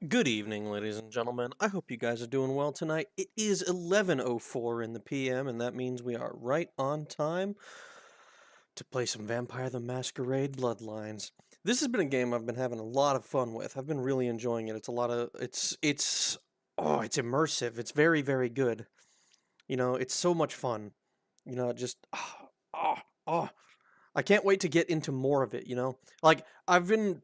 Good evening, ladies and gentlemen. I hope you guys are doing well tonight. It is 11:04 in the PM, and that means we are right on time to play some Vampire the Masquerade Bloodlines. This has been a game I've been having a lot of fun with. I've been really enjoying it. It's a lot of it's immersive. It's very, very good. It's so much fun. Just oh, oh. I can't wait to get into more of it, Like I've been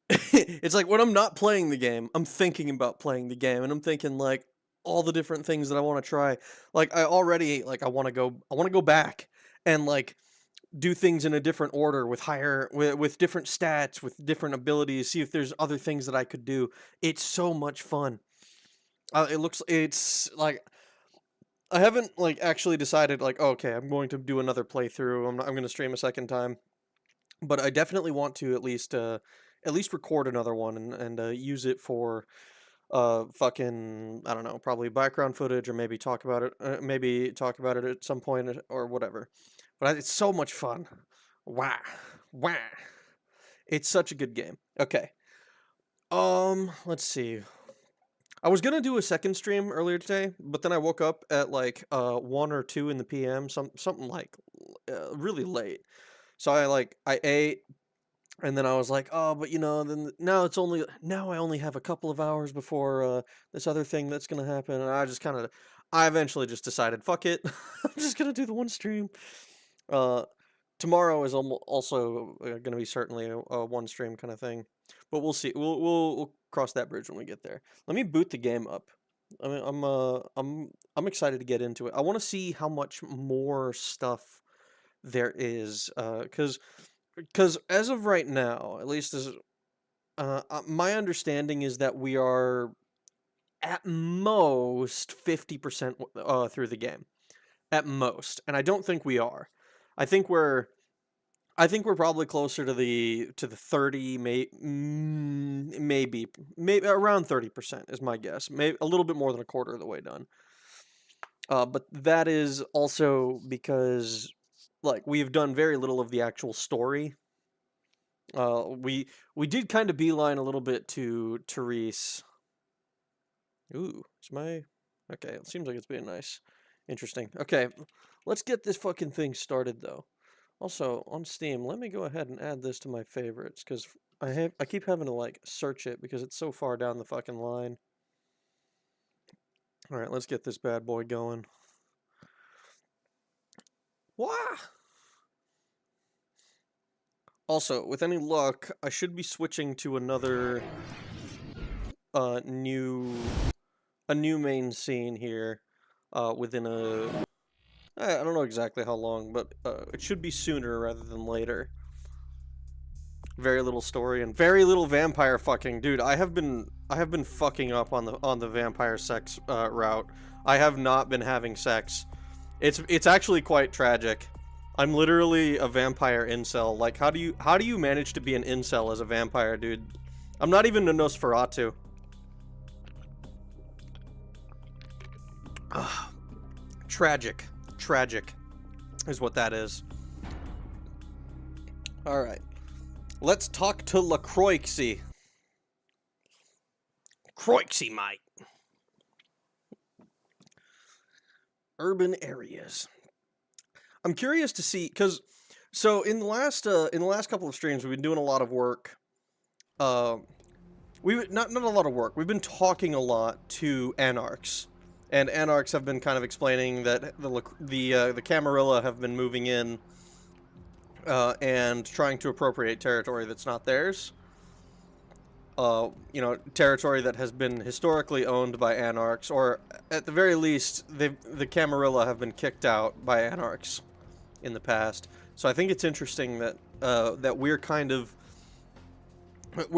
it's like when I'm not playing the game, I'm thinking about playing the game, and I'm thinking like all the different things that I want to try. Like I want to go back and like do things in a different order with with different stats, with different abilities, see if there's other things that I could do. It's so much fun. It's like I haven't like actually decided like, oh, okay, I'm going to do another playthrough. I'm going to stream a second time, but I definitely want to at least record another one and use it for fucking, I don't know, probably background footage, or maybe talk about it at some point, or whatever. But it's so much fun. Wow. Wow. It's such a good game. Okay. Let's see. I was gonna do a second stream earlier today, but then I woke up at like 1 or 2 in the PM, something like really late. So I ate, and then I was like, oh, but then now I only have a couple of hours before this other thing that's gonna happen, and I eventually just decided, fuck it, I'm just gonna do the one stream. Uh, Tomorrow is also gonna be certainly a one stream kind of thing, but we'll see. We'll cross that bridge when we get there. Let me boot the game up. I mean, I'm excited to get into it. I want to see how much more stuff there is, because as of right now, at least as my understanding is that we are at most 50% through the game, at most, and I don't think we are. I think we're I think we're probably closer to the 30, maybe around 30% is my guess. Maybe a little bit more than a quarter of the way done. But that is also because like we've done very little of the actual story. We did kind of beeline a little bit to Therese. Ooh, is my okay? It seems like it's being nice, interesting. Okay, let's get this fucking thing started though. Also on Steam, let me go ahead and add this to my favorites because I keep having to like search it because it's so far down the fucking line. All right, let's get this bad boy going. Wah! Also, with any luck, I should be switching to another uh new a new main scene here within I don't know exactly how long, but it should be sooner rather than later. Very little story and very little vampire fucking. Dude, I have been fucking up on the vampire sex route. I have not been having sex. It's actually quite tragic. I'm literally a vampire incel. Like, how do you manage to be an incel as a vampire, dude? I'm not even a Nosferatu. Ugh. Tragic. Tragic is what that is. Alright. Let's talk to LaCroix. Croixy, mate. Urban areas. I'm curious to see, because so in the last couple of streams, we've been doing a lot of work. We not a lot of work. We've been talking a lot to anarchs, and anarchs have been kind of explaining that the Camarilla have been moving in and trying to appropriate territory that's not theirs. Territory that has been historically owned by anarchs, or at the very least, the Camarilla have been kicked out by anarchs in the past. So I think it's interesting that that we're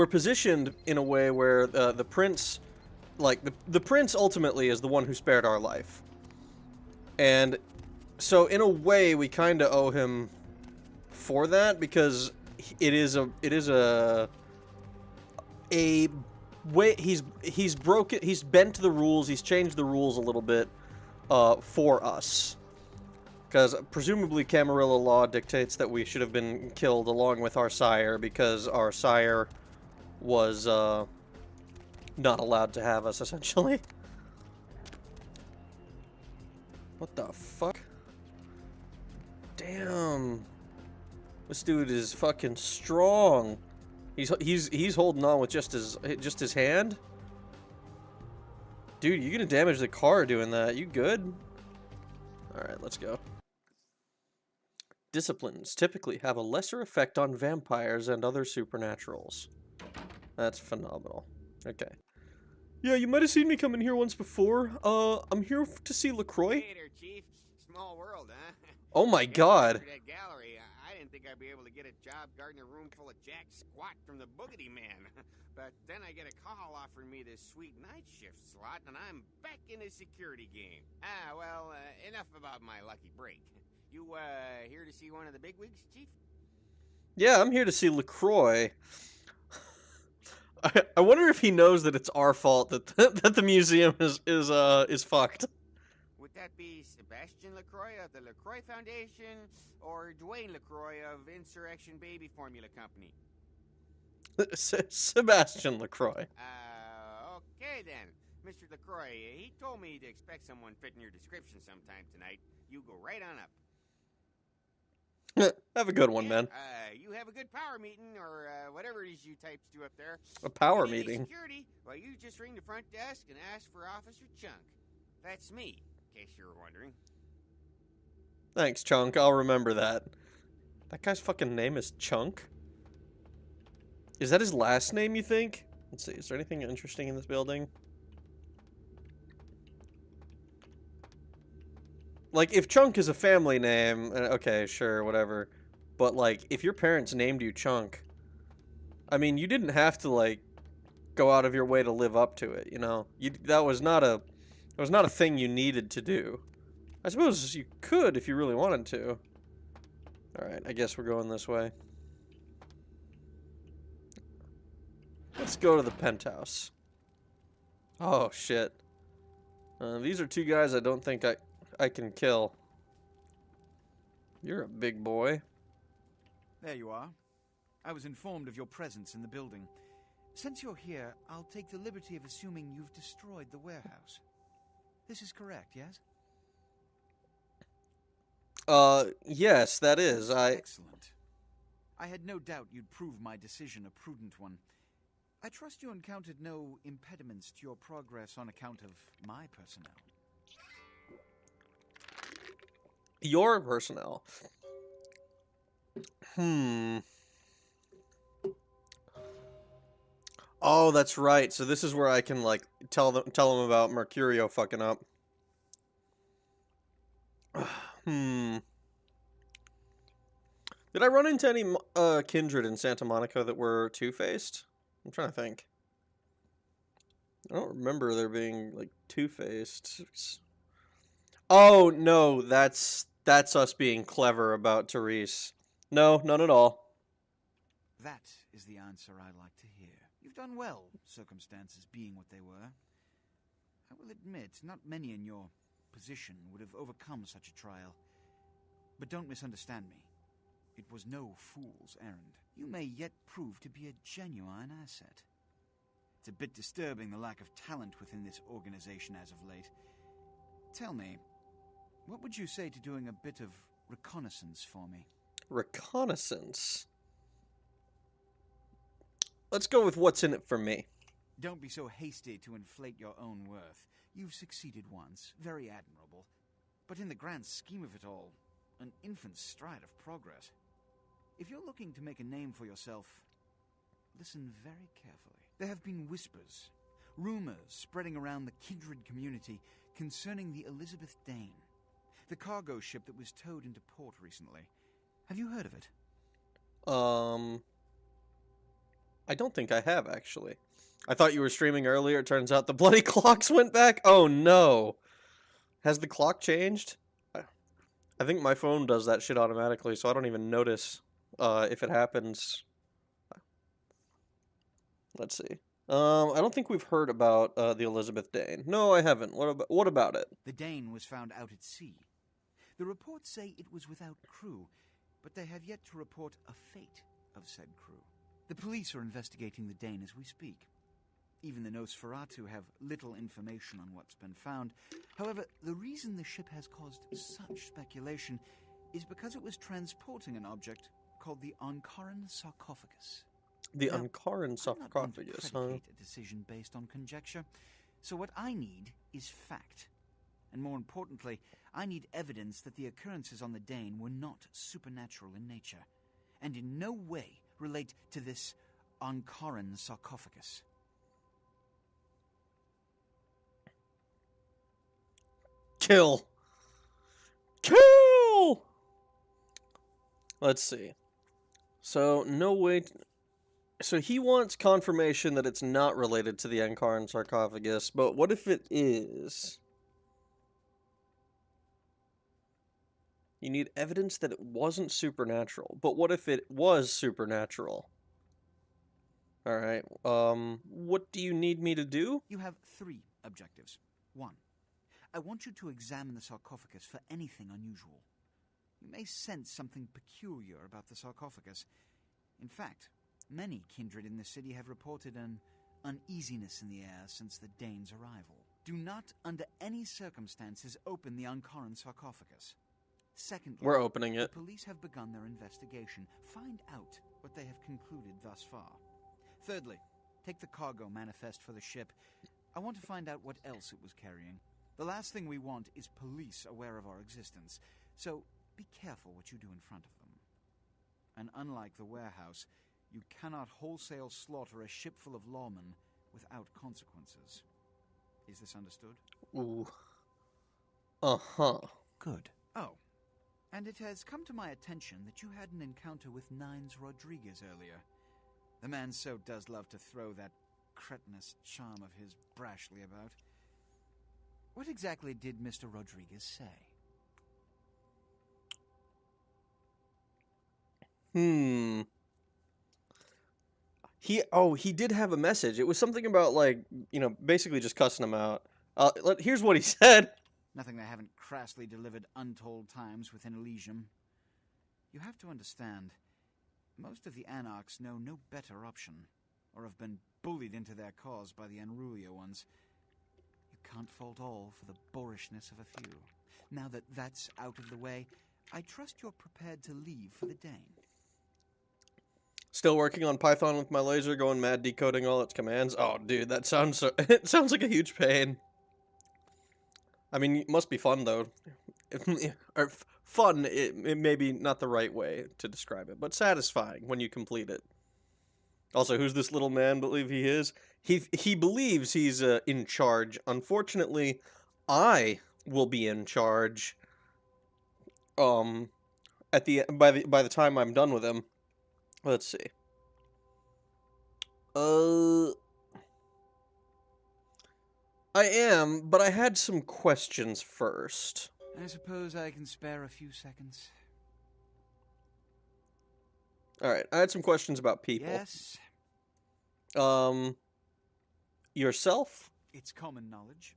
positioned in a way where the prince, like the prince, ultimately is the one who spared our life, and so in a way we kind of owe him for that, because it is a way he's broken, he's bent the rules, he's changed the rules a little bit for us, because presumably Camarilla law dictates that we should have been killed along with our sire, because our sire was not allowed to have us, essentially. What the fuck? Damn. This dude is fucking strong. He's holding on with just his hand. Dude, you're gonna damage the car doing that. You good? Alright, let's go. Disciplines typically have a lesser effect on vampires and other supernaturals. That's phenomenal. Okay. Yeah, you might have seen me come in here once before. I'm here to see LaCroix. Hey there, Chief. Small world, huh? Oh my god. After that gallery, I didn't think I'd be able to get a job guarding a room full of Jack Squat from the Boogity Man. But then I get a call offering me this sweet night shift slot, and I'm back in the security game. Well, enough about my lucky break. You, here to see one of the bigwigs, Chief? Yeah, I'm here to see LaCroix. I wonder if he knows that it's our fault that that the museum is fucked. Would that be Sebastian LaCroix of the LaCroix Foundation, or Dwayne LaCroix of Insurrection Baby Formula Company? Sebastian LaCroix. Okay then. Mr. LaCroix, he told me to expect someone fitting your description sometime tonight. You go right on up. Have a good one, man. You have a good power meeting, or whatever it is you types do up there. A power If you need meeting. Security, well, you just ring the front desk and ask for Officer Chunk. That's me, in case you were wondering. Thanks, Chunk. I'll remember that. That guy's fucking name is Chunk? Is that his last name, you think? Let's see. Is there anything interesting in this building? Like, if Chunk is a family name, okay, sure, whatever. But, like, if your parents named you Chunk, I mean, you didn't have to, like, go out of your way to live up to it, you know? That was not a thing you needed to do. I suppose you could if you really wanted to. Alright, I guess we're going this way. Let's go to the penthouse. Oh, shit. These are two guys I don't think I can kill. You're a big boy. There you are. I was informed of your presence in the building. Since you're here, I'll take the liberty of assuming you've destroyed the warehouse. This is correct, yes? Yes, that is. Excellent. I had no doubt you'd prove my decision a prudent one. I trust you encountered no impediments to your progress on account of my personnel. Your personnel. Oh, that's right. So this is where I can, like, tell them about Mercurio fucking up. Did I run into any kindred in Santa Monica that were two-faced? I'm trying to think. I don't remember there being, like, two-faced. Oh, no, that's us being clever about Therese. No, none at all. That is the answer I like to hear. You've done well, circumstances being what they were. I will admit, not many in your position would have overcome such a trial. But don't misunderstand me. It was no fool's errand. You may yet prove to be a genuine asset. It's a bit disturbing the lack of talent within this organization as of late. Tell me, what would you say to doing a bit of reconnaissance for me? Reconnaissance? Let's go with what's in it for me. Don't be so hasty to inflate your own worth. You've succeeded once, very admirable. But in the grand scheme of it all, an infant stride of progress. If you're looking to make a name for yourself, listen very carefully. There have been whispers, rumors spreading around the kindred community concerning the Elizabeth Dane, the cargo ship that was towed into port recently. Have you heard of it? I don't think I have, actually. I thought you were streaming earlier. It turns out the bloody clocks went back. Oh, no. Has the clock changed? I think my phone does that shit automatically, so I don't even notice if it happens. Let's see. I don't think we've heard about the Elizabeth Dane. No, I haven't. What about it? The Dane was found out at sea. The reports say it was without crew, but they have yet to report a fate of said crew. The police are investigating the Dane as we speak. Even the Nosferatu have little information on what's been found. However, the reason the ship has caused such speculation is because it was transporting an object called the Ankaran sarcophagus. The Now, Ankaran I'm not going to sarcophagus, huh? predicate a decision based on conjecture. So what I need is fact. And more importantly, I need evidence that the occurrences on the Dane were not supernatural in nature, and in no way relate to this Ankaran sarcophagus. Kill! Kill! Let's see. So, no way... So he wants confirmation that it's not related to the Ankaran sarcophagus, but what if it is? You need evidence that it wasn't supernatural, but what if it was supernatural? Alright, what do you need me to do? You have 3 objectives. 1. I want you to examine the sarcophagus for anything unusual. You may sense something peculiar about the sarcophagus. In fact, many kindred in the city have reported an uneasiness in the air since the Dane's arrival. Do not, under any circumstances, open the Ankaran sarcophagus. Secondly, We're opening the it. police have begun their investigation. Find out what they have concluded thus far. Thirdly, take the cargo manifest for the ship. I want to find out what else it was carrying. The last thing we want is police aware of our existence, so be careful what you do in front of them. And unlike the warehouse, you cannot wholesale slaughter a ship full of lawmen without consequences. Is this understood? Ooh. Uh-huh. Good. Oh, and it has come to my attention that you had an encounter with Nines Rodriguez earlier. The man so does love to throw that cretinous charm of his brashly about. What exactly did Mr. Rodriguez say? He did have a message. It was something about, like, basically just cussing him out. Here's what he said. Nothing they haven't crassly delivered untold times within Elysium. You have to understand, most of the Anarchs know no better option, or have been bullied into their cause by the unrulier ones. You can't fault all for the boorishness of a few. Now that that's out of the way, I trust you're prepared to leave for the Dane. Still working on Python with my laser, going mad, decoding all its commands. Oh, dude, that sounds so... It sounds like a huge pain. I mean, it must be fun, though. Or fun, it may be not the right way to describe it, but satisfying when you complete it. Also, who's this little man believe he is? He believes he's in charge. Unfortunately, I will be in charge. By the time I'm done with him. Let's see. I am, but I had some questions first. I suppose I can spare a few seconds. Alright, I had some questions about people. Yes, Yourself? it's common knowledge.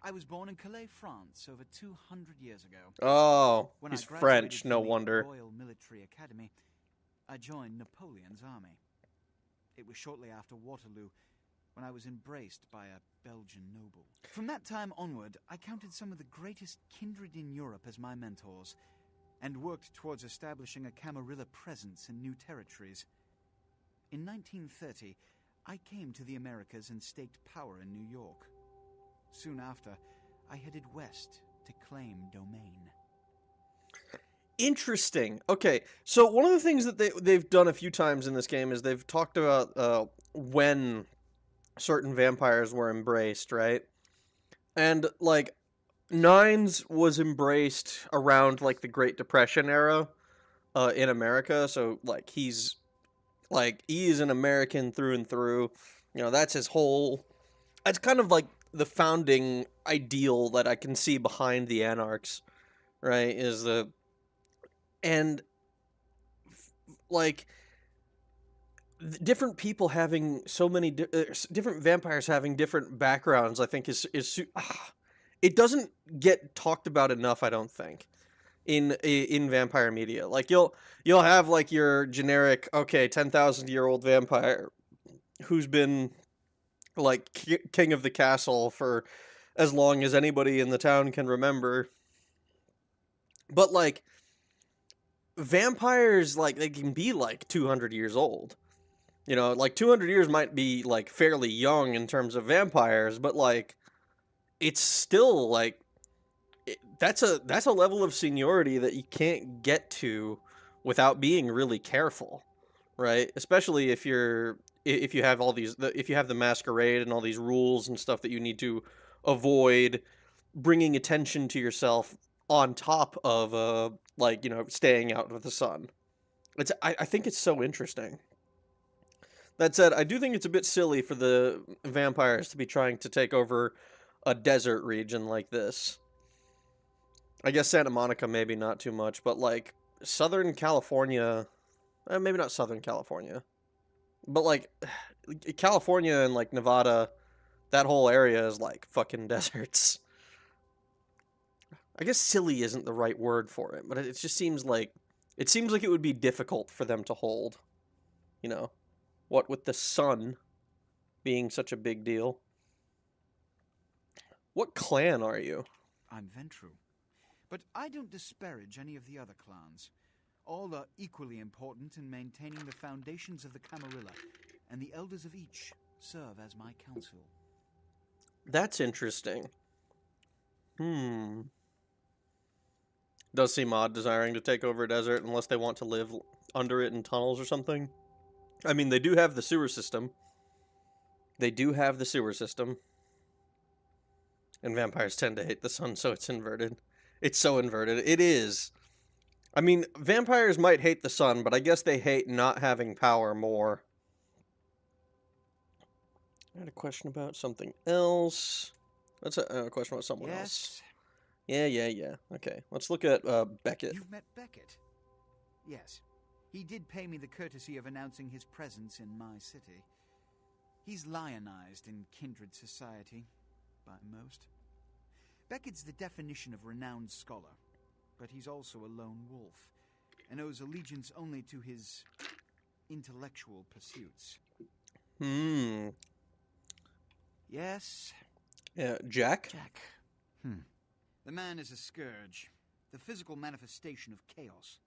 I was born in Calais, France, over 200 years ago. Oh, When he's I graduated French, from no the wonder. Royal Military Academy, I joined Napoleon's army. It was shortly after Waterloo, when I was embraced by a Belgian noble. From that time onward, I counted some of the greatest kindred in Europe as my mentors, and worked towards establishing a Camarilla presence in new territories. In 1930, I came to the Americas and staked power in New York. Soon after, I headed west to claim domain. Interesting. Okay, so one of the things that they've done a few times in this game is they've talked about when certain vampires were embraced, right? And, like, Nines was embraced around, like, the Great Depression era in America, so, like, he is an American through and through. That's his whole... That's kind of, like, the founding ideal that I can see behind the Anarchs, right? And, like, different people having so many different vampires having different backgrounds, I think it doesn't get talked about enough, I don't think, in vampire media. Like, you'll have, like, your generic 10,000-year-old vampire who's been like king of the castle for as long as anybody in the town can remember. But like vampires, like they can be like 200 years old. You know, like 200 years might be like fairly young in terms of vampires, but like it's still like that's a level of seniority that you can't get to without being really careful, right? Especially if you have all these if you have the masquerade and all these rules and stuff that you need to avoid bringing attention to yourself on top of like, you know, staying out of the sun. I think it's so interesting. That said, I do think it's a bit silly for the vampires to be trying to take over a desert region like this. I guess Santa Monica maybe not too much, but like Southern California, maybe not Southern California, but like California and like Nevada, that whole area is like fucking deserts. I guess silly isn't the right word for it, but it just seems like it would be difficult for them to hold, you know. What with the sun being such a big deal. What clan are you? I'm Ventru. But I don't disparage any of the other clans. All are equally important in maintaining the foundations of the Camarilla, and the elders of each serve as my council. That's interesting. Does seem odd desiring to take over a desert unless they want to live under it in tunnels or something. I mean, they do have the sewer system. And vampires tend to hate the sun, so it's inverted. It's so inverted. It is. I mean, vampires might hate the sun, but I guess they hate not having power more. I had a question about something else. That's a question about someone else. Yeah. Okay, let's look at Beckett. You've met Beckett? Yes. He did pay me the courtesy of announcing his presence in my city. He's lionized in kindred society, by most. Beckett's the definition of renowned scholar, but he's also a lone wolf, and owes allegiance only to his intellectual pursuits. Yes? Yeah, Jack? Jack. The man is a scourge, the physical manifestation of chaos.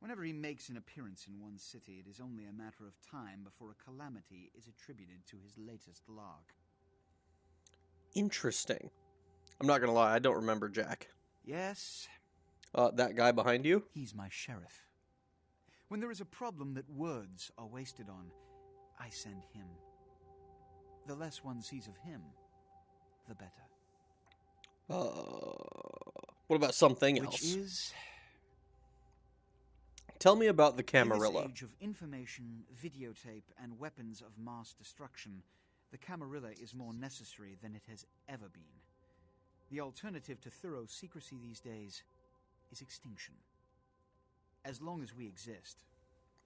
Whenever he makes an appearance in one city, it is only a matter of time before a calamity is attributed to his latest lark. Interesting. I'm not gonna lie, I don't remember Jack. Yes? That guy behind you? He's my sheriff. When there is a problem that words are wasted on, I send him. The less one sees of him, the better. What about something else? Which is... Tell me about the Camarilla. In this age of information, videotape, and weapons of mass destruction, the Camarilla is more necessary than it has ever been. The alternative to thorough secrecy these days is extinction. As long as we exist,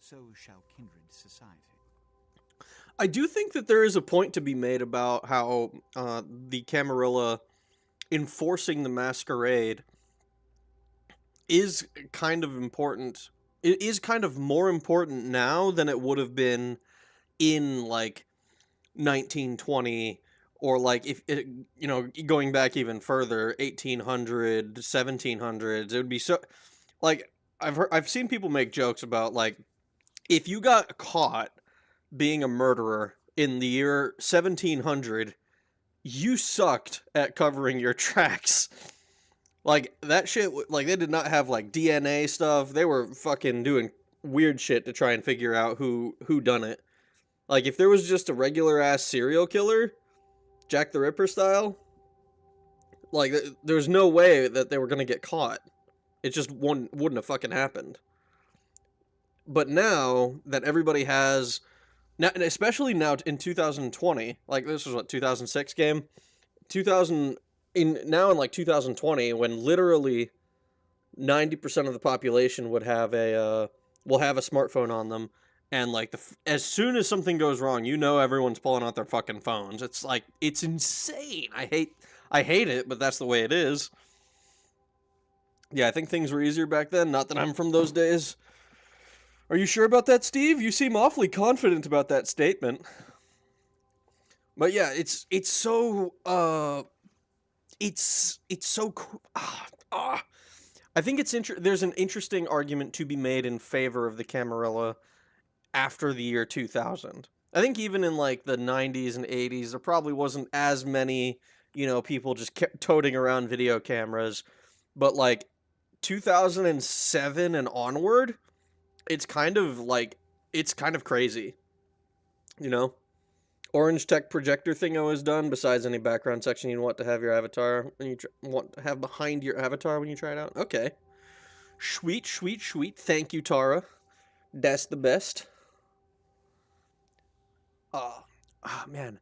so shall kindred society. I do think that there is a point to be made about how the Camarilla enforcing the Masquerade is kind of important. It is kind of more important now than it would have been in like 1920 or like if it, you know, going back even further, 1800, 1700s. It would be so like I've seen people make jokes about like if you got caught being a murderer in the year 1700, you sucked at covering your tracks. Like, that shit, like, they did not have, like, DNA stuff. They were fucking doing weird shit to try and figure out who done it. Like, if there was just a regular-ass serial killer, Jack the Ripper style, like, there's no way that they were gonna get caught. It just wouldn't have fucking happened. But now that everybody has... Now, and especially now in 2020, like, this was, what, 2006 game? Now in like 2020, when literally 90% of the population will have a smartphone on them, and like as soon as something goes wrong, you know everyone's pulling out their fucking phones. It's like it's insane. I hate it, but that's the way it is. Yeah, I think things were easier back then. Not that I'm from those days. Are you sure about that, Steve? You seem awfully confident about that statement. But yeah, it's so it's so I think there's an interesting argument to be made in favor of the Camarilla after the year 2000. I think even in like the 90s and 80s there probably wasn't as many, people just toting around video cameras, but like 2007 and onward, it's kind of crazy, you know? Orange tech projector thing I was done, besides any background section you want to have your avatar, when you want to have behind your avatar when you try it out. Okay. Sweet, sweet, sweet. Thank you, Tara. That's the best. Man.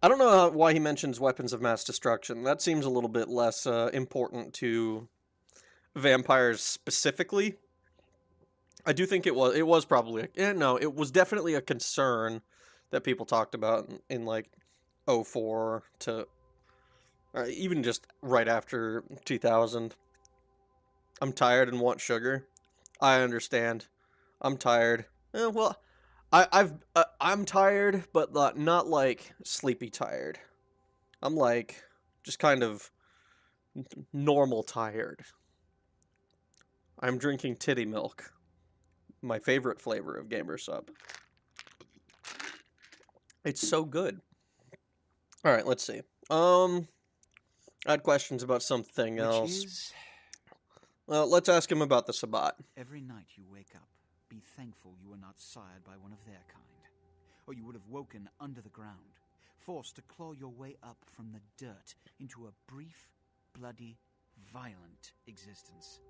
I don't know why he mentions weapons of mass destruction. That seems a little bit less important to vampires specifically. I do think it was probably it was definitely a concern that people talked about in like 04 to even just right after 2000. I'm tired and want sugar. I understand. I'm tired. Well, I'm tired, but not like sleepy tired. I'm like just kind of normal tired. I'm drinking titty milk, my favorite flavor of Gamer Sub. It's so good. All right, let's see. I had questions about something else. Is... Well, let's ask him about the Sabbat. Every night you wake up, be thankful you were not sired by one of their kind, or you would have woken under the ground, forced to claw your way up from the dirt into a brief, bloody, violent existence.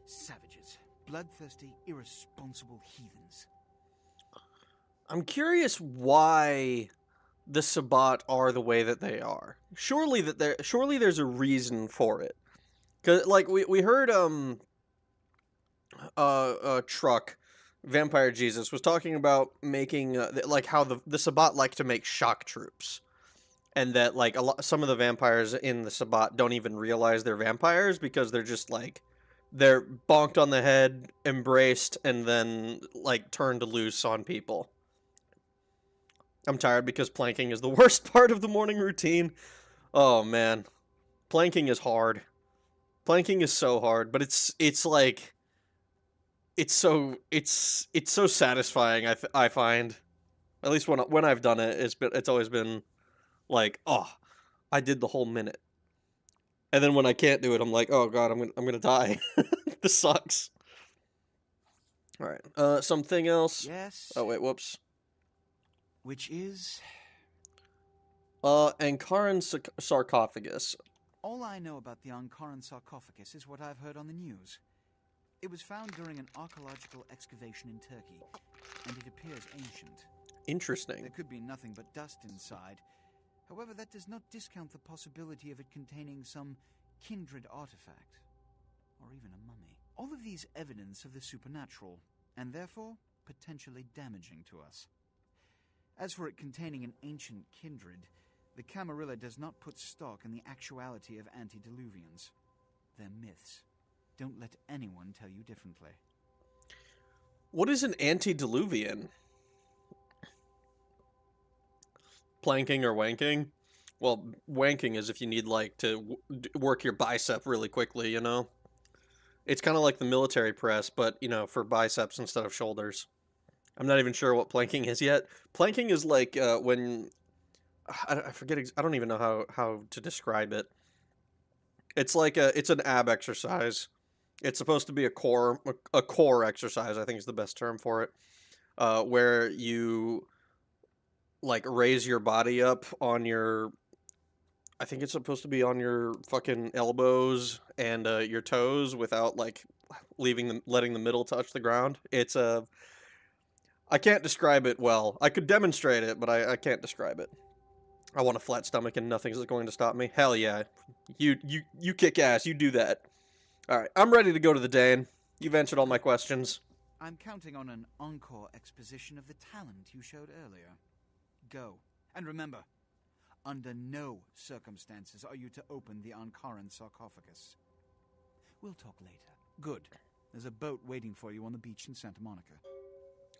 Savages, bloodthirsty, irresponsible heathens. I'm curious why the Sabbat are the way that they are. Surely there's a reason for it. Cause like we heard Truck Vampire Jesus was talking about making like how the Sabbat like to make shock troops, and that like some of the vampires in the Sabbat don't even realize they're vampires because they're just like they're bonked on the head, embraced, and then like turned loose on people. I'm tired because planking is the worst part of the morning routine. Oh man, planking is hard. Planking is so hard, but it's like it's so satisfying. I find, at least when I've done it, it's always been like, oh, I did the whole minute, and then when I can't do it, I'm like, oh god, I'm gonna die. This sucks. All right, something else. Yes. Oh wait, whoops. Which is... Ankaran sarcophagus. All I know about the Ankaran sarcophagus is what I've heard on the news. It was found during an archaeological excavation in Turkey, and it appears ancient. Interesting. There could be nothing but dust inside. However, that does not discount the possibility of it containing some kindred artifact, or even a mummy. All of these evidence of the supernatural, and therefore potentially damaging to us. As for it containing an ancient kindred, the Camarilla does not put stock in the actuality of antediluvians. They're myths. Don't let anyone tell you differently. What is an antediluvian? Planking or wanking? Well, wanking is if you need like to work your bicep really quickly, you know? It's kind of like the military press, but, for biceps instead of shoulders. I'm not even sure what planking is yet. Planking is like when... I forget... I don't even know how to describe it. It's like it's an ab exercise. It's supposed to be a core exercise, I think is the best term for it. Where you like raise your body up on your... I think it's supposed to be on your fucking elbows and your toes without like letting the middle touch the ground. It's a... I can't describe it well. I could demonstrate it, but I can't describe it. I want a flat stomach and nothing's going to stop me. Hell yeah. You kick ass. You do that. Alright, I'm ready to go to the Dane. You've answered all my questions. I'm counting on an encore exposition of the talent you showed earlier. Go. And remember, under no circumstances are you to open the Ankaran sarcophagus. We'll talk later. Good. There's a boat waiting for you on the beach in Santa Monica.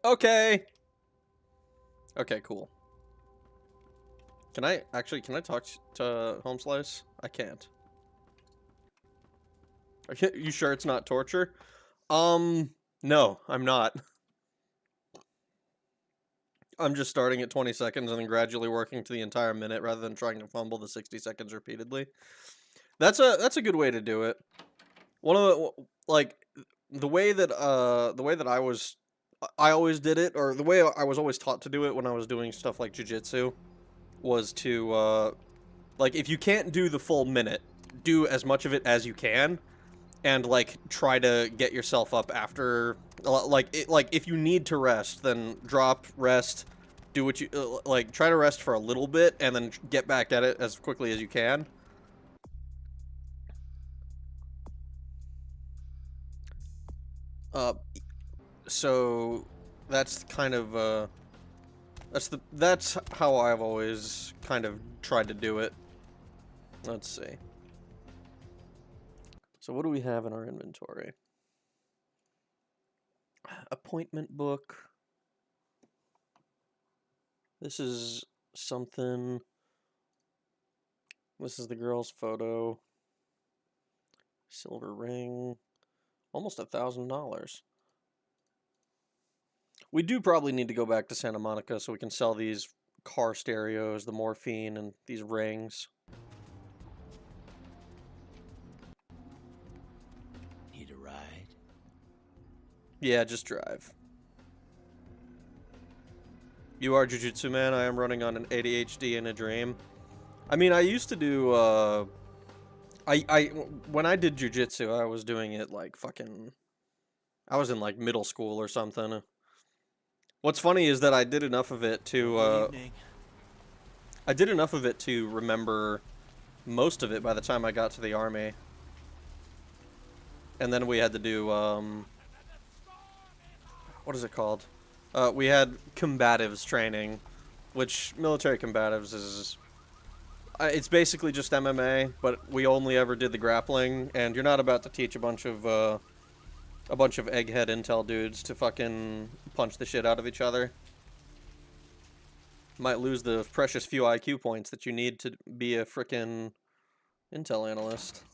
Okay. Okay, cool. Can I talk to Home Slice? I can't. You sure it's not torture? No, I'm not. I'm just starting at 20 seconds and then gradually working to the entire minute rather than trying to fumble the 60 seconds repeatedly. That's a good way to do it. One of the like the way that I always did it, or the way I was always taught to do it when I was doing stuff like jiu-jitsu, was to like, if you can't do the full minute, do as much of it as you can, and like try to get yourself up after, like if you need to rest, then drop, rest, do what you like, try to rest for a little bit and then get back at it as quickly as you can. So that's kind of that's how I've always kind of tried to do it. Let's see. So what do we have in our inventory? Appointment book. This is something. This is the girl's photo. Silver ring. Almost $1,000. We do probably need to go back to Santa Monica so we can sell these car stereos, the morphine, and these rings. Need a ride? Yeah, just drive. You are Jujutsu Man. I am running on an ADHD in a dream. I mean, I used to do, when I did Jujutsu, I was doing it like fucking, I was in like middle school or something. What's funny is that I did enough of it to, remember most of it by the time I got to the army. And then we had to do, what is it called? We had combatives training, which military combatives is, it's basically just MMA, but we only ever did the grappling, and you're not about to teach a bunch of egghead intel dudes to fucking punch the shit out of each other. Might lose the precious few IQ points that you need to be a frickin' intel analyst.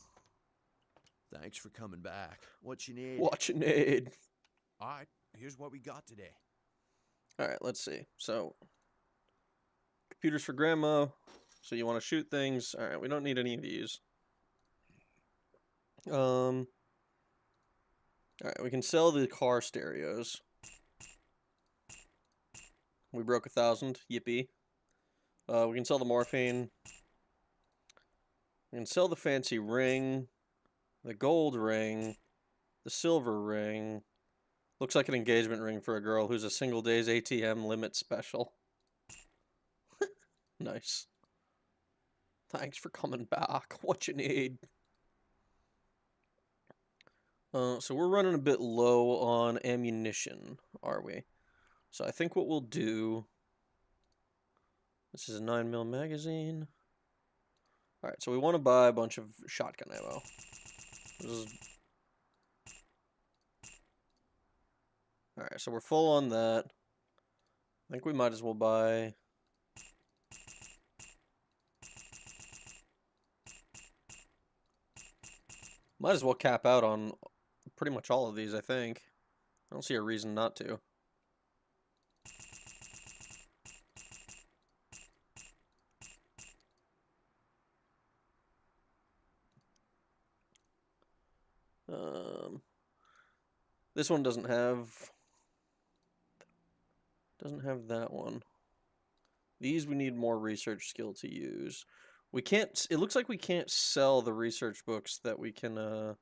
Thanks for coming back. What you need? What you need? Alright, here's what we got today. Alright, let's see. So, computers for grandma. So you want to shoot things. Alright, we don't need any of these. Alright, we can sell the car stereos. We broke 1,000. Yippee. We can sell the morphine. We can sell the fancy ring. The gold ring. The silver ring. Looks like an engagement ring for a girl who's a single day's ATM limit special. Nice. Thanks for coming back. What you need? So we're running a bit low on ammunition, are we? So I think what we'll do... This is a 9mm magazine. Alright, so we want to buy a bunch of shotgun ammo. Alright, so we're full on that. I think we might as well buy... Might as well cap out on pretty much all of these, I think. I don't see a reason not to. This one doesn't have that one. These we need more research skill to use. We can't, it looks like we can't sell the research books that we can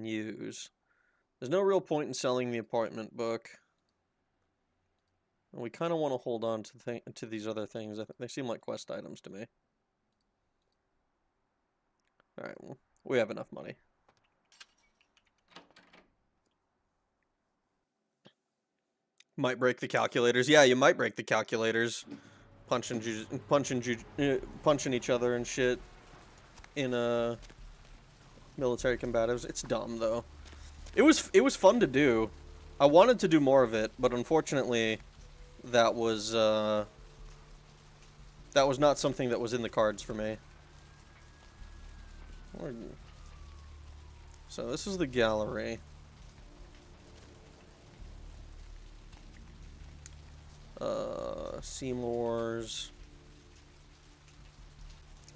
use. There's no real point in selling the apartment book. And we kind of want to hold on to these other things. I think they seem like quest items to me. Alright, well, we have enough money. Might break the calculators. Yeah, you might break the calculators. Punching each other and shit in military combatives. It's dumb though. It was fun to do. I wanted to do more of it, but unfortunately, that was not something that was in the cards for me. So this is the gallery. Seymour's.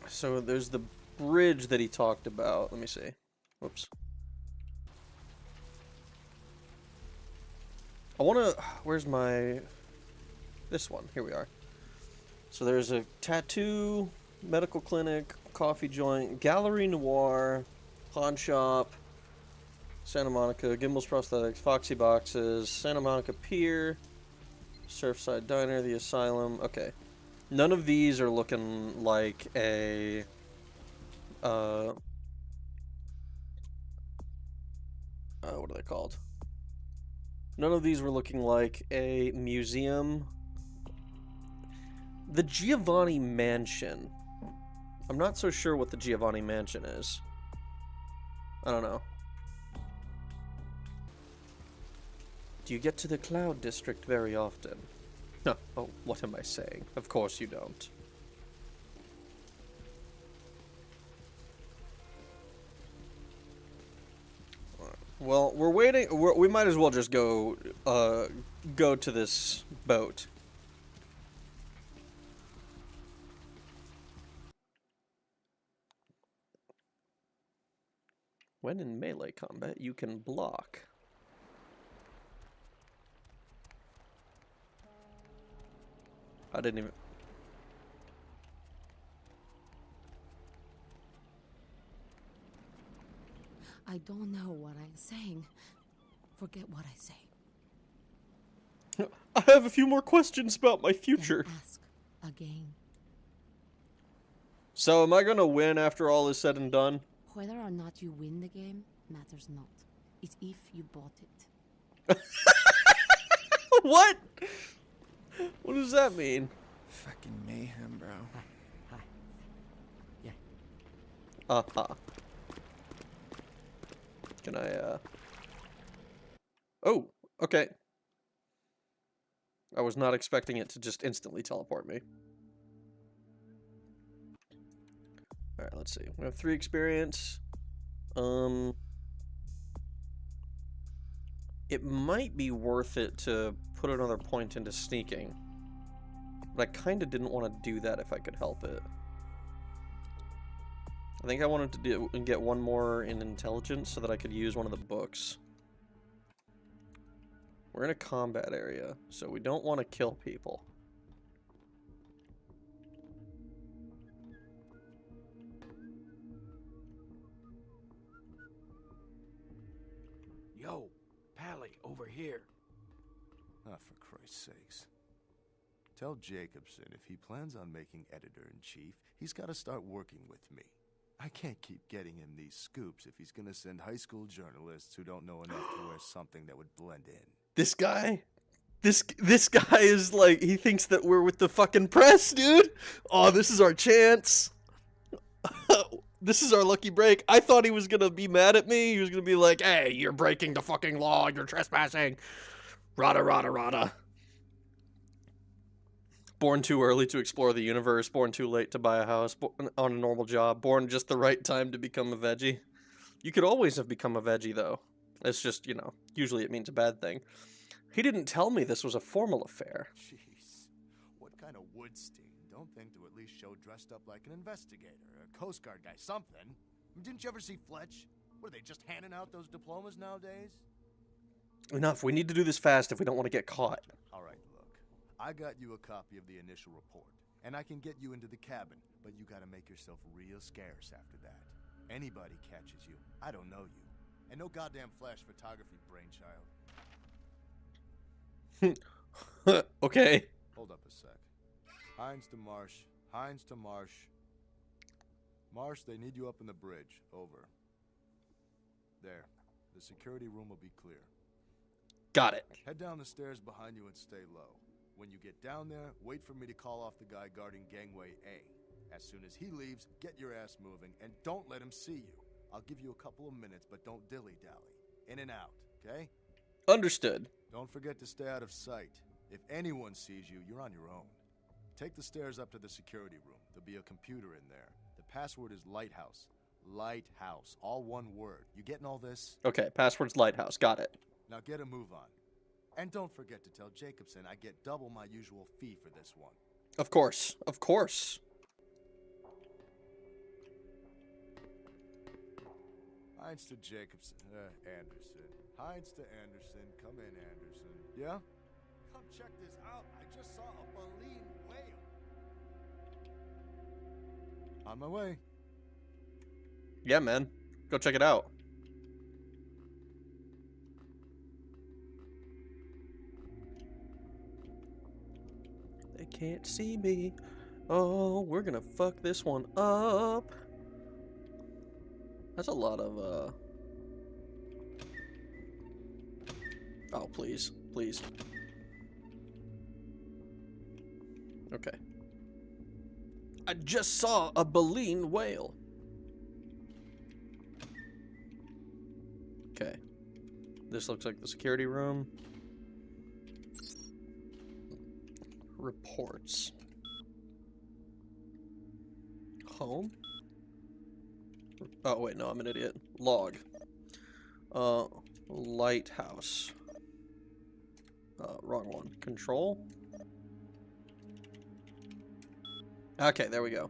So there's the bridge that he talked about. Let me see. Whoops. I want to... Where's my... This one. Here we are. So there's a tattoo, medical clinic, coffee joint, gallery noir, pawn shop, Santa Monica, Gimbel's Prosthetics, Foxy Boxes, Santa Monica Pier, Surfside Diner, the Asylum. Okay. None of these are looking like a... what are they called? None of these were looking like a museum. The Giovanni Mansion. I'm not so sure what the Giovanni Mansion is. I don't know. Do you get to the Cloud District very often? No. Oh, what am I saying? Of course you don't. Well, we're waiting. We might as well just go to this boat. When in melee combat, you can block. I didn't even... I don't know what I'm saying. Forget what I say. I have a few more questions about my future. Then ask again. So, am I gonna win after all is said and done? Whether or not you win the game matters not. It's if you bought it. What? What does that mean? Fucking mayhem, bro. Hi. Yeah. Uh-huh. Can I, Oh, okay. I was not expecting it to just instantly teleport me. Alright, let's see. We have 3 experience. It might be worth it to put another point into sneaking. But I kind of didn't want to do that if I could help it. I think I wanted to get one more in intelligence so that I could use one of the books. We're in a combat area, so we don't want to kill people. Yo, Pally, over here. Ah, for Christ's sakes. Tell Jacobson if he plans on making editor-in-chief, he's got to start working with me. I can't keep getting him these scoops if he's gonna send high school journalists who don't know enough to wear something that would blend in. This guy? This guy is like, he thinks that we're with the fucking press, dude! Oh, this is our chance! This is our lucky break. I thought he was gonna be mad at me. He was gonna be like, hey, you're breaking the fucking law, you're trespassing. Rada, rada, rada. Born too early to explore the universe, born too late to buy a house, on a normal job, born just the right time to become a veggie. You could always have become a veggie, though. It's just, you know, usually it means a bad thing. He didn't tell me this was a formal affair. Jeez. What kind of Woodstein? Don't think to at least show dressed up like an investigator, a Coast Guard guy, something. Didn't you ever see Fletch? What, are they just handing out those diplomas nowadays? Enough, we need to do this fast if we don't want to get caught. Alright, look. I got you a copy of the initial report, and I can get you into the cabin, but you gotta make yourself real scarce after that. Anybody catches you, I don't know you. And no goddamn flash photography, brainchild. Okay. Hold up a sec. Hines to Marsh. Hines to Marsh. Marsh, they need you up in the bridge. Over. There. The security room will be clear. Got it. Head down the stairs behind you and stay low. When you get down there, wait for me to call off the guy guarding gangway A. As soon as he leaves, get your ass moving, and don't let him see you. I'll give you a couple of minutes, but don't dilly-dally. In and out, okay? Understood. Don't forget to stay out of sight. If anyone sees you, you're on your own. Take the stairs up to the security room. There'll be a computer in there. The password is Lighthouse. Lighthouse. All one word. You getting all this? Okay, password's Lighthouse. Got it. Now get a move on. And don't forget to tell Jacobson I get double my usual fee for this one. Of course. Of course. Hines to Jacobson. Anderson. Hines to Anderson. Come in, Anderson. Yeah? Come check this out. I just saw a baleen whale. On my way. Yeah, man. Go check it out. They can't see me. Oh, we're gonna fuck this one up. That's a lot of, Oh, please. Please. Okay. I just saw a baleen whale. Okay. This looks like the security room. Reports. Home? Oh, wait, no, I'm an idiot. Log. Lighthouse. Wrong one. Control? Okay, there we go.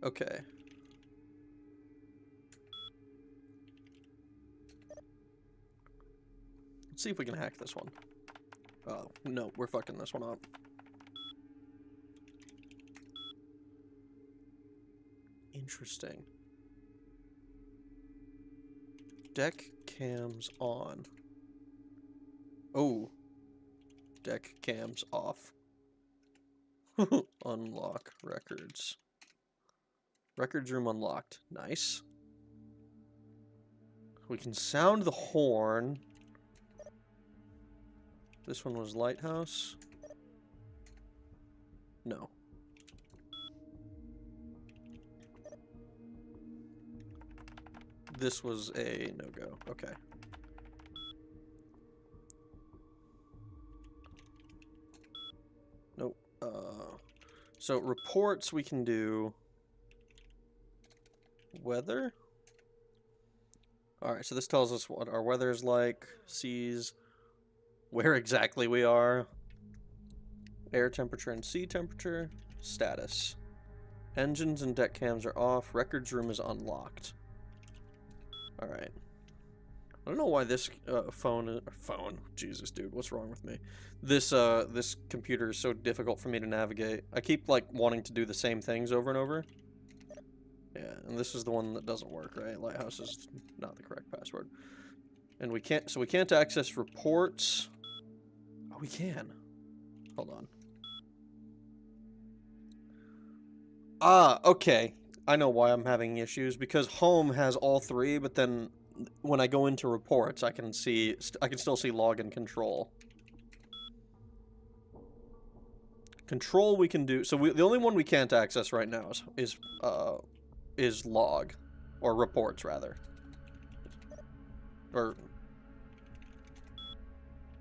Okay. Let's see if we can hack this one. Oh, no, we're fucking this one up. Interesting. Deck cams on. Oh. Deck cams off. Unlock records. Records room unlocked. Nice. We can sound the horn. This one was Lighthouse. No. This was a no-go. Okay. Nope. So reports we can do. Weather? Alright, so this tells us what our weather is like. Seas. Where exactly we are. Air temperature and sea temperature. Status. Engines and deck cams are off. Records room is unlocked. Alright. I don't know why this phone... Jesus, dude. What's wrong with me? This computer is so difficult for me to navigate. I keep, like, wanting to do the same things over and over. Yeah, and this is the one that doesn't work, right? Lighthouse is not the correct password. And we can't... So we can't access reports. Oh, we can. Hold on. Ah, okay. I know why I'm having issues. Because home has all three, but then when I go into reports, I can still see log and control. Control we can do. So the only one we can't access right now is log, or reports rather. Or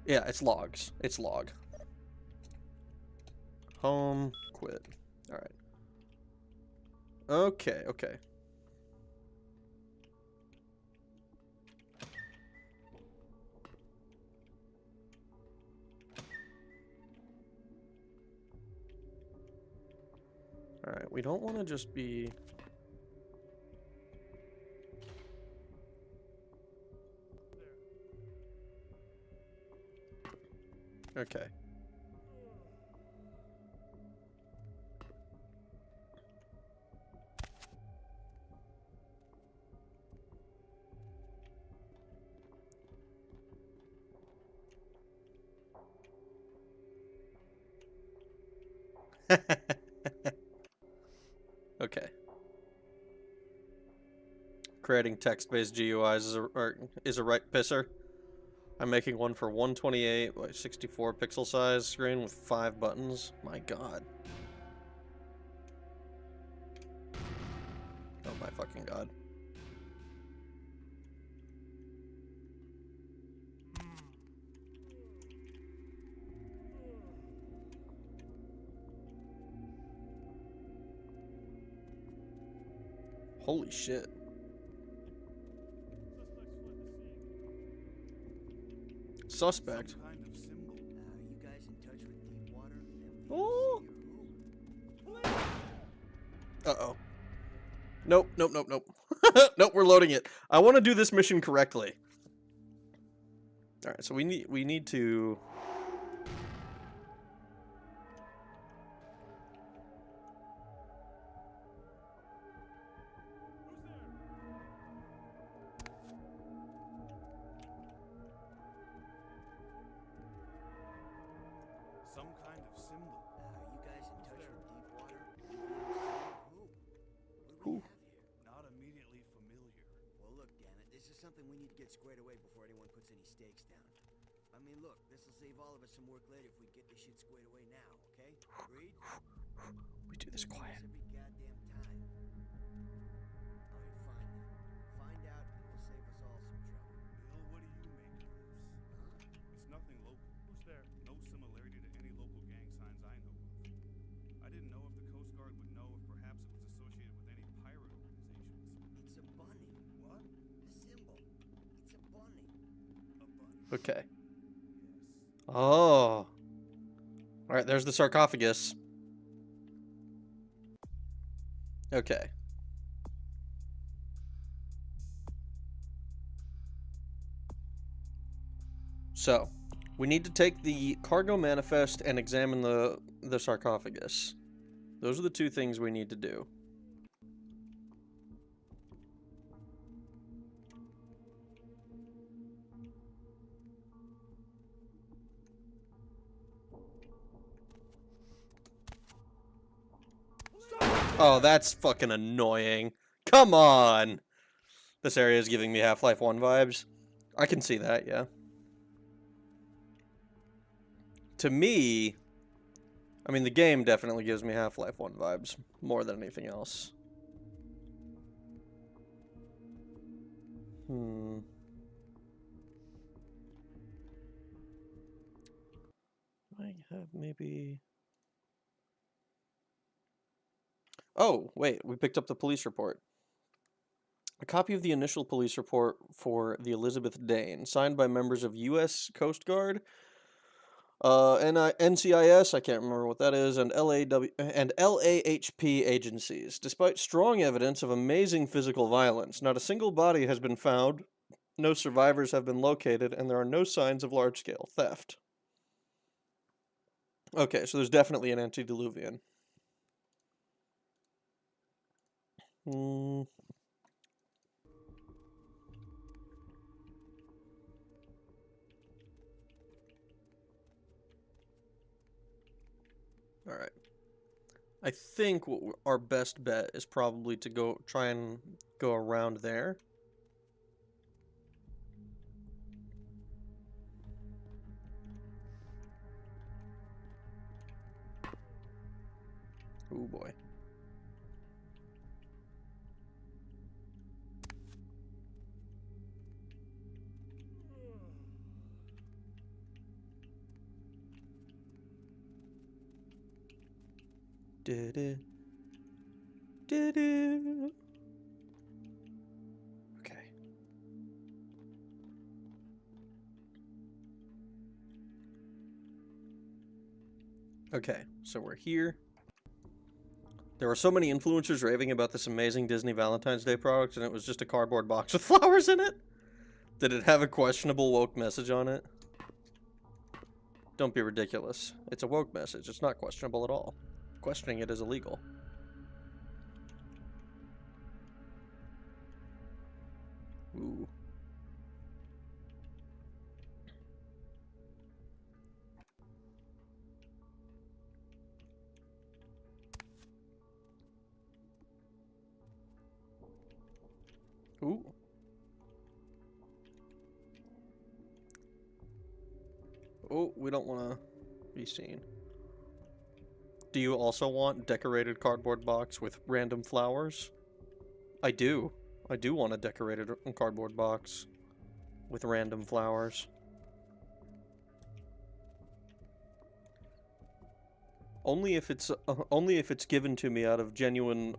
yeah, it's logs. It's log. Home, quit. All right. Okay, okay. All right, we don't want to just be... Okay. Okay. Creating text-based GUIs is a right pisser. I'm making one for 128 by 64 pixel size screen with 5 buttons. My god. Oh my fucking god. Holy shit. Suspect. Some kind of symbol. You guys in touch with Deepwater? Oh. Or who? Uh-oh. Nope, nope, nope, nope. Nope, we're loading it. I want to do this mission correctly. All right, so we need to Some kind of symbol. You guys in touch with Deepwater? Who? What do Who? we have here? Not immediately familiar. Well, look, damn it. This is something we need to get squared away before anyone puts any stakes down. I mean, look, this'll save all of us some work later if we get this shit squared away now, okay? Agreed? we do this quiet. Every goddamn time. All right, fine then. Find out and we'll save us all some trouble. Bill, what do you make of this? It's nothing local. Who's there? No similarity to any local gang signs I know of. I didn't know if the Coast Guard would know if perhaps it was associated with any pirate organizations. It's a bunny. What? The symbol. It's a bunny. A bunny. Okay. Yes. Oh. All right, there's the sarcophagus. Okay. So, we need to take the cargo manifest and examine the sarcophagus. Those are the two things we need to do. Oh, that's fucking annoying. Come on! This area is giving me Half-Life 1 vibes. I can see that, yeah. To me, I mean, the game definitely gives me Half-Life 1 vibes, more than anything else. I have maybe... Oh, wait, we picked up the police report. A copy of the initial police report for the Elizabeth Dane, signed by members of U.S. Coast Guard, NCIS, I can't remember what that is, and LAHP agencies. Despite strong evidence of amazing physical violence, not a single body has been found, no survivors have been located, and there are no signs of large-scale theft. Okay, so there's definitely an antediluvian. Alright. I think our best bet is probably to try and go around there. Oh boy. Okay. Okay, so we're here. There were so many influencers raving about this amazing Disney Valentine's Day product, and it was just a cardboard box with flowers in it? Did it have a questionable woke message on it? Don't be ridiculous. It's a woke message. It's not questionable at all. Questioning it is illegal. Ooh. Ooh. Oh, we don't want to be seen. Do you also want decorated cardboard box with random flowers? I do. I do want a decorated cardboard box with random flowers. Only if it's given to me out of genuine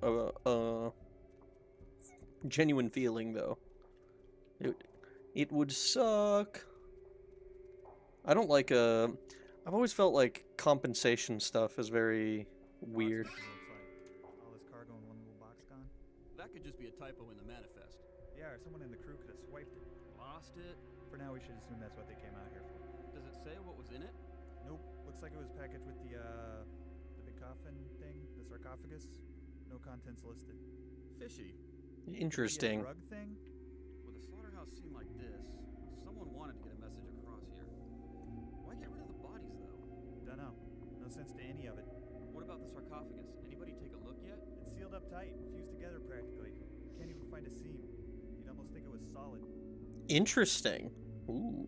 Genuine feeling, though. It would suck. I don't like, I've always felt like compensation stuff is very weird. All this cargo in one little box gone? That could just be a typo in the manifest. Yeah, or someone in the crew could have swiped it. Lost it? For now, we should assume that's what they came out here for. Does it say what was in it? Nope. Looks like it was packaged with the big coffin thing, the sarcophagus. No contents listed. Fishy. Interesting. Drug thing? With a slaughterhouse scene like this, someone wanted to get a message across here. Why get rid of the bodies, though? Dunno. No sense to any of it. What about the sarcophagus? Anybody take a look yet? It's sealed up tight, fused together practically. Can't even find a seam. You'd almost think it was solid. Interesting. Ooh.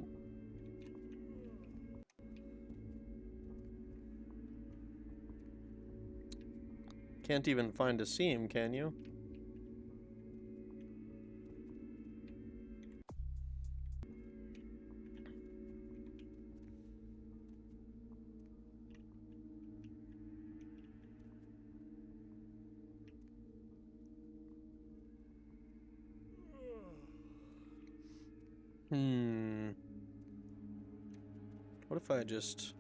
Can't even find a seam, can you? What if I just...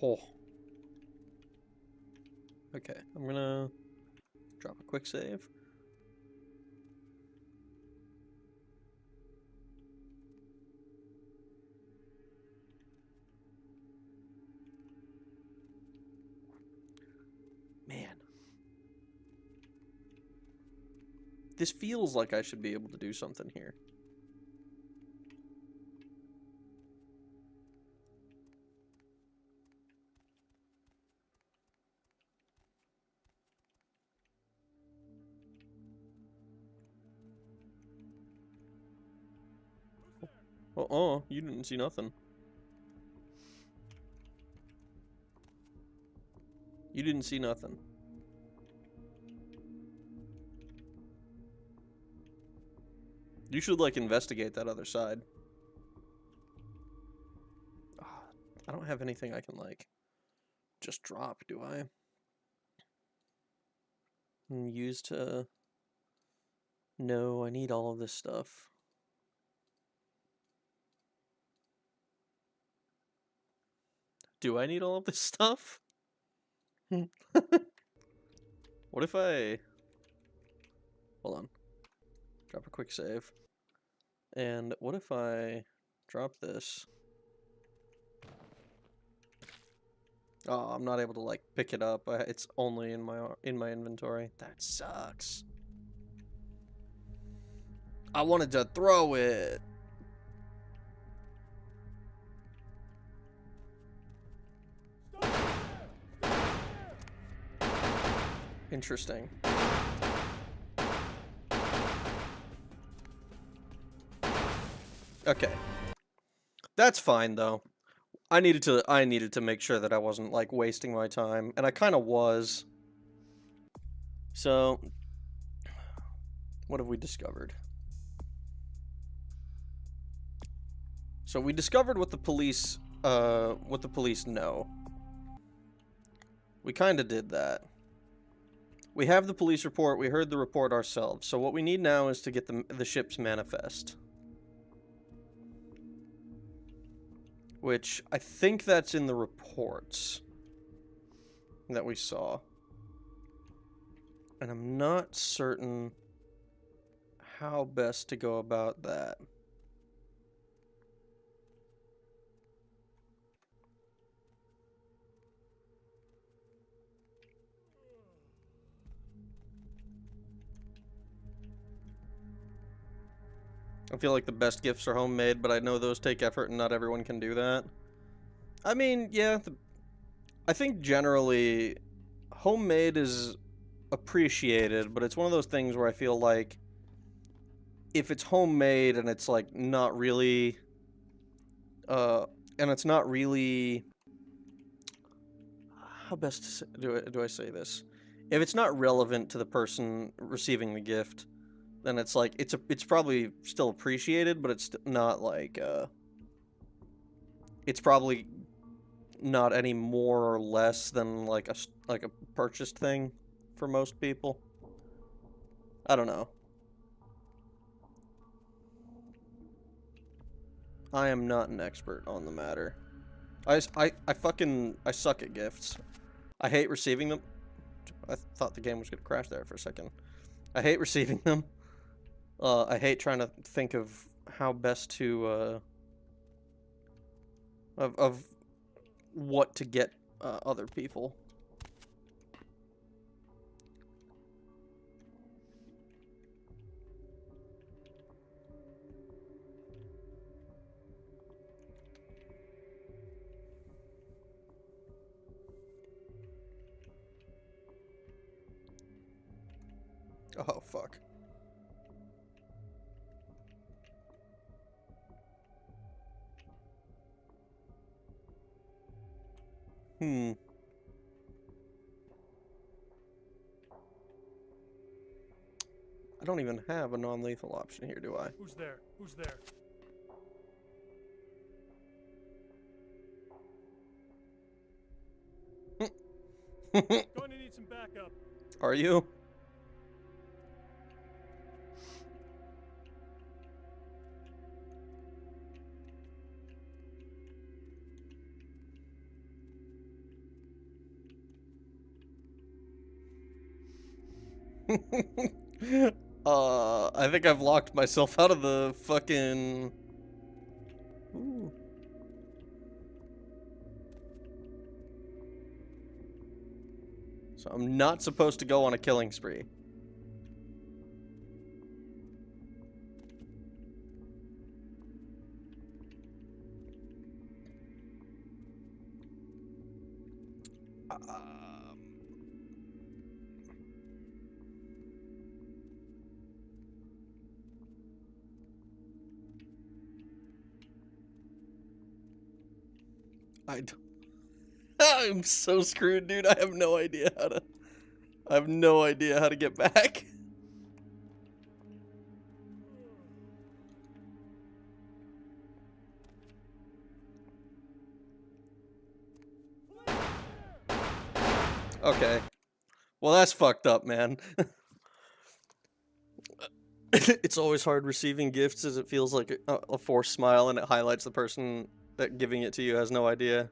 Oh. Okay, I'm gonna drop a quick save. Man. This feels like I should be able to do something here. Oh, you didn't see nothing. You didn't see nothing. You should, like, investigate that other side. I don't have anything I can, like, just drop, do I? And use to... No, I need all of this stuff. Do I need all of this stuff? What if I... Hold on. Drop a quick save. And what if I drop this? Oh, I'm not able to, like, pick it up. It's only in my inventory. That sucks. I wanted to throw it. Interesting. Okay. That's fine though. I needed to make sure that I wasn't like wasting my time, and I kind of was. So, what have we discovered? So we discovered what the police know. We kind of did that. We have the police report. We heard the report ourselves. So what we need now is to get the ship's manifest. Which, I think that's in the reports that we saw. And I'm not certain how best to go about that. I feel like the best gifts are homemade, but I know those take effort and not everyone can do that. I mean, yeah, I think generally homemade is appreciated, but it's one of those things where I feel like if it's homemade and it's like not really, and it's not really, how best do I say this? If it's not relevant to the person receiving the gift, then it's like it's probably still appreciated, but it's not like it's probably not any more or less than like a purchased thing for most people. I don't know. I am not an expert on the matter. I suck at gifts. I hate receiving them. I thought the game was gonna crash there for a second. I hate receiving them. I hate trying to think of how best to of what to get other people. Oh fuck. I don't even have a non-lethal option here, do I? Who's there? Who's there? Going to need some backup. Are you? I think I've locked myself out of the fucking... Ooh. So I'm not supposed to go on a killing spree. I'm so screwed, dude. I have no idea how to... I have no idea how to get back. Okay. Well, that's fucked up, man. It's always hard receiving gifts as it feels like a forced smile, and it highlights the person that giving it to you has no idea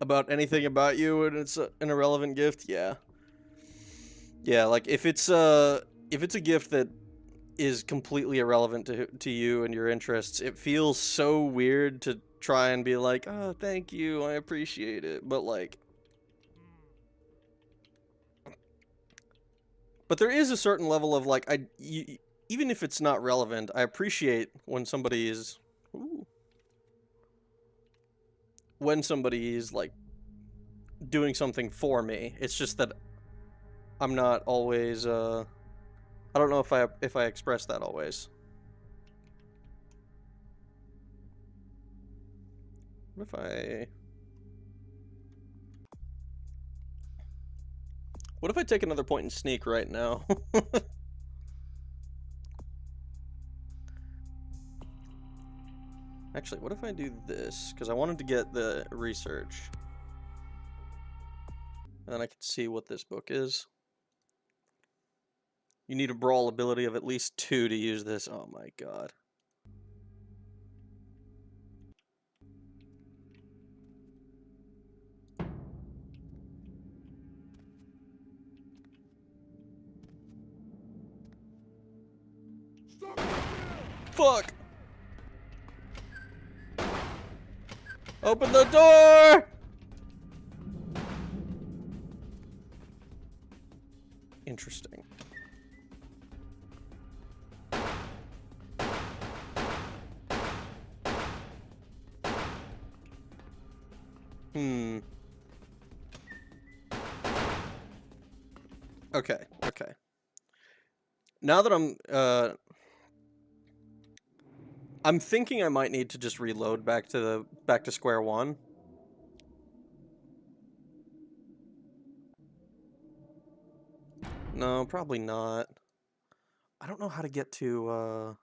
about anything about you, and it's an irrelevant gift. Yeah. Yeah, like if it's a gift that is completely irrelevant to you and your interests, it feels so weird to try and be like, "Oh, thank you. I appreciate it." But like there is a certain level of like even if it's not relevant, I appreciate when somebody is like doing something for me. It's just that I'm not always I don't know if I express that always. What if I take another point and sneak right now? Actually, what if I do this? Because I wanted to get the research. And then I can see what this book is. You need a brawl ability of at least 2 to use this. Oh my god. Fuck! Open the door! Interesting. Okay, okay. Now that I'm thinking I might need to just reload back to square one. No, probably not. I don't know how to get to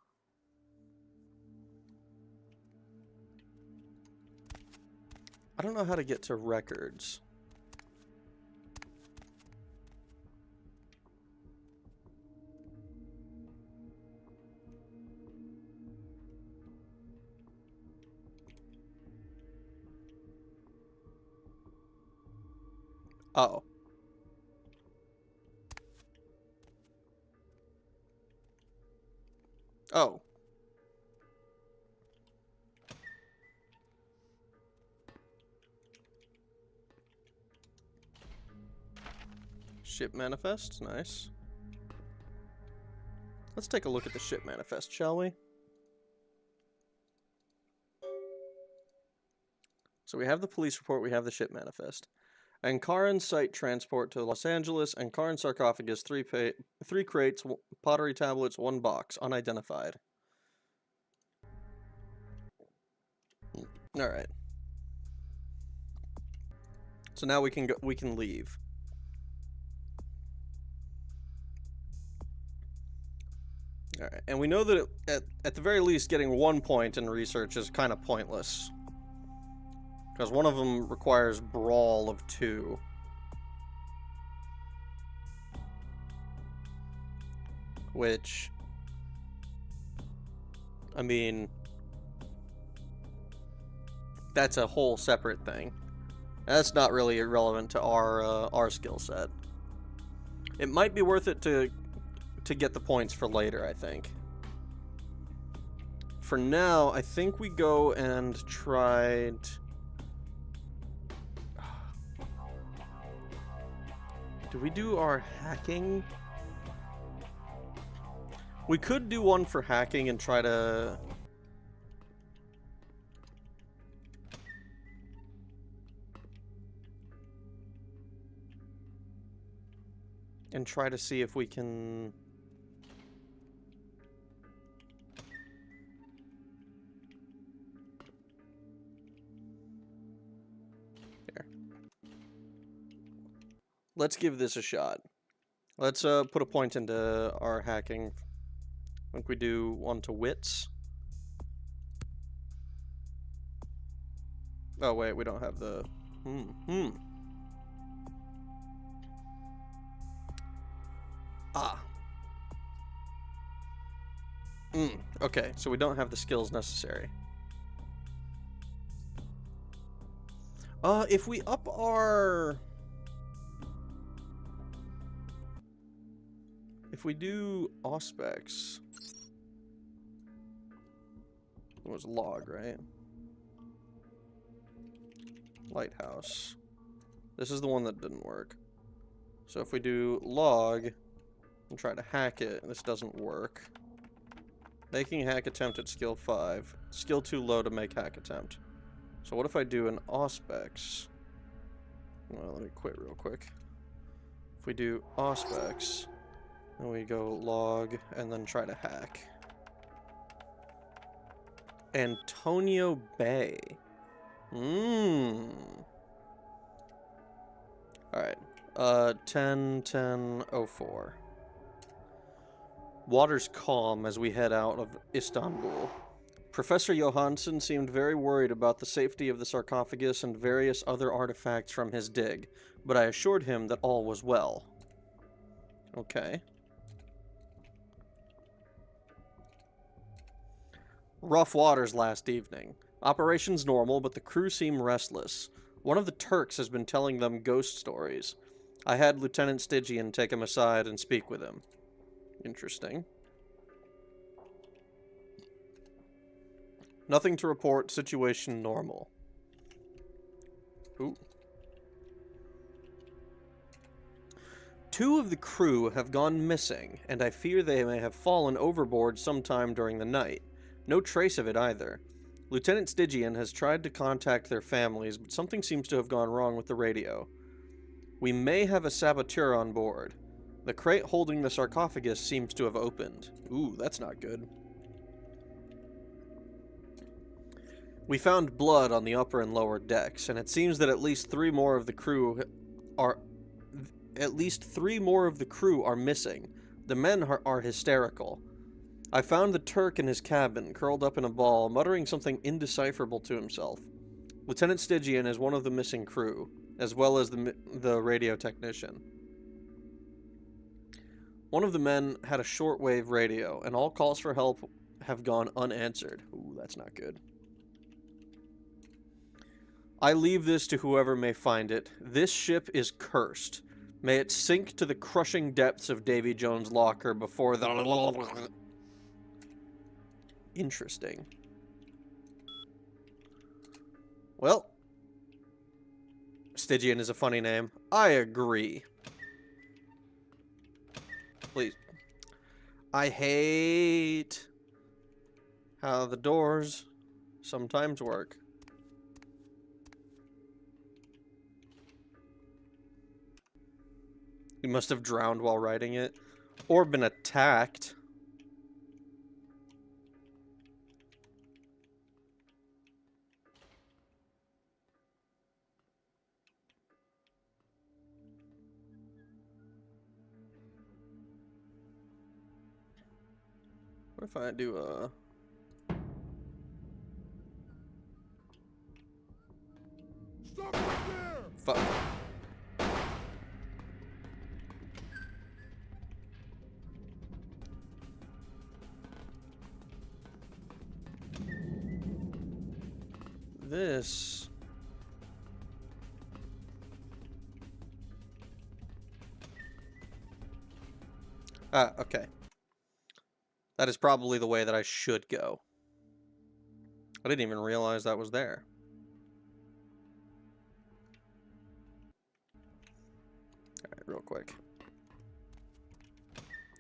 I don't know how to get to records. Oh. Oh. Ship manifest, nice. Let's take a look at the ship manifest, shall we? So we have the police report, we have the ship manifest. Ankaran site transport to Los Angeles, Ankaran sarcophagus, 3 crates, pottery tablets, 1 box, unidentified. All right. So now we can go. We can leave. All right, and we know that at the very least, getting 1 point in research is kind of pointless, because one of them requires brawl of 2. Which, I mean, that's a whole separate thing. That's not really irrelevant to our skill set. It might be worth it to get the points for later, I think. For now, I think we go and try. Do we do our hacking? We could do one for hacking and try to... and try to see if we can... There. Let's give this a shot. Let's put a point into our hacking. I think we do one to wits. Oh wait, we don't have the... Ah. Okay, so we don't have the skills necessary. If we up our... If we do auspex... It was log, right? Lighthouse. This is the one that didn't work. So if we do log and try to hack it, this doesn't work. Making hack attempt at skill 5. Skill too low to make hack attempt. So what if I do an auspex? Well, let me quit real quick. If we do auspex, and we go log and then try to hack. Antonio Bay. Alright. 10:04. Water's calm as we head out of Istanbul. Professor Johansson seemed very worried about the safety of the sarcophagus and various other artifacts from his dig, but I assured him that all was well. Okay. Rough waters last evening. Operations normal, but the crew seem restless. One of the Turks has been telling them ghost stories. I had Lieutenant Stygian take him aside and speak with him. Interesting. Nothing to report. Situation normal. Ooh. 2 of the crew have gone missing, and I fear they may have fallen overboard sometime during the night. No trace of it either. Lieutenant Stygian has tried to contact their families, but something seems to have gone wrong with the radio. We may have a saboteur on board. The crate holding the sarcophagus seems to have opened. Ooh, that's not good. We found blood on the upper and lower decks, and it seems that at least 3 more of the crew are missing. The men are hysterical. I found the Turk in his cabin, curled up in a ball, muttering something indecipherable to himself. Lieutenant Stygian is one of the missing crew, as well as the radio technician. One of the men had a shortwave radio, and all calls for help have gone unanswered. Ooh, that's not good. I leave this to whoever may find it. This ship is cursed. May it sink to the crushing depths of Davy Jones' locker before the... Interesting. Well, Stygian is a funny name. I agree. Please. I hate how the doors sometimes work. He must have drowned while writing it, or been attacked. What if I do a... Stop right there! Fuck. This... Ah, okay. That is probably the way that I should go. I didn't even realize that was there. Alright, real quick.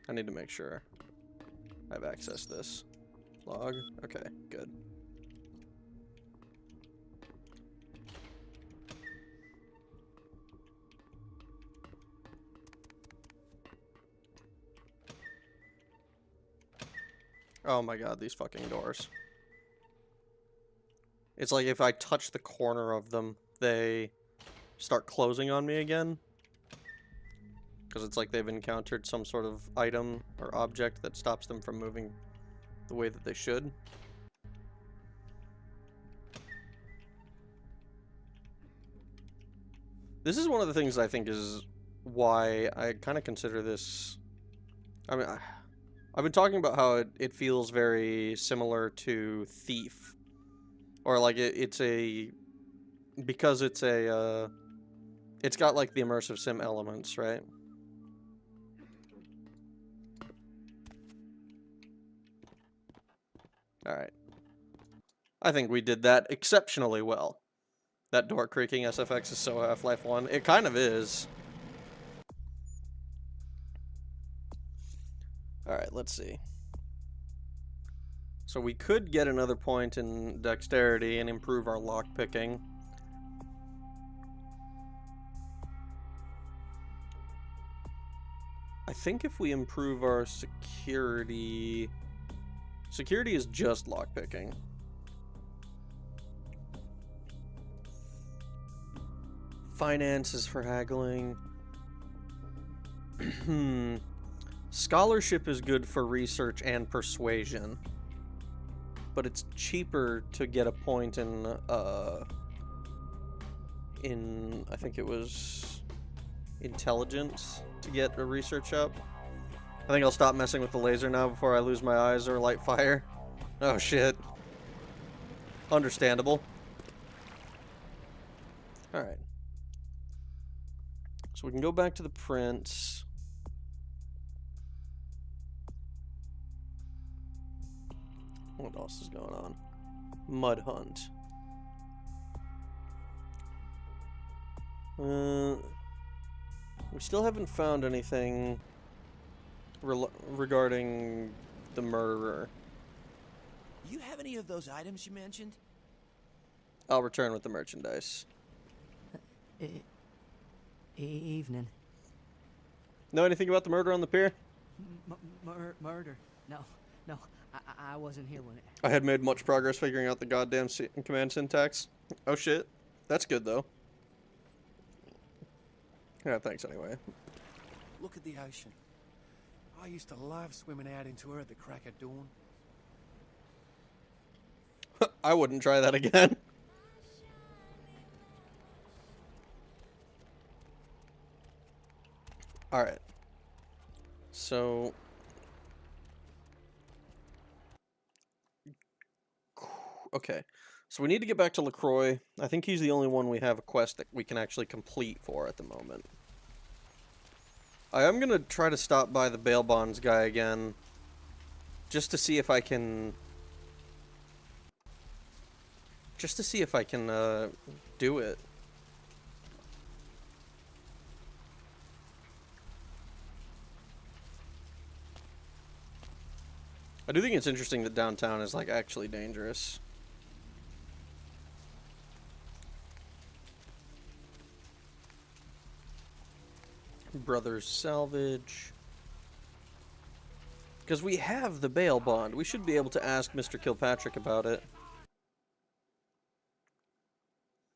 I need to make sure I've accessed this. Log? Okay, good. Oh my god, these fucking doors. It's like if I touch the corner of them, they start closing on me again. Because it's like they've encountered some sort of item or object that stops them from moving the way that they should. This is one of the things I think is why I kind of consider this... I mean, I've been talking about how it feels very similar to Thief. Or like it's a... Because it's a... it's got like the immersive sim elements, right? Alright. I think we did that exceptionally well. That door creaking SFX is so Half-Life 1. It kind of is. Alright, let's see. So we could get another point in dexterity and improve our lockpicking. I think if we improve our security... Security is just lockpicking. Finance is for haggling. Scholarship is good for research and persuasion. But it's cheaper to get a point in I think it was intelligence to get a research up. I think I'll stop messing with the laser now before I lose my eyes or light fire. Oh shit. Understandable. Alright. So we can go back to the prints. What else is going on? Mud hunt. We still haven't found anything regarding the murderer. You have any of those items you mentioned? I'll return with the merchandise. Evening. Know anything about the murder on the pier? Murder? No. I wasn't here when it... I had made much progress figuring out the goddamn command syntax. Oh shit. That's good though. Yeah, thanks anyway. Look at the ocean. I used to love swimming out into her at the crack of dawn. I wouldn't try that again. Alright. So... Okay. So we need to get back to LaCroix. I think he's the only one we have a quest that we can actually complete for at the moment. I am gonna try to stop by the bail bonds guy again. Just to see if I can... do it. I do think it's interesting that downtown is, like, actually dangerous. Brothers Salvage. Because we have the bail bond. We should be able to ask Mr. Kilpatrick about it.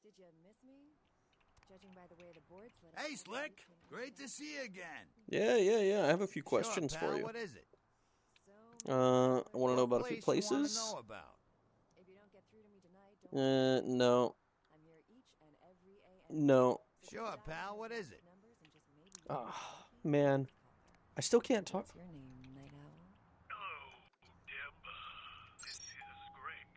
Did you miss me? Judging by the way the board's lit up. Hey, Slick! Great to see you again. Yeah. I have a few questions Sure, pal, for you. What is it? I want to know about a few Place you wanna places. know about? If you don't get through to me tonight, don't No. I'm here each and every AM. No. Sure, pal. What is it? Ah, man. I still can't talk. What's your name, Night Owl? This is Greg.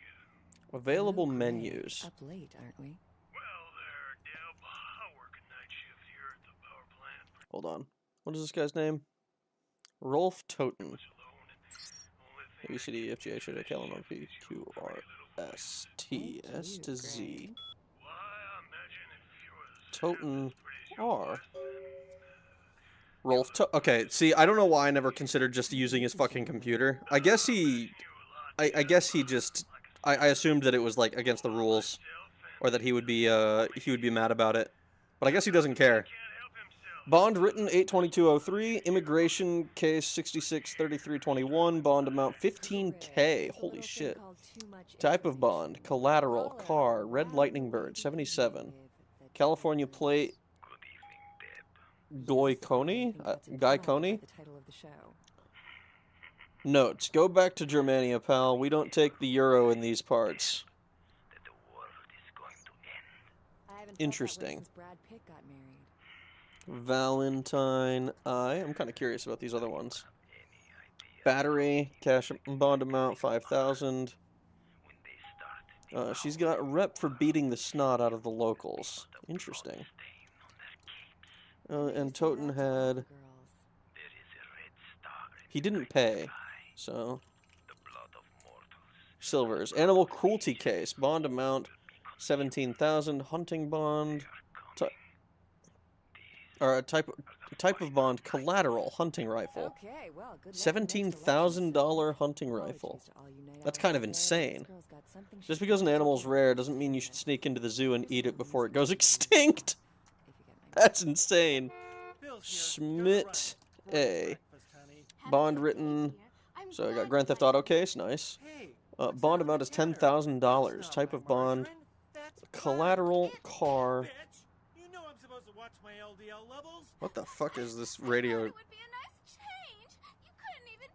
Available Hello, Greg. menus. Up late, aren't we? Well there, Deb. I work a night shift here at the power plant. Hold on. What is this guy's name? Rolf Toten. A, B, C, D, E, F, G, H, I, J, K, L, M, N, P, Q, R, S, T, S to Z. Toten R. Rolf Okay, see, I don't know why I never considered just using his fucking computer. I guess he... I guess he just... I assumed that it was, like, against the rules. Or that he would be mad about it. But I guess he doesn't care. Bond written 8/22/03, immigration case 66-3321, bond amount 15K. Holy shit. Type of bond, collateral, car, red lightning bird 77. California plate, Guy Coney? Notes, go back to Germania, pal. We don't take the euro in these parts. Interesting. Valentine I. I'm kind of curious about these other ones. Battery, cash bond amount 5,000. She's got a rep for beating the snot out of the locals. Interesting. And Toten had... He didn't pay, so... Silvers. Animal cruelty case. Bond amount 17,000. Hunting bond... Or a type of bond, collateral hunting rifle. $17,000 hunting rifle. That's kind of insane. Just because an animal's rare doesn't mean you should sneak into the zoo and eat it before it goes extinct. That's insane. Schmidt A. Bond written. So I got Grand Theft Auto case, nice. Bond amount is $10,000. Type of bond, collateral car. What the fuck is this radio?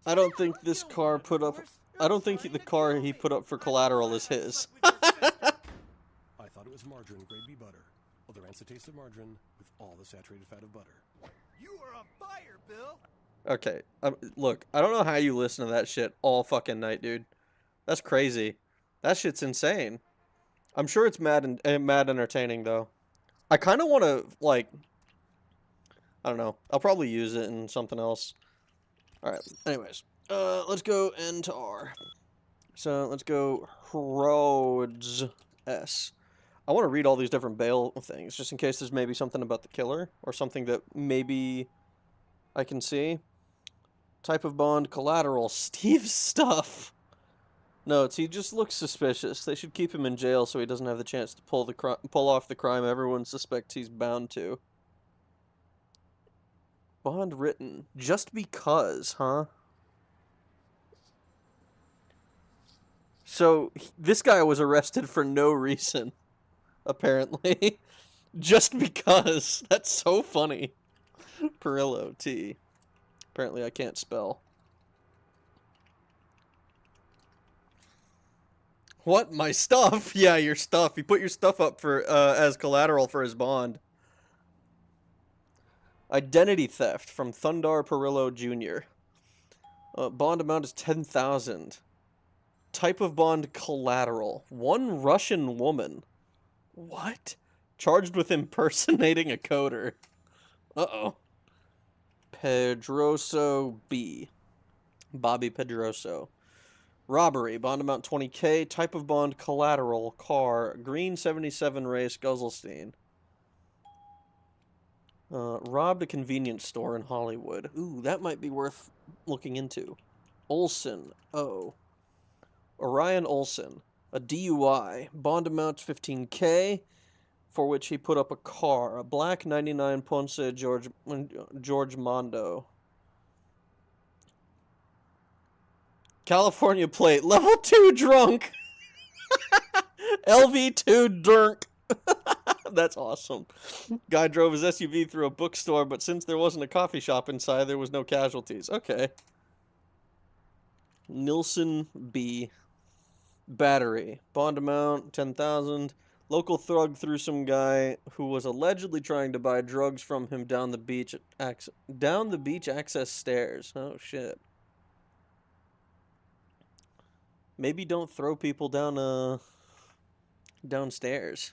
I don't think this car put up... I don't think the car he put up for collateral is his. I thought it was margarine, grade B butter. Well, the rancid taste of margarine with all the saturated fat of butter. You are on fire, Bill. Okay, look, I don't know how you listen to that shit all fucking night, dude. That's crazy. That shit's insane. I'm sure it's mad entertaining, though. I kind of want to, like... I don't know. I'll probably use it in something else. Alright, anyways. Let's go N to R. So, let's go Rhodes S. I want to read all these different bail things, just in case there's maybe something about the killer, or something that maybe I can see. Type of bond, collateral, Steve's stuff. Notes, he just looks suspicious. They should keep him in jail so he doesn't have the chance to pull off the crime everyone suspects he's bound to. Bond written. Just because, huh? So, this guy was arrested for no reason, apparently. Just because. That's so funny. Perillo, T. Apparently I can't spell. What? My stuff? Yeah, your stuff. You put your stuff up for as collateral for his bond. Identity theft from Thundar Perillo Jr. Bond amount is 10,000. Type of bond collateral. One Russian woman. What? Charged with impersonating a coder. Uh-oh. Pedroso B. Bobby Pedroso. Robbery. Bond amount 20K. Type of bond collateral. Car. Green 77 race Guzzlestein. Robbed a convenience store in Hollywood. Ooh, that might be worth looking into. Olson. Oh. Orion Olson. A DUI. Bond amount 15K. For which he put up a car. A black 99 Ponce George Mondo. California plate. Level 2 drunk. LV2 drunk. That's awesome. Guy drove his SUV through a bookstore, but since there wasn't a coffee shop inside, there was no casualties. Okay. Nilsson B. Battery. Bond amount 10,000. Local thug threw some guy who was allegedly trying to buy drugs from him down the beach access stairs. Oh shit. Maybe don't throw people down downstairs.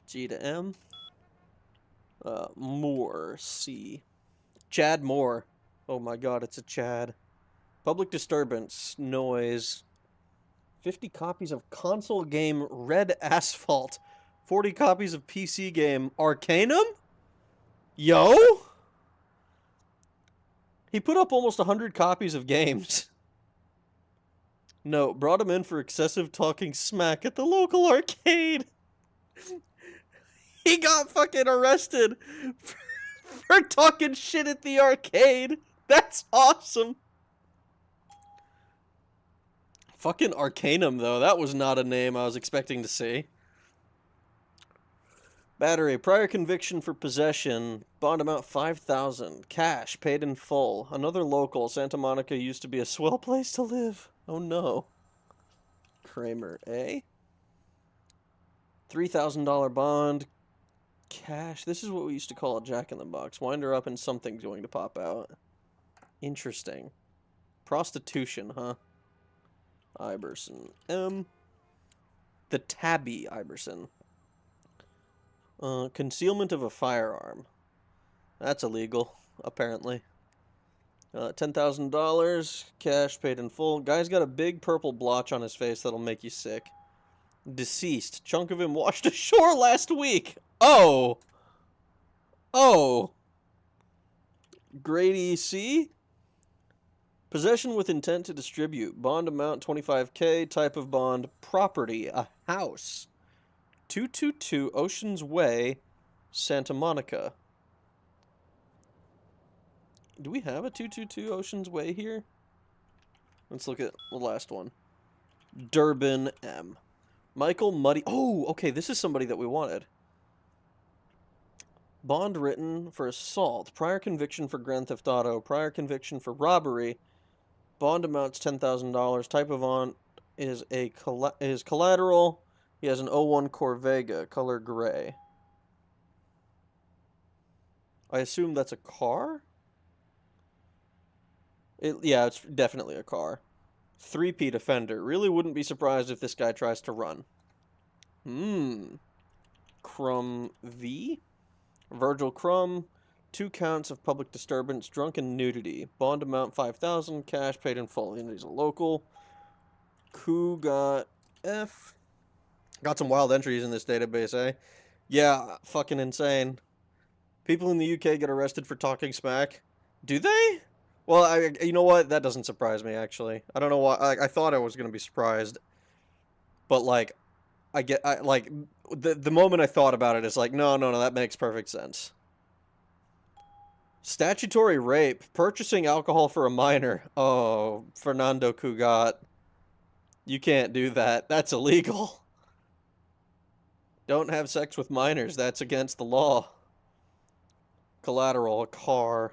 G to M. Moore C. Chad Moore. Oh my god, it's a Chad. Public disturbance. Noise. 50 copies of console game Red Asphalt. 40 copies of PC game Arcanum? Yo? He put up almost 100 copies of games. No, brought him in for excessive talking smack at the local arcade. He got fucking arrested for talking shit at the arcade. That's awesome. Fucking Arcanum, though. That was not a name I was expecting to see. Battery. Prior conviction for possession. Bond amount 5,000. Cash. Paid in full. Another local. Santa Monica used to be a swell place to live. Oh no. Kramer A. $3,000 bond. Cash. This is what we used to call a jack-in-the-box. Wind her up and something's going to pop out. Interesting. Prostitution, huh? Iverson. M. The Tabby Iverson. Concealment of a firearm. That's illegal, apparently. $10,000. Cash paid in full. Guy's got a big purple blotch on his face that'll make you sick. Deceased. Chunk of him washed ashore last week. Oh! Oh! Grady C? Possession with intent to distribute. Bond amount 25K. Type of bond property. A house. 222 Oceans Way, Santa Monica. Do we have a 222 Oceans Way here? Let's look at the last one. Durbin M. Michael Muddy. Oh, okay, this is somebody that we wanted. Bond written for assault. Prior conviction for Grand Theft Auto. Prior conviction for robbery. Bond amounts $10,000. Type of bond is collateral. He has an 01 Corvega, color gray. I assume that's a car? Yeah, it's definitely a car. 3P offender. Really wouldn't be surprised if this guy tries to run. Crumb V? Virgil Crumb. 2 counts of public disturbance, drunken nudity. Bond amount 5,000, cash paid in full. And he's a local. Kugat F. Got some wild entries in this database, eh? Yeah, fucking insane. People in the UK get arrested for talking smack. Do they? Well, you know what? That doesn't surprise me, actually. I don't know why. I thought I was going to be surprised. But, like, the moment I thought about it, it's like, no, that makes perfect sense. Statutory rape. Purchasing alcohol for a minor. Oh, Fernando Cugat. You can't do that. That's illegal. Don't have sex with minors. That's against the law. Collateral. A car.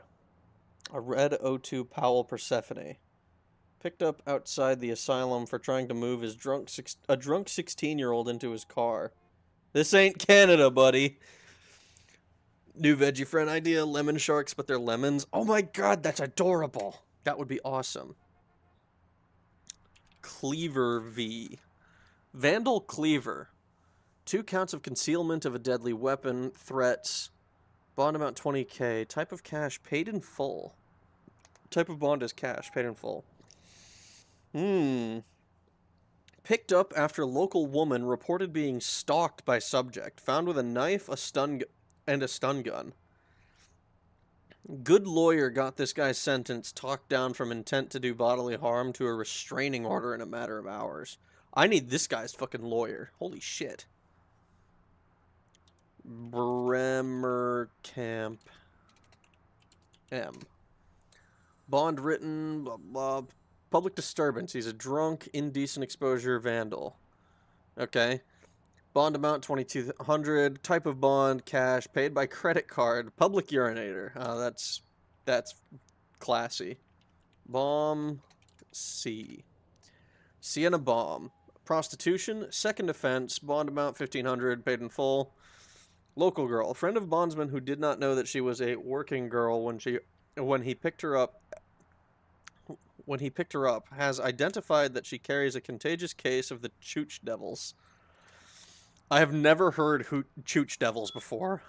A red O2 Powell Persephone. Picked up outside the asylum for trying to move his drunk 16-year-old into his car. This ain't Canada, buddy. New veggie friend idea, lemon sharks, but they're lemons. Oh my god, that's adorable. That would be awesome. Cleaver V. Vandal Cleaver. 2 counts of concealment of a deadly weapon, threats. Bond amount 20k. Type of cash paid in full. Type of bond is cash paid in full. Picked up after local woman reported being stalked by subject. Found with a knife, a stun gun. Good lawyer got this guy's sentence talked down from intent to do bodily harm to a restraining order in a matter of hours. I need this guy's fucking lawyer. Holy shit. Bremer Camp M. Bond written, blah, blah. Public disturbance. He's a drunk, indecent exposure vandal. Okay. Bond amount 2,200. Type of bond, cash, paid by credit card. Public urinator. That's classy. Bomb C. Sienna Bomb. Prostitution, second offense, bond amount 1,500, paid in full. Local girl, friend of bondsman who did not know that she was a working girl when he picked her up, has identified that she carries a contagious case of the Chooch Devils. I have never heard Chooch Devils before.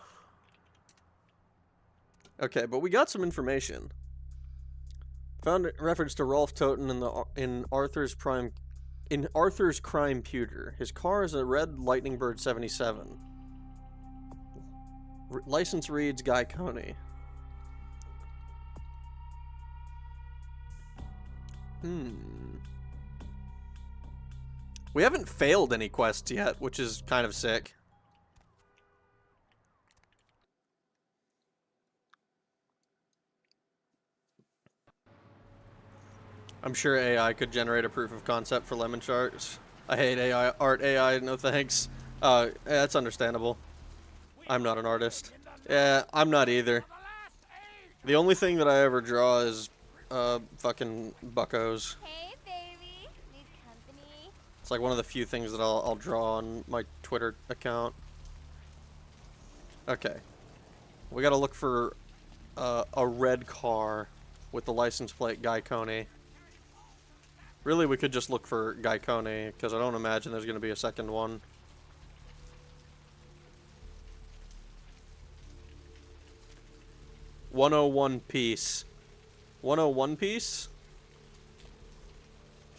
Okay, but we got some information. Found a reference to Rolf Toten in Arthur's crime pewter. His car is a red Lightning Bird 77. License reads Guy Coney. We haven't failed any quests yet, which is kind of sick. I'm sure AI could generate a proof of concept for lemon sharks. I hate AI. Art AI, no thanks. That's understandable. I'm not an artist. Yeah, I'm not either. The only thing that I ever draw is fucking buckos. Hey, baby. Need company? It's like one of the few things that I'll draw on my Twitter account. Okay. We gotta look for a red car with the license plate Guy Coney. Really, we could just look for Guy Coney, because I don't imagine there's gonna be a second one. $101 piece. 101 piece?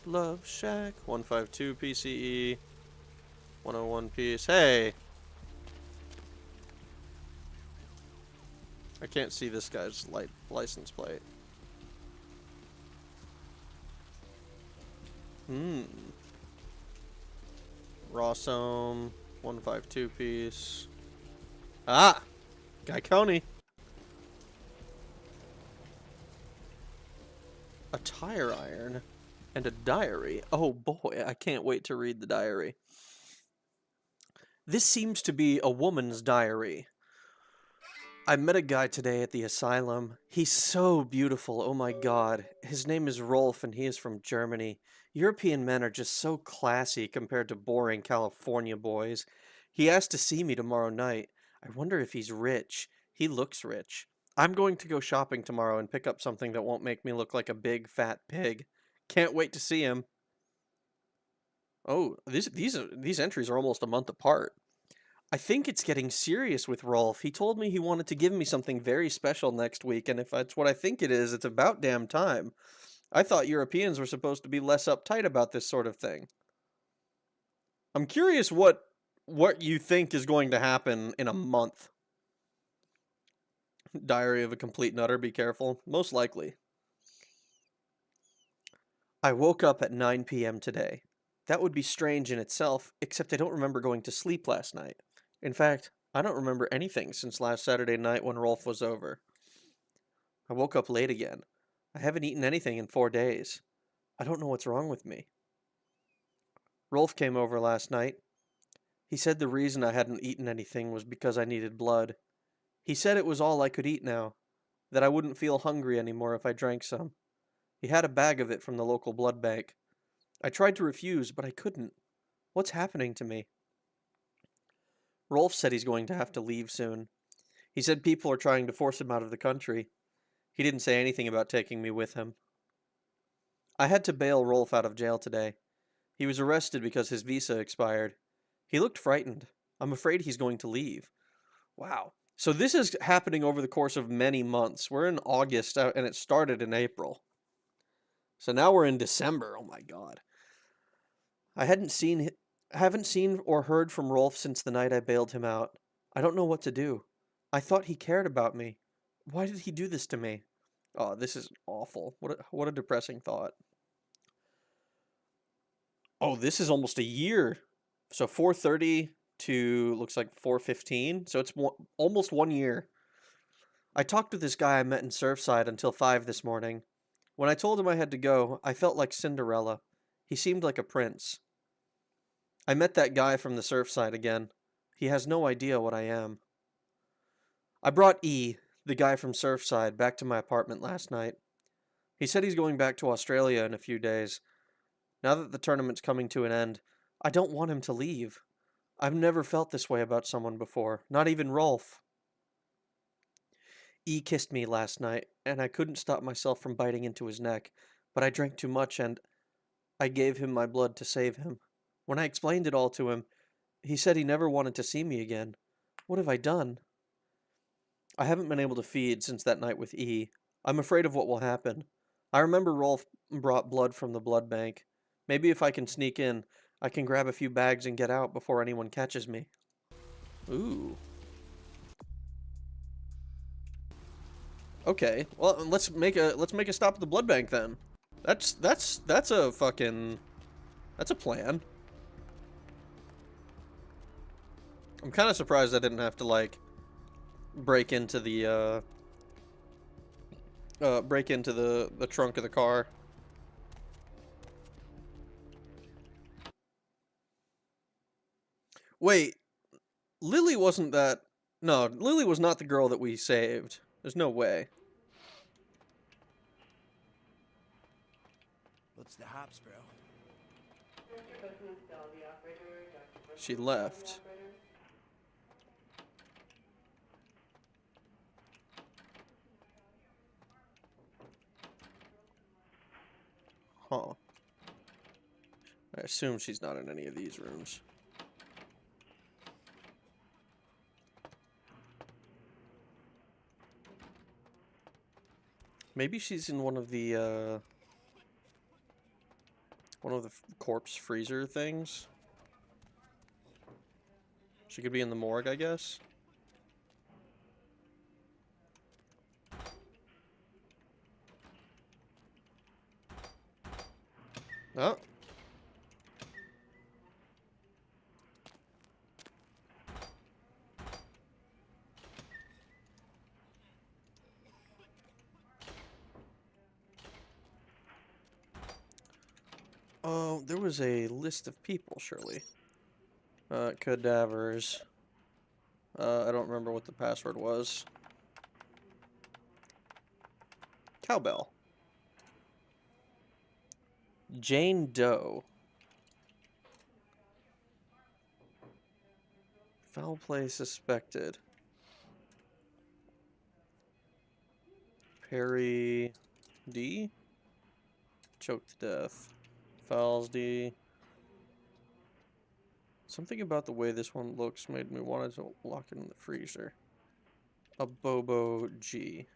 Love Shack. 152 PCE. 101 piece. Hey! I can't see this guy's license plate. Rossome. 152 piece. Ah! Guy Coney. A tire iron and a diary. Oh boy, I can't wait to read the diary. This seems to be a woman's diary. I met a guy today at the asylum. He's so beautiful, oh my god. His name is Rolf and he is from Germany. European men are just so classy compared to boring California boys. He asked to see me tomorrow night. I wonder if he's rich. He looks rich. I'm going to go shopping tomorrow and pick up something that won't make me look like a big fat pig. Can't wait to see him. Oh, these entries are almost a month apart. I think it's getting serious with Rolf. He told me he wanted to give me something very special next week, and if that's what I think it is, it's about damn time. I thought Europeans were supposed to be less uptight about this sort of thing. I'm curious what you think is going to happen in a month. Diary of a Complete Nutter, be careful. Most likely. I woke up at 9 p.m. today. That would be strange in itself, except I don't remember going to sleep last night. In fact, I don't remember anything since last Saturday night when Rolf was over. I woke up late again. I haven't eaten anything in 4 days. I don't know what's wrong with me. Rolf came over last night. He said the reason I hadn't eaten anything was because I needed blood. He said it was all I could eat now, that I wouldn't feel hungry anymore if I drank some. He had a bag of it from the local blood bank. I tried to refuse, but I couldn't. What's happening to me? Rolf said he's going to have to leave soon. He said people are trying to force him out of the country. He didn't say anything about taking me with him. I had to bail Rolf out of jail today. He was arrested because his visa expired. He looked frightened. I'm afraid he's going to leave. Wow. So this is happening over the course of many months. We're in August, and it started in April. So now we're in December. Oh my God. I haven't seen or heard from Rolf since the night I bailed him out. I don't know what to do. I thought he cared about me. Why did he do this to me? Oh, this is awful. What a depressing thought. Oh, this is almost a year. So 4:30 to looks like 4:15. So it's almost 1 year. I talked with this guy I met in Surfside until 5 this morning. When I told him I had to go, I felt like Cinderella. He seemed like a prince. I met that guy from the Surfside again. He has no idea what I am. I brought E, the guy from Surfside, back to my apartment last night. He said he's going back to Australia in a few days. Now that the tournament's coming to an end, I don't want him to leave. I've never felt this way about someone before, not even Rolf. E kissed me last night, and I couldn't stop myself from biting into his neck, but I drank too much and I gave him my blood to save him. When I explained it all to him, he said he never wanted to see me again. What have I done? I haven't been able to feed since that night with E. I'm afraid of what will happen. I remember Rolf brought blood from the blood bank. Maybe if I can sneak in, I can grab a few bags and get out before anyone catches me. Ooh. Okay, well let's make a stop at the blood bank then. That's a fucking that's a plan. I'm kind of surprised I didn't have to like break into the trunk of the car. Wait, Lily wasn't that... No, Lily was not the girl that we saved. There's no way. What's the hops, bro? She left. Huh. I assume she's not in any of these rooms. Maybe she's in one of the corpse freezer things. She could be in the morgue, I guess. Oh. Oh, there was a list of people, surely. Cadavers. I don't remember what the password was. Cowbell. Jane Doe. Foul play suspected. Perry D. Choked to death. Fouls D. Something about the way this one looks made me want to lock it in the freezer. A Bobo G.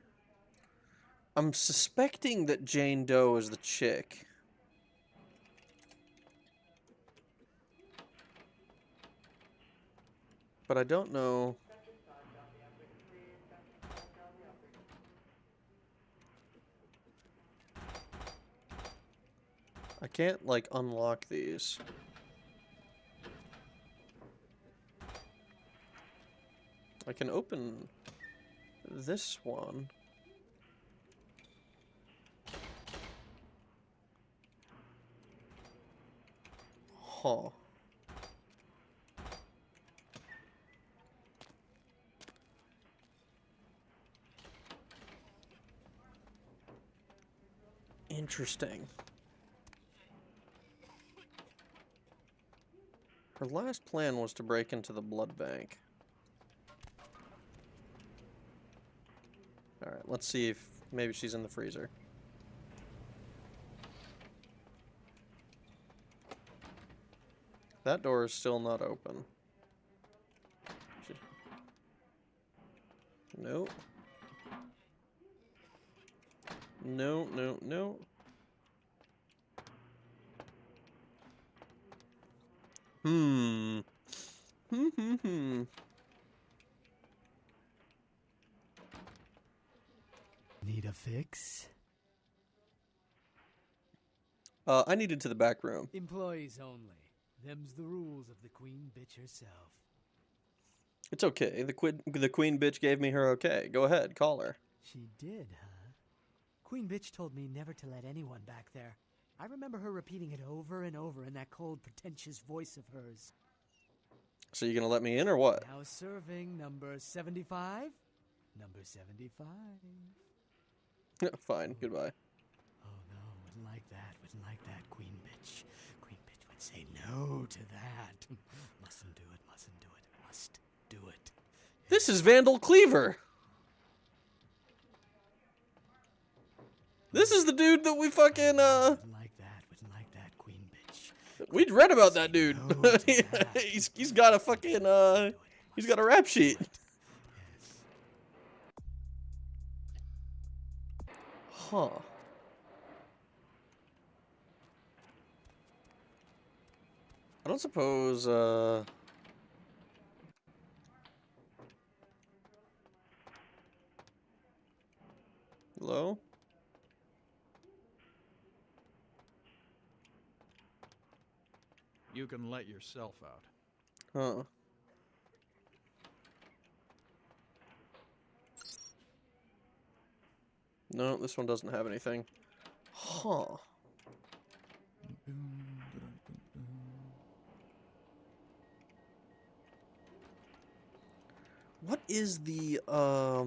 I'm suspecting that Jane Doe is the chick. But I don't know. I can't, like, unlock these. I can open this one. Huh. Interesting. Her last plan was to break into the blood bank. Let's see if maybe she's in the freezer. That door is still not open. Nope. No, no, no. Hmm. Need a fix? I needed to the back room. Employees only. Them's the rules of the queen bitch herself. It's okay. The queen bitch gave me her okay. Go ahead, call her. She did, huh? Queen bitch told me never to let anyone back there. I remember her repeating it over and over in that cold, pretentious voice of hers. So you gonna let me in or what? Now serving number 75? Number 75. Fine, goodbye. Oh no, wouldn't like that, queen bitch. Queen bitch would say no to that. Mustn't do it, must do it. This is Vandal Cleaver! This is the dude that we fucking, Wouldn't like that, queen bitch. We'd read about that dude. He's got a fucking, he's got a rap sheet. Huh. I don't suppose, hello? You can let yourself out. Huh. No, this one doesn't have anything. Huh. What is the, I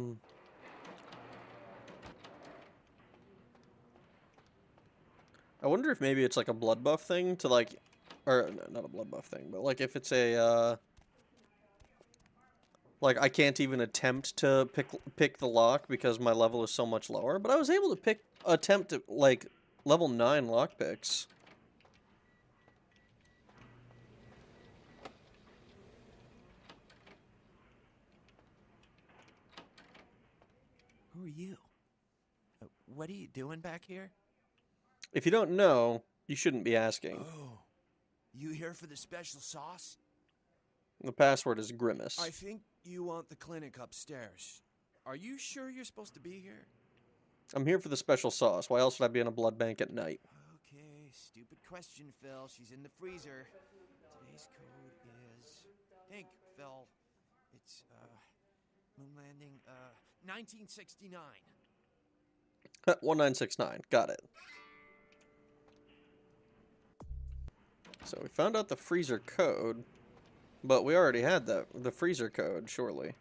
wonder if maybe it's like a blood buff thing to like, or not a blood buff thing, but like if it's a, like I can't even attempt to pick the lock because my level is so much lower, but I was able to attempt to like level 9 lockpicks. Who are you? What are you doing back here? If you don't know, you shouldn't be asking. Oh, you here for the special sauce? The password is Grimace. I think you want the clinic upstairs. Are you sure you're supposed to be here? I'm here for the special sauce. Why else would I be in a blood bank at night? Okay, stupid question, Phil. She's in the freezer. Today's code is... Think, Phil. It's, moon landing, 1969. 1969. Got it. So we found out the freezer code, but we already had the freezer code, surely.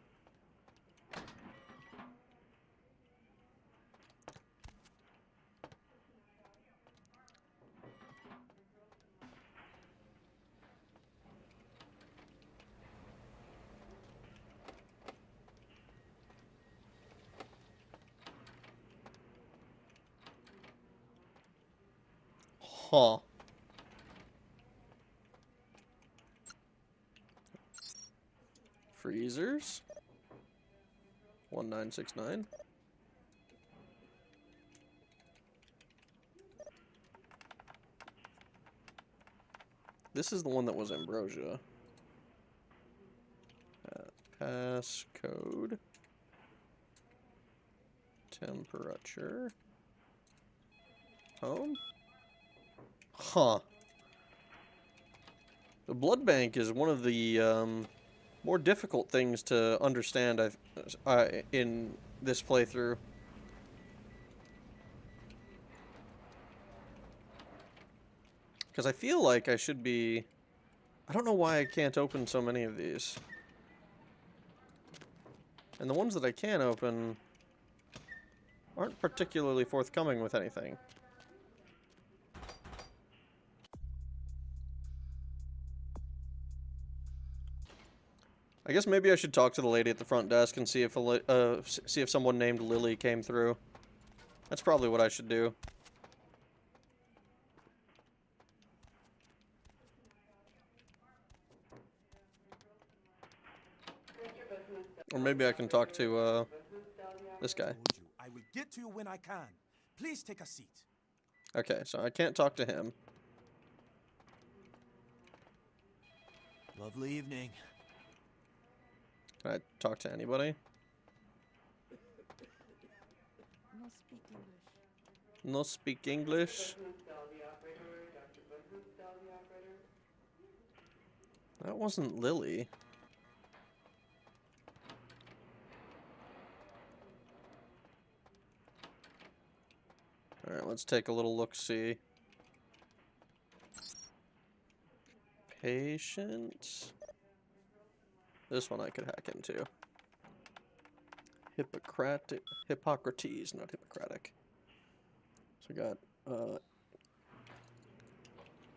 Huh. Freezers. 1969. This is the one that was Ambrosia. Passcode. Temperature. Home. Huh. The blood bank is one of the more difficult things to understand in this playthrough. Because I feel like I should be... I don't know why I can't open so many of these. And the ones that I can open aren't particularly forthcoming with anything. I guess maybe I should talk to the lady at the front desk and see if see if someone named Lily came through. That's probably what I should do. Or maybe I can talk to this guy. I will get to you when I can. Please take a seat. Okay, so I can't talk to him. Lovely evening. Can I talk to anybody? No speak English. No speak English. That wasn't Lily. Alright, let's take a little look-see. Patient. This one I could hack into. Hippocrates, not Hippocratic. So we got,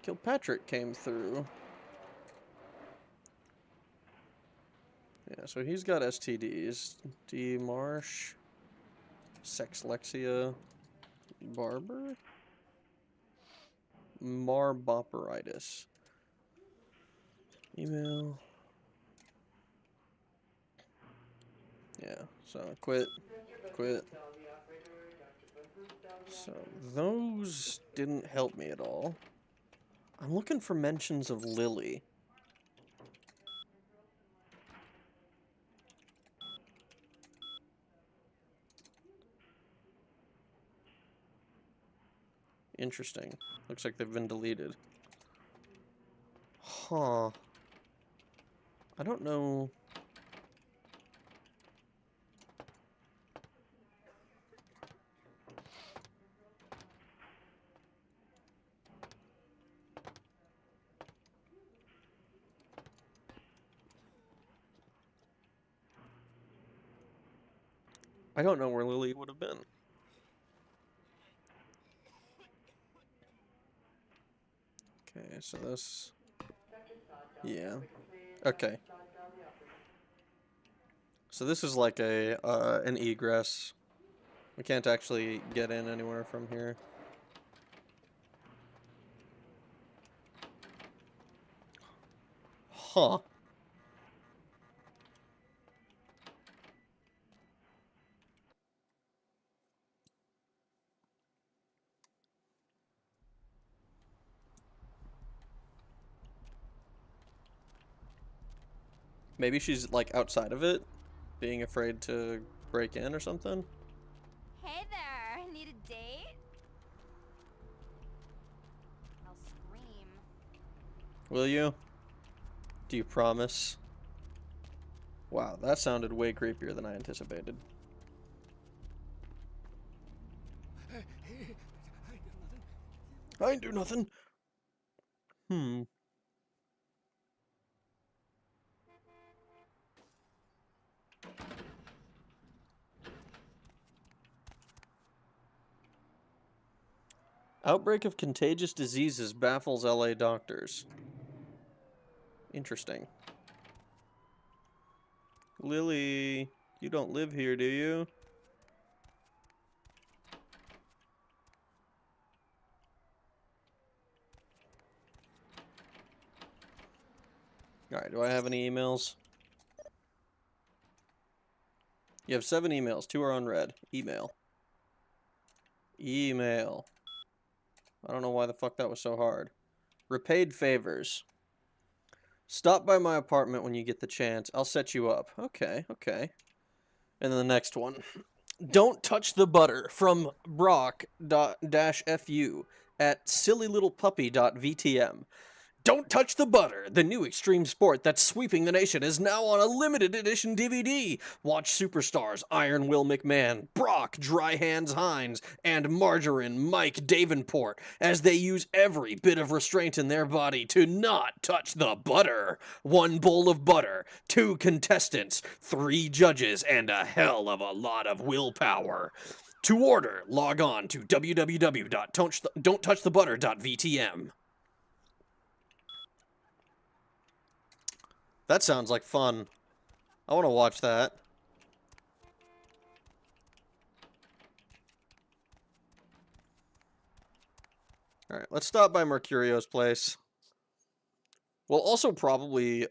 Kilpatrick came through. Yeah, so he's got STDs. D. Marsh. Sexlexia. Barber? Marboperitis. Email. Yeah, so quit. So those didn't help me at all. I'm looking for mentions of Lily. Interesting. Looks like they've been deleted. Huh. I don't know. I don't know where Lily would have been. Okay, so this... Yeah. Okay. So this is like a an egress. We can't actually get in anywhere from here. Huh. Maybe she's like outside of it, being afraid to break in or something. Hey there, need a date? I'll scream. Will you? Do you promise? Wow, that sounded way creepier than I anticipated. I ain't do nothing. Hmm. Outbreak of contagious diseases baffles LA doctors. Interesting. Lily, you don't live here, do you? Alright, do I have any emails? You have 7 emails. 2 are unread. Email. Email. I don't know why the fuck that was so hard. Repaid favors. Stop by my apartment when you get the chance. I'll set you up. Okay, okay. And then the next one. Don't touch the butter from Brock.-FU at sillylittlepuppy.VTM. Don't touch the butter. The new extreme sport that's sweeping the nation is now on a limited edition DVD. Watch superstars Iron Will McMahon, Brock Dry Hands Hines, and Margarine Mike Davenport as they use every bit of restraint in their body to not touch the butter. 1 bowl of butter, 2 contestants, 3 judges, and a hell of a lot of willpower. To order, log on to www.don'ttouchthebutter.vtm. That sounds like fun. I want to watch that. Alright, let's stop by Mercurio's place. We'll also probably,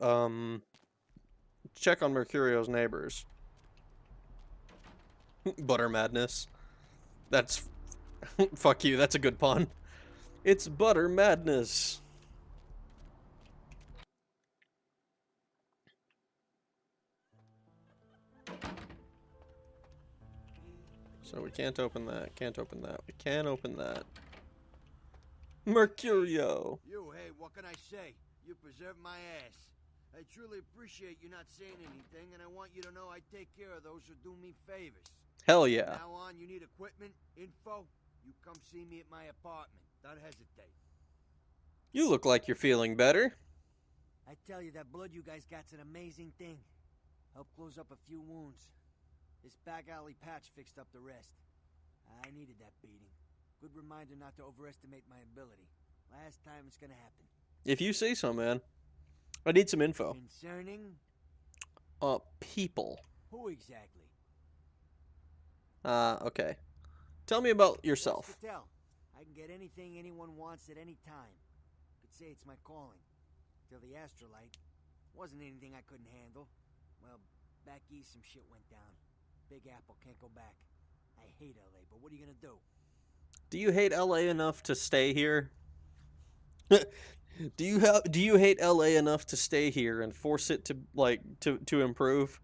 check on Mercurio's neighbors. Butter madness. That's... Fuck you, that's a good pun. It's butter madness. So we can't open that, can't open that. We can open that. Mercurio! You, hey, what can I say? You preserved my ass. I truly appreciate you not saying anything, and I want you to know I take care of those who do me favors. Hell yeah. From now on, you need equipment, info, you come see me at my apartment. Don't hesitate. You look like you're feeling better. I tell you, that blood you guys got's an amazing thing. Helped close up a few wounds. This back alley patch fixed up the rest. I needed that beating. Good reminder not to overestimate my ability. Last time it's gonna happen. If you say so, man. I need some info. Concerning? People. Who exactly? Okay. Tell me about yourself. What's to tell? I can get anything anyone wants at any time. Could say it's my calling. Till the astrolite. Wasn't anything I couldn't handle. Well, back east some shit went down. Big Apple can't go back. I hate LA, but what are you gonna do? Do you hate LA enough to stay here? Do you hate LA enough to stay here and force it to to improve?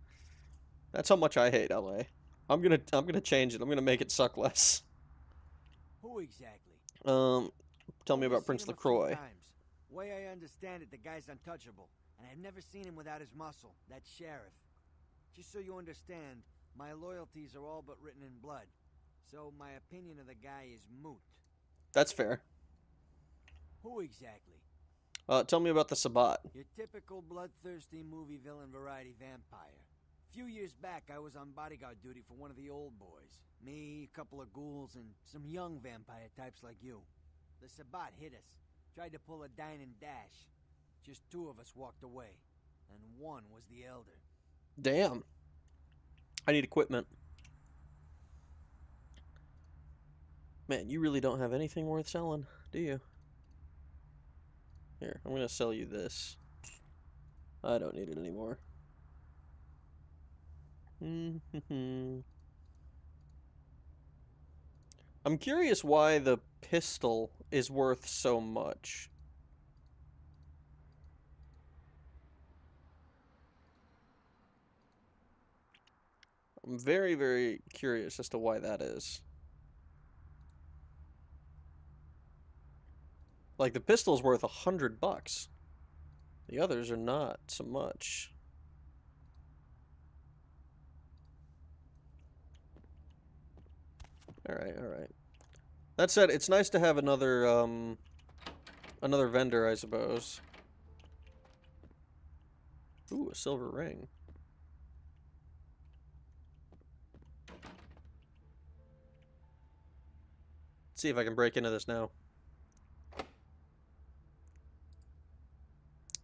That's how much I hate LA. I'm gonna change it. I'm gonna make it suck less. Who exactly? Tell me about Prince LaCroix. Way I understand it, the guy's untouchable, and I've never seen him without his muscle. That sheriff. Just so you understand, my loyalties are all but written in blood. So my opinion of the guy is moot. That's fair. Who exactly? Tell me about the Sabbat. Your typical bloodthirsty movie villain variety vampire. A few years back, I was on bodyguard duty for one of the old boys. Me, a couple of ghouls, and some young vampire types like you. The Sabbat hit us. Tried to pull a dine and dash. Just 2 of us walked away. And 1 was the elder. Damn. I need equipment. Man, you really don't have anything worth selling, do you? Here, I'm gonna sell you this. I don't need it anymore. I'm curious why the pistol is worth so much. I'm very, very curious as to why that is. Like, the pistol's worth $100. The others are not so much. Alright, alright. That said, it's nice to have another, another vendor, I suppose. Ooh, a silver ring. Let's see if I can break into this now.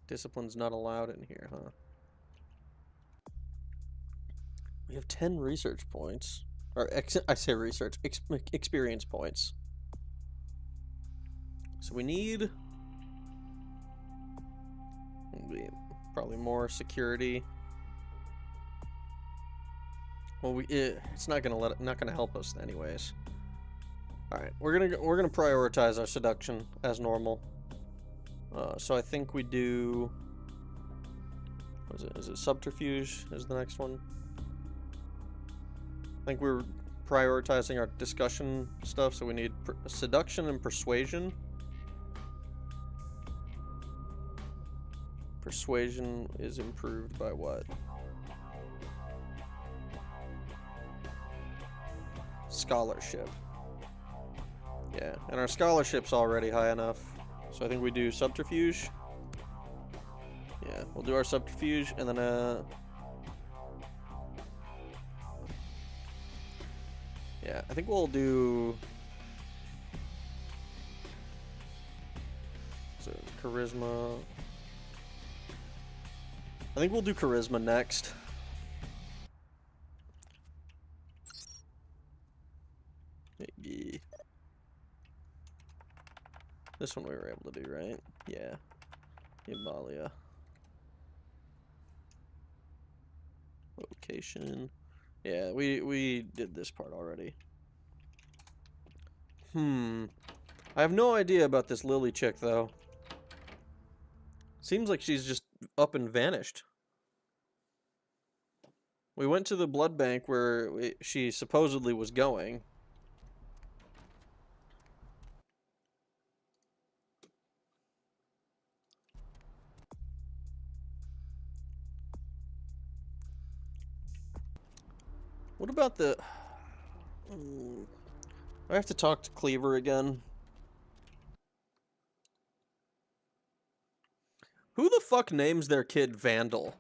Discipline's not allowed in here, huh? We have 10 research points. Or, I say research, experience points. So we need... probably more security. Well, it's not gonna help us anyways. All right, we're gonna prioritize our seduction as normal. So I think we do. What is it? Is it subterfuge? Is the next one? I think we're prioritizing our discussion stuff, so we need seduction and persuasion. Persuasion is improved by what? Scholarship. Yeah, and our scholarship's already high enough. So I think we do subterfuge. Yeah, we'll do our subterfuge, and then yeah, I think we'll do charisma. I think we'll do charisma next. This one we were able to do, right? Yeah. Himalaya. Location. Yeah, we did this part already. I have no idea about this Lily chick, though. Seems like she's just up and vanished. We went to the blood bank where she supposedly was going. What about the... I have to talk to Cleaver again. Who the fuck names their kid Vandal?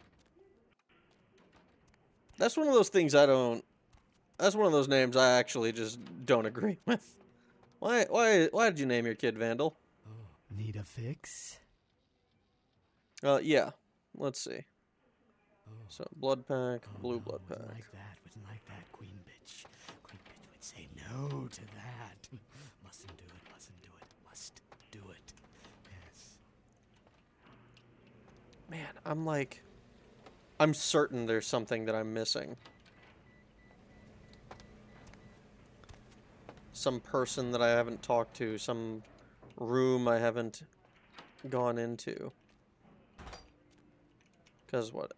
That's one of those things I don't... That's one of those names I actually just don't agree with. Why did you name your kid Vandal? Need a fix? Yeah. Let's see. So, blood pack, blue blood pack. Wouldn't like that, Queen bitch. Queen bitch would say no to that. Mustn't do it, mustn't do it, must do it. Yes. Man, I'm certain there's something that I'm missing. Some person that I haven't talked to, some room I haven't gone into. Because what?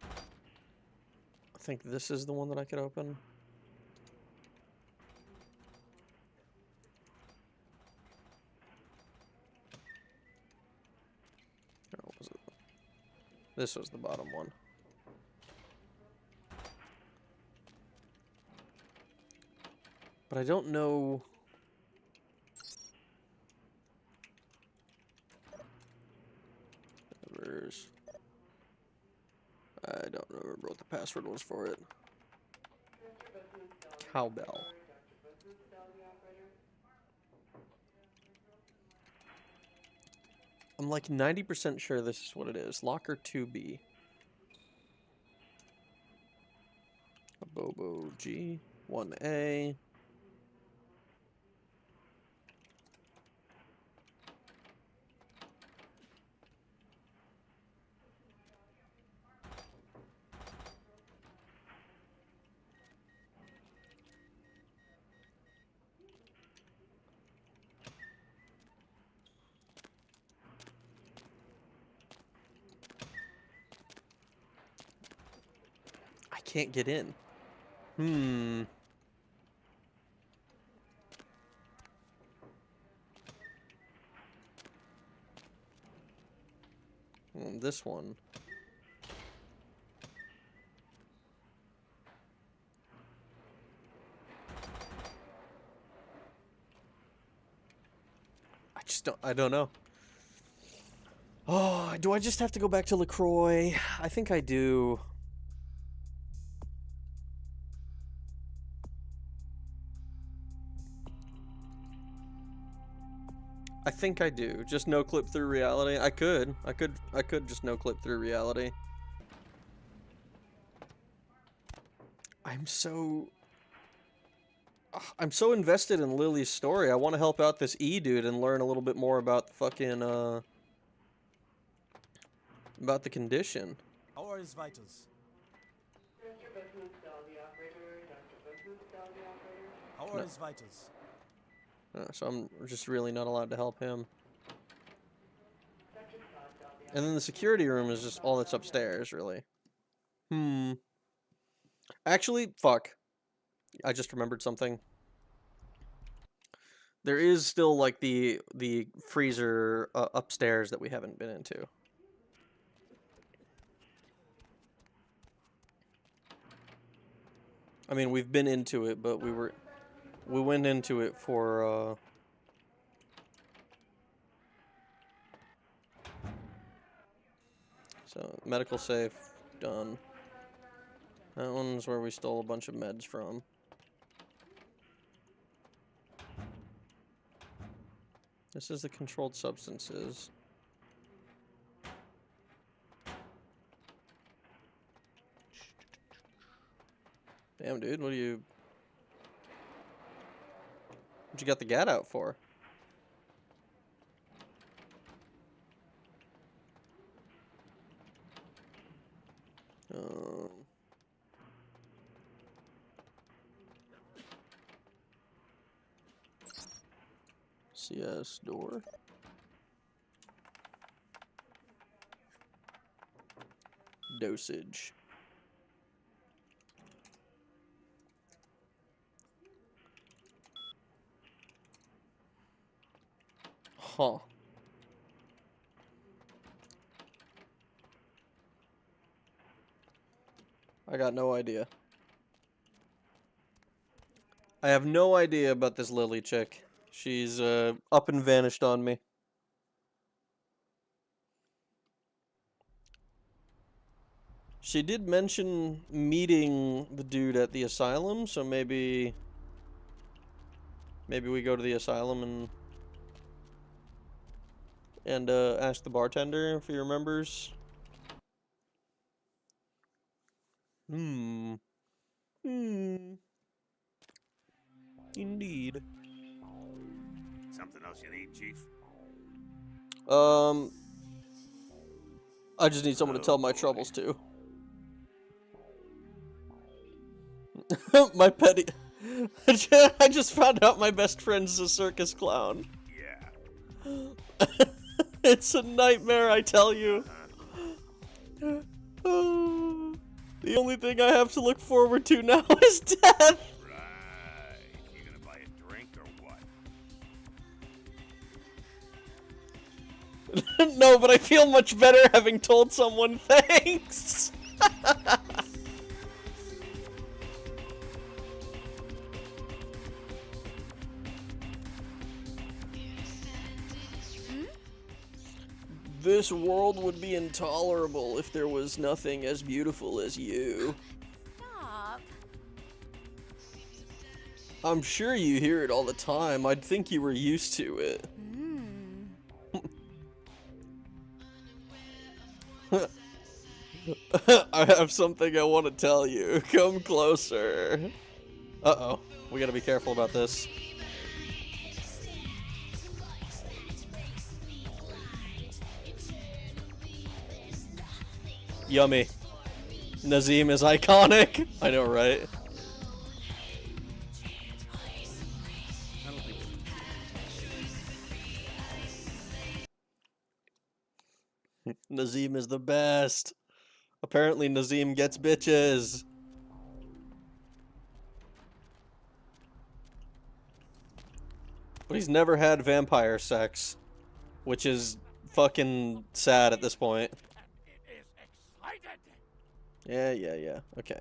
I think this is the one that I could open. Or was it? This was the bottom one. But I don't know... I don't remember what the password was for it. Cowbell. I'm like 90% sure this is what it is. Locker 2B. Bobo G. 1A. I can't get in. This one. I don't know. Oh, do I just have to go back to LaCroix? I think I do. I think I do. Just no clip through reality. I could just no clip through reality. I'm so invested in Lily's story. I want to help out this E dude and learn a little bit more about the fucking about the condition. How are his vitals? How are his vitals? So I'm just really not allowed to help him. And then the security room is just all that's upstairs, really. Actually, fuck. I just remembered something. There is still, like, the freezer upstairs that we haven't been into. I mean, we've been into it, but we went into it for, so, medical safe, done. That one's where we stole a bunch of meds from. This is the controlled substances. Damn, dude, what you got the gat out for? CS door. Dosage. Huh. I got no idea. I have no idea about this Lily chick. She's up and vanished on me. She did mention meeting the dude at the asylum, so maybe we go to the asylum and ask the bartender if he remembers. Indeed. Something else you need, Chief? I just need someone to tell my troubles to. My petty... I just found out my best friend's a circus clown. Yeah. It's a nightmare, I tell you. The only thing I have to look forward to now is death. Right. You gonna buy a drink or what? No, but I feel much better having told someone thanks. This world would be intolerable if there was nothing as beautiful as you. Stop. I'm sure you hear it all the time. I'd think you were used to it. I have something I want to tell you. Come closer. Uh-oh. We gotta be careful about this. Yummy. Nazim is iconic. I know, right? Nazim is the best. Apparently Nazim gets bitches. But he's never had vampire sex, which is fucking sad at this point. Yeah. Okay.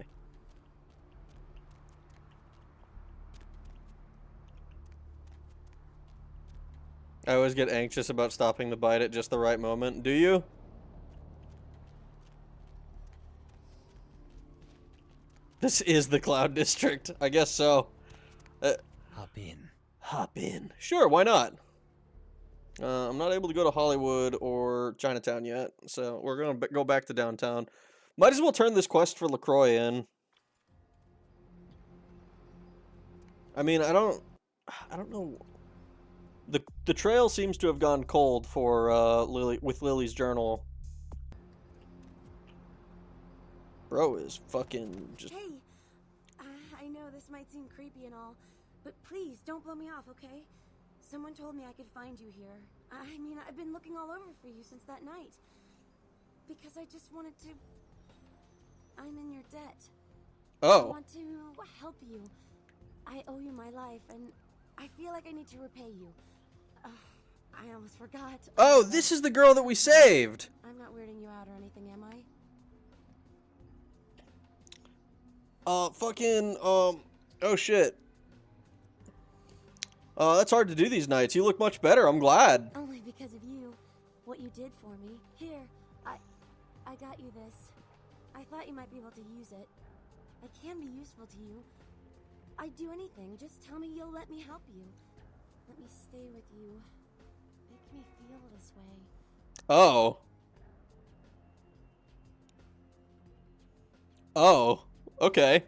I always get anxious about stopping the bite at just the right moment. Do you? This is the Cloud District. I guess so. Hop in. Hop in. Sure, why not? I'm not able to go to Hollywood or Chinatown yet, so we're gonna go back to downtown. Might as well turn this quest for LaCroix in. I mean, I don't know. The trail seems to have gone cold for Lily's journal. Bro is fucking just... Hey, I know this might seem creepy and all, but please don't blow me off, okay? Someone told me I could find you here. I mean, I've been looking all over for you since that night. Because I just wanted to... I'm in your debt. Oh. I want to help you. I owe you my life, and I feel like I need to repay you. I almost forgot. Oh, this is the girl that we saved! I'm not weirding you out or anything, am I? Oh shit. That's hard to do these nights. You look much better, I'm glad. Only because of you. What you did for me. Here, I got you this. I thought you might be able to use it. I can be useful to you. I'd do anything. Just tell me you'll let me help you. Let me stay with you. Make me feel this way. Oh. Oh. Okay.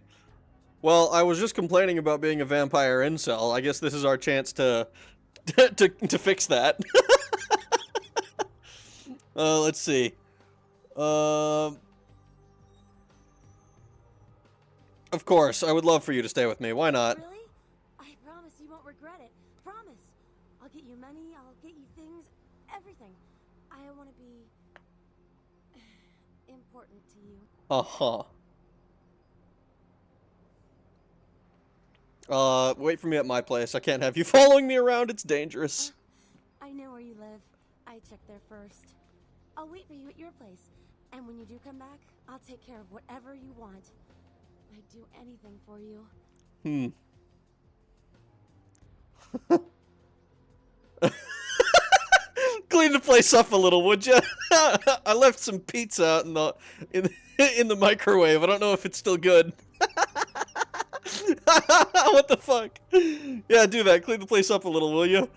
Well, I was just complaining about being a vampire incel. I guess this is our chance to fix that. Let's see. Of course, I would love for you to stay with me. Why not? Really? I promise you won't regret it. Promise. I'll get you money, I'll get you things, everything. I want to be important to you. Uh-huh. Wait for me at my place. I can't have you following me around. It's dangerous. I know where you live. I checked there first. I'll wait for you at your place. And when you do come back, I'll take care of whatever you want. I'd do anything for you. Clean the place up a little, would you? I left some pizza out in the microwave. I don't know if it's still good. What the fuck? Yeah, do that. Clean the place up a little, will you?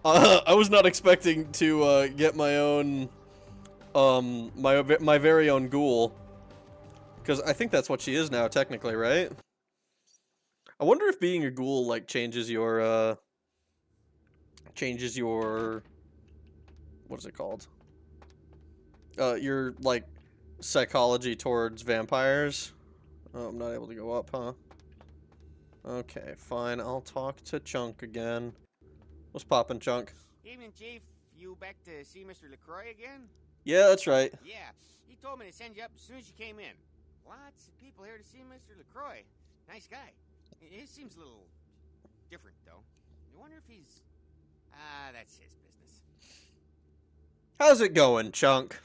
I was not expecting to get my own, my very own ghoul, because I think that's what she is now, technically, right? I wonder if being a ghoul like changes your what is it called? Your like psychology towards vampires. Oh, I'm not able to go up, huh? Okay, fine. I'll talk to Chunk again. What's poppin', Chunk? Evening, Chief. You back to see Mr. LaCroix again? Yeah, that's right. Yeah, he told me to send you up as soon as you came in. Lots of people here to see Mr. LaCroix. Nice guy. He seems a little different, though. You wonder if he's... that's his business. How's it going, Chunk?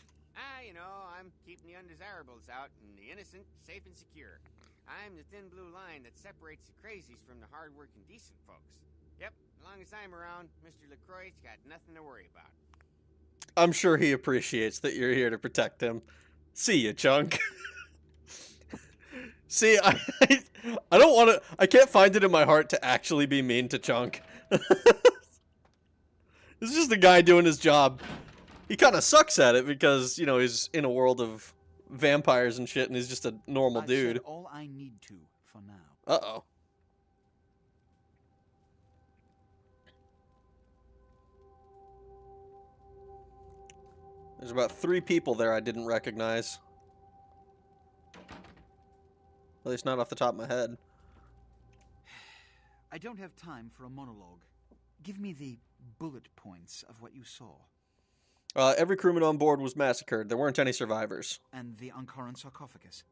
You know, I'm keeping the undesirables out and the innocent safe and secure. I'm the thin blue line that separates the crazies from the hard-working, decent folks. Yep, as long as I'm around, Mr. LaCroix's got nothing to worry about. I'm sure he appreciates that you're here to protect him. See you, Chunk. See, I don't want to... I can't find it in my heart to actually be mean to Chunk. This is just a guy doing his job. He kind of sucks at it because, you know, he's in a world of vampires and shit, and he's just a normal dude. Said all I need to for now. Uh-oh. There's about 3 people there I didn't recognize. At least not off the top of my head. I don't have time for a monologue. Give me the bullet points of what you saw. Every crewman on board was massacred. There weren't any survivors. And the Ankaran sarcophagus.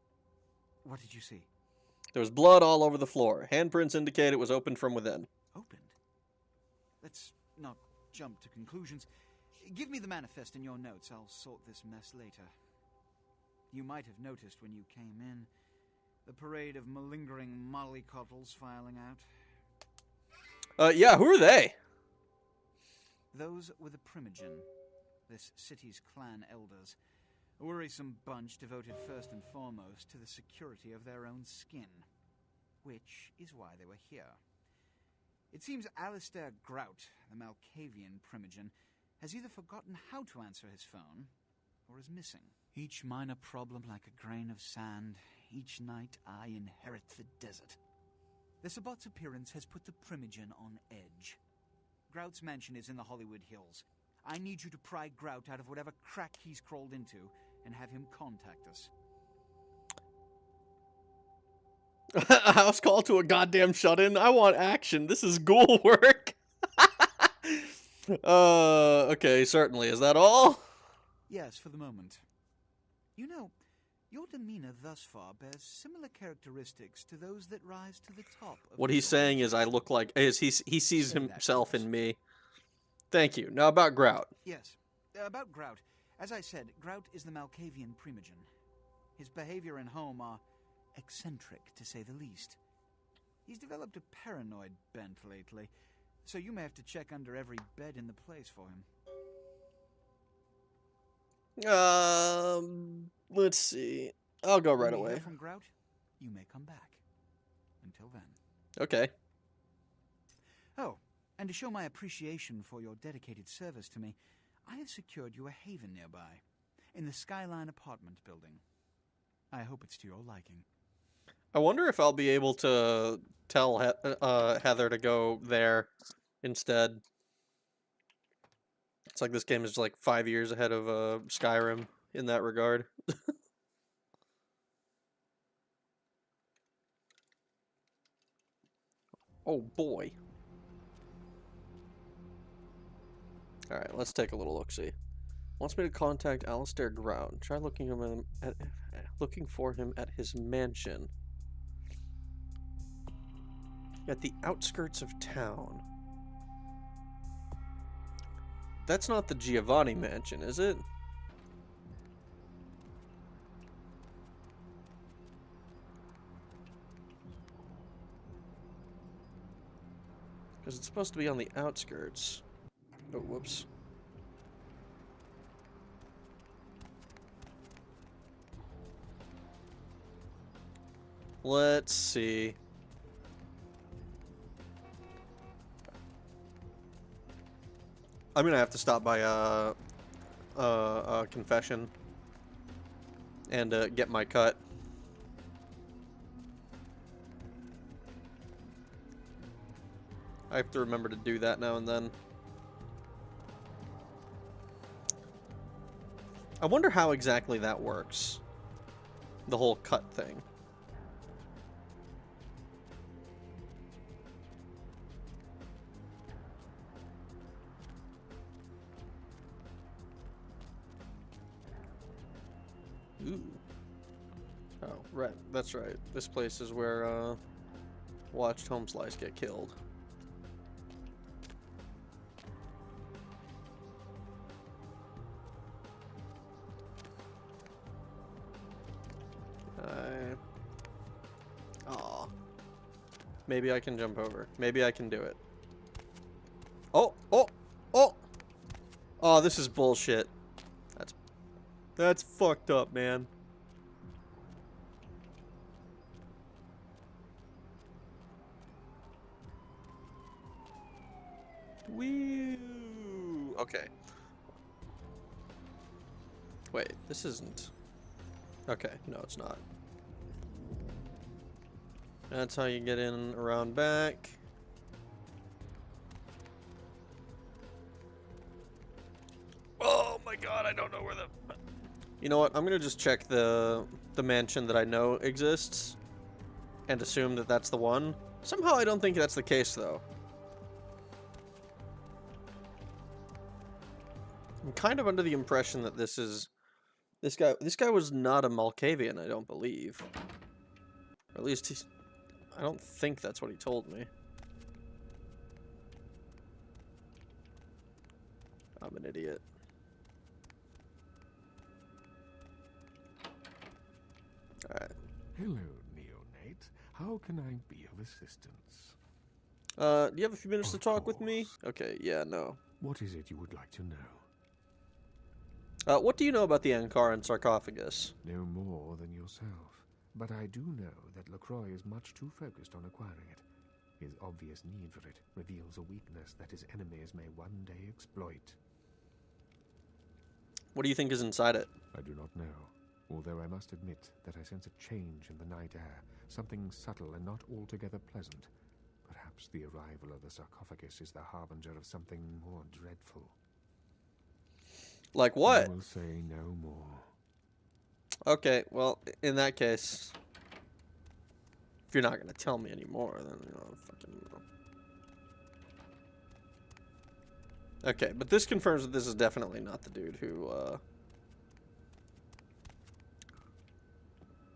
What did you see? There was blood all over the floor. Handprints indicate it was opened from within. Opened? Let's not jump to conclusions. Give me the manifest in your notes. I'll sort this mess later. You might have noticed when you came in the parade of malingering mollycoddles filing out. Yeah, who are they? Those were the Primogen, this city's clan elders. A worrisome bunch devoted first and foremost to the security of their own skin. Which is why they were here. It seems Alistair Grout, the Malkavian Primogen, has either forgotten how to answer his phone, or is missing. Each minor problem like a grain of sand. Each night I inherit the desert. The Sabbat's appearance has put the Primogen on edge. Grout's mansion is in the Hollywood Hills. I need you to pry Grout out of whatever crack he's crawled into and have him contact us. A house call to a goddamn shut-in? I want action. This is ghoul work. Okay, certainly. Is that all? Yes, for the moment. You know, your demeanor thus far bears similar characteristics to those that rise to the top of What he's saying is I look like... he sees himself in me. Thank you. Now about Grout. Yes, about Grout. As I said, Grout is the Malkavian Primogen. His behavior and home are eccentric, to say the least. He's developed a paranoid bent lately, so you may have to check under every bed in the place for him. Let's see. I'll go right When you away. hear from Grout, you may come back. Until then. Okay. Oh, and to show my appreciation for your dedicated service to me, I have secured you a haven nearby, in the Skyline apartment building. I hope it's to your liking. I wonder if I'll be able to tell Heather to go there instead. It's like this game is like 5 years ahead of Skyrim in that regard. Oh boy. Alright, let's take a little look-see. Wants me to contact Alistair Ground. Try looking for him at his mansion. At the outskirts of town. That's not the Giovanni mansion, is it? Because it's supposed to be on the outskirts. Oh, whoops. Let's see. I'm gonna have to stop by confession and get my cut. I have to remember to do that now and then. I wonder how exactly that works. The whole cut thing. Ooh. Oh, right. That's right. This place is where watched Homeslice get killed. Aw. Maybe I can jump over. Maybe I can do it. Oh! Oh! Oh! Oh, this is bullshit. That's fucked up, man. Woo! Okay. Wait, this isn't... Okay, no, it's not. That's how you get in around back. Oh my god, I don't know where the... You know what? I'm gonna just check the mansion that I know exists and assume that that's the one. Somehow I don't think that's the case, though. I'm kind of under the impression that this is... This guy was not a Malkavian, I don't believe. Or at least he's... I don't think that's what he told me. I'm an idiot. Alright. Hello, neonate. How can I be of assistance? Do you have a few minutes to talk with me? Okay, yeah, no. What is it you would like to know? What do you know about the Ankaran sarcophagus? No more than yourself. But I do know that LaCroix is much too focused on acquiring it. His obvious need for it reveals a weakness that his enemies may one day exploit. What do you think is inside it? I do not know, although I must admit that I sense a change in the night air, something subtle and not altogether pleasant. Perhaps the arrival of the sarcophagus is the harbinger of something more dreadful. Like what? I will say no more. Okay, well, in that case, if you're not gonna tell me anymore, then fucking. Okay, but this confirms that this is definitely not the dude who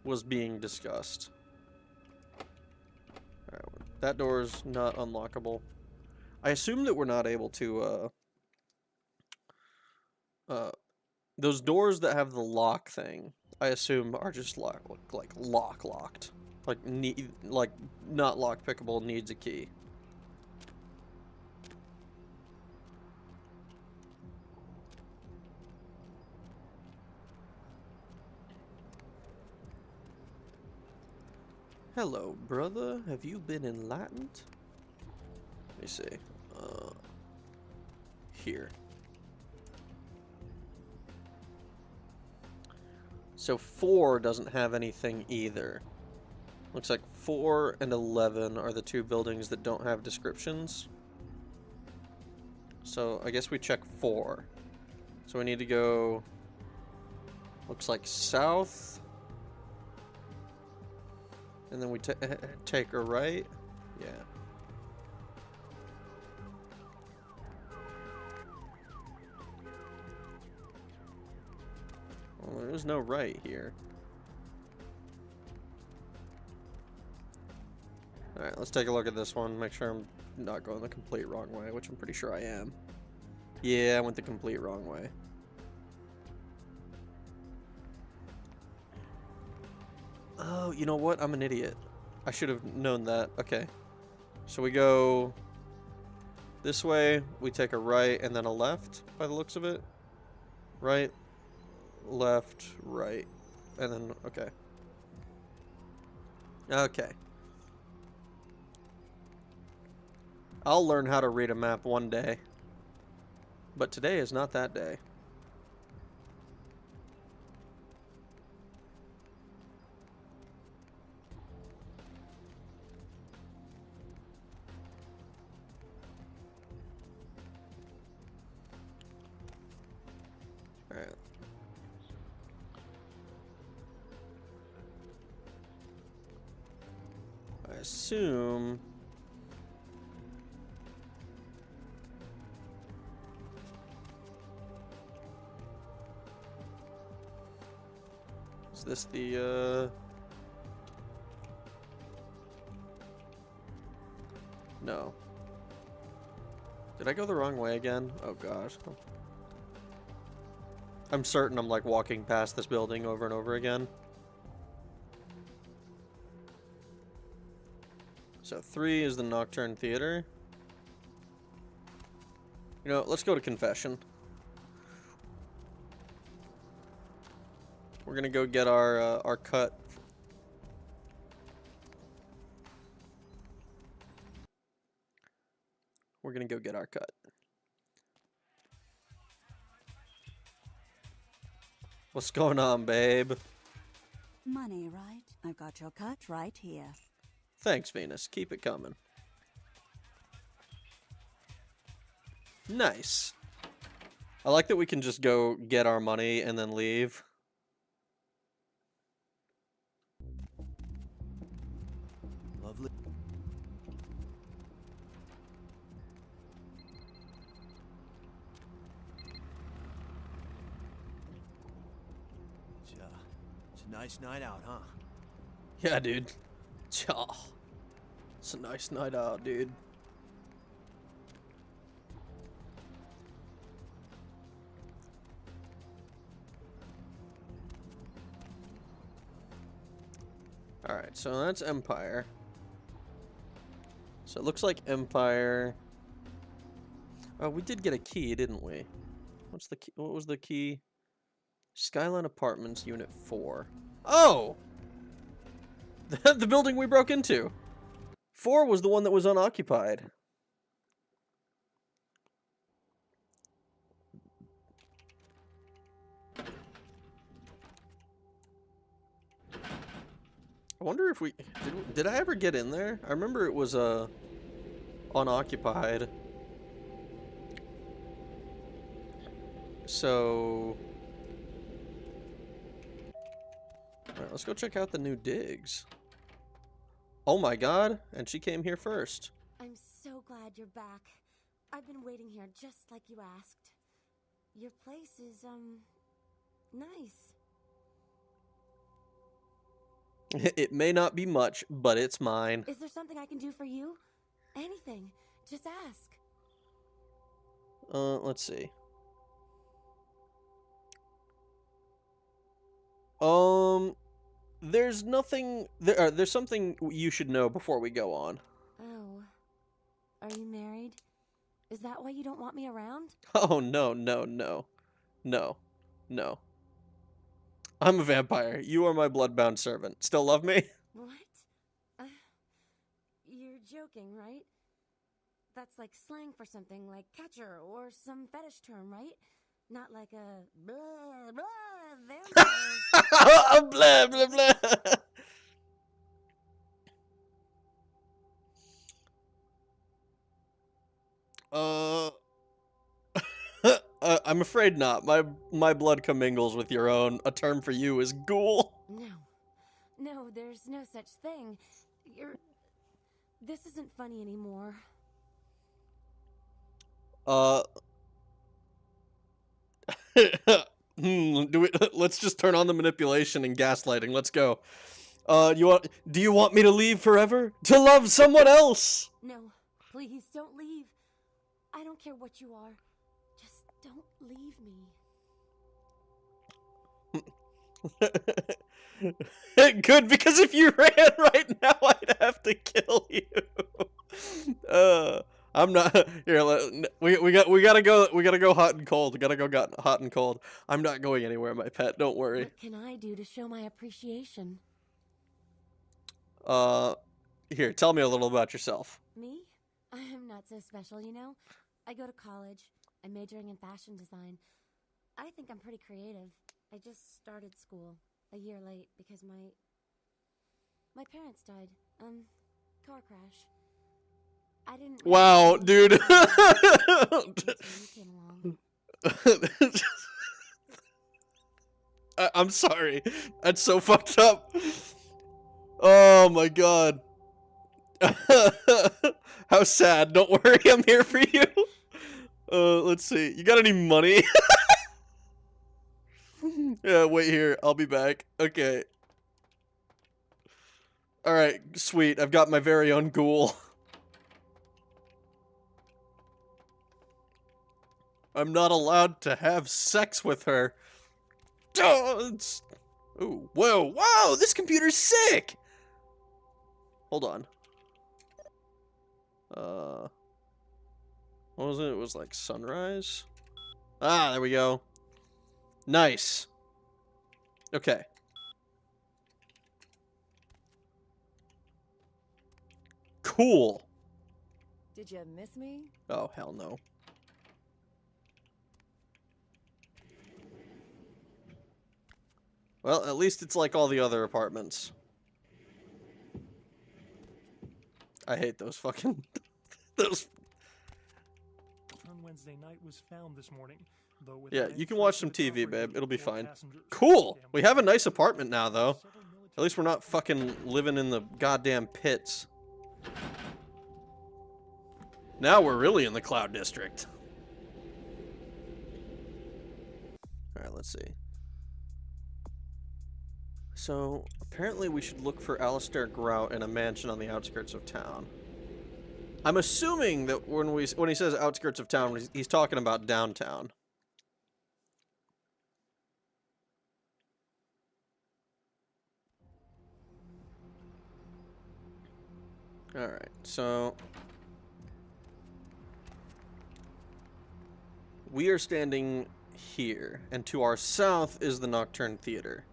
was being discussed. Alright, that door is not unlockable. I assume that we're not able to those doors that have the lock thing, I assume are just locked. Like not lock pickable, needs a key. Hello, brother. Have you been enlightened? Let me see. Here. So 4 doesn't have anything either. Looks like 4 and 11 are the two buildings that don't have descriptions. So I guess we check 4. So we need to go... Looks like south. And then we take a right. Yeah. There's no right here. Alright, let's take a look at this one. Make sure I'm not going the complete wrong way, which I'm pretty sure I am. Yeah, I went the complete wrong way. Oh, you know what? I'm an idiot. I should have known that. Okay. So we go this way, we take a right and then a left, by the looks of it. Right, left, right. And then, okay. Okay. I'll learn how to read a map one day. But today is not that day. Alright. I assume... Is this the, No. Did I go the wrong way again? Oh gosh. I'm certain I'm like walking past this building over and over again. So 3 is the Nocturne Theater. You know, let's go to Confession. We're gonna go get our cut. We're gonna go get our cut. What's going on, babe? Money, right? I've got your cut right here. Thanks, Venus. Keep it coming. Nice. I like that we can just go get our money and then leave. Lovely. It's a nice night out, huh? Yeah, dude. It's a nice night out, dude. Alright, so that's Empire. So it looks like Empire... Oh, we did get a key, didn't we? What's the key? What was the key? Skyline Apartments, Unit 4. Oh! The building we broke into! 4 was the one that was unoccupied. I wonder if we... Did I ever get in there? I remember it was, unoccupied. So... Alright, let's go check out the new digs. Oh my god, and she came here first. I'm so glad you're back. I've been waiting here just like you asked. Your place is, nice. It may not be much, but it's mine. Is there something I can do for you? Anything. Just ask. Let's see. There's nothing... there's something you should know before we go on. Oh. Are you married? Is that why you don't want me around? Oh, no, no, no. No. No. I'm a vampire. You are my bloodbound servant. Still love me? What? You're joking, right? That's like slang for something like catcher or some fetish term, right? Not like a blah, blah, vampire. Blah, blah, blah. I'm afraid not. My blood commingles with your own. A term for you is ghoul. No, there's no such thing. This isn't funny anymore. Let's just turn on the manipulation and gaslighting. Let's go. Do you want me to leave forever? To love someone else? No, please don't leave. I don't care what you are. Just don't leave me. Good, because if you ran right now, I'd have to kill you. I'm not here. We gotta go hot and cold. We gotta go hot and cold. I'm not going anywhere, my pet. Don't worry. What can I do to show my appreciation? Here, tell me a little about yourself. Me? I am not so special, you know. I go to college. I'm majoring in fashion design. I think I'm pretty creative. I just started school a year late because my parents died. Car crash. I didn't. Wow, dude. I'm sorry. That's so fucked up. Oh my god. How sad. Don't worry, I'm here for you. Let's see. You got any money? Yeah, wait here. I'll be back. Okay. Alright, sweet. I've got my very own ghoul. I'm not allowed to have sex with her. Ooh, whoa, this computer's sick! Hold on. What was it? It was like sunrise? Ah, there we go. Nice. Okay. Cool. Did you miss me? Oh, hell no. Well, at least it's like all the other apartments. I hate those fucking... those... On Wednesday night was found this morning. Though with Yeah, you can watch some TV, babe. It'll be fine. Cool! We have a nice apartment now, though. At least we're not fucking living in the goddamn pits. Now we're really in the Cloud District. Alright, let's see. So, apparently we should look for Alistair Grout in a mansion on the outskirts of town. I'm assuming that when he says outskirts of town, he's talking about downtown. Alright, so... we are standing here, and to our south is the Nocturne Theater.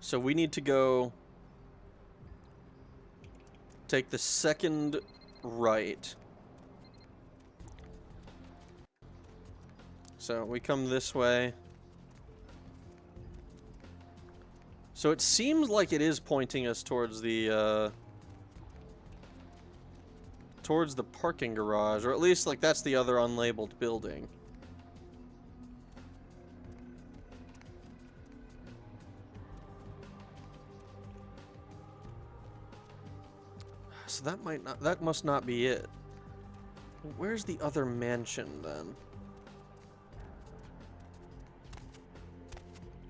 So we need to go take the second right. So we come this way. So it seems like it is pointing us towards the parking garage, or at least like that's the other unlabeled building. So that must not be it. Where's the other mansion then?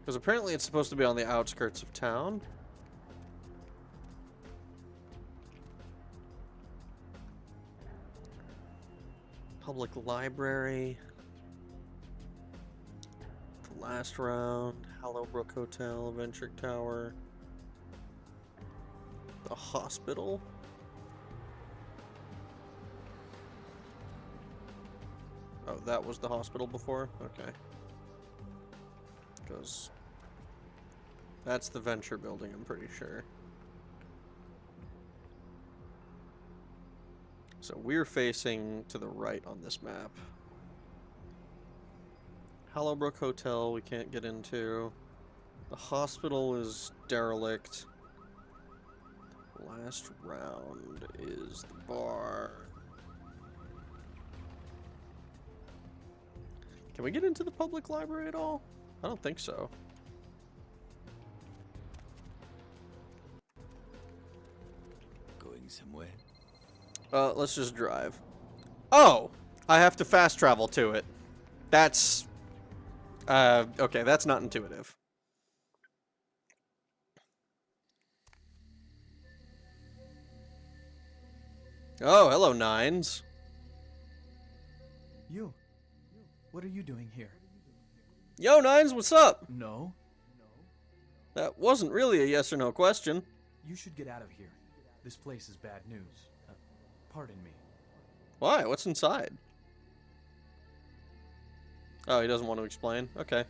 Because apparently it's supposed to be on the outskirts of town. Public library. The last round. Hallowbrook Hotel, Venture Tower. The hospital. Oh, that was the hospital before? Okay. Because that's the Venture building, I'm pretty sure. So we're facing to the right on this map. Hallowbrook Hotel we can't get into. The hospital is derelict. Last round is the bar. Can we get into the public library at all? I don't think so. Going somewhere? Let's just drive. Oh! I have to fast travel to it. That's... Okay, that's not intuitive. Oh, hello, Nines. You. What are you doing here? Yo, Nines, what's up? No. That wasn't really a yes or no question. You should get out of here. This place is bad news. Pardon me. Why? What's inside? Oh, he doesn't want to explain. Okay.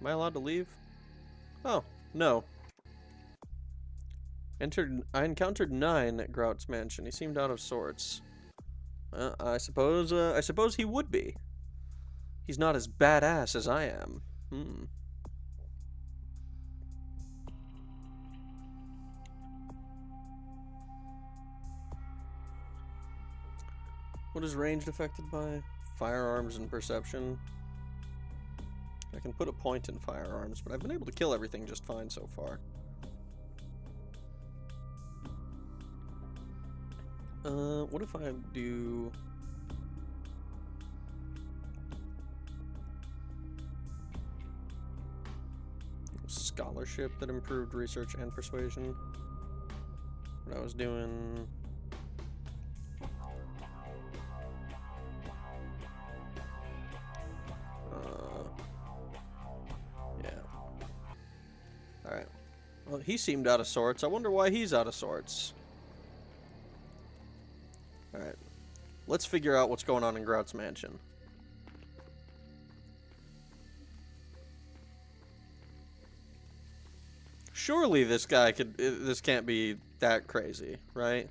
Am I allowed to leave? Oh, no. I encountered 9 at Grout's mansion. He seemed out of sorts. I suppose he would be. He's not as badass as I am. What is ranged affected by? Firearms and perception. I can put a point in firearms, but I've been able to kill everything just fine so far. What if I do... scholarship that improved research and persuasion? What I was doing... yeah. Alright. Well, he seemed out of sorts. I wonder why he's out of sorts. Alright. Let's figure out what's going on in Grout's mansion. Surely this guy could... this can't be that crazy, right?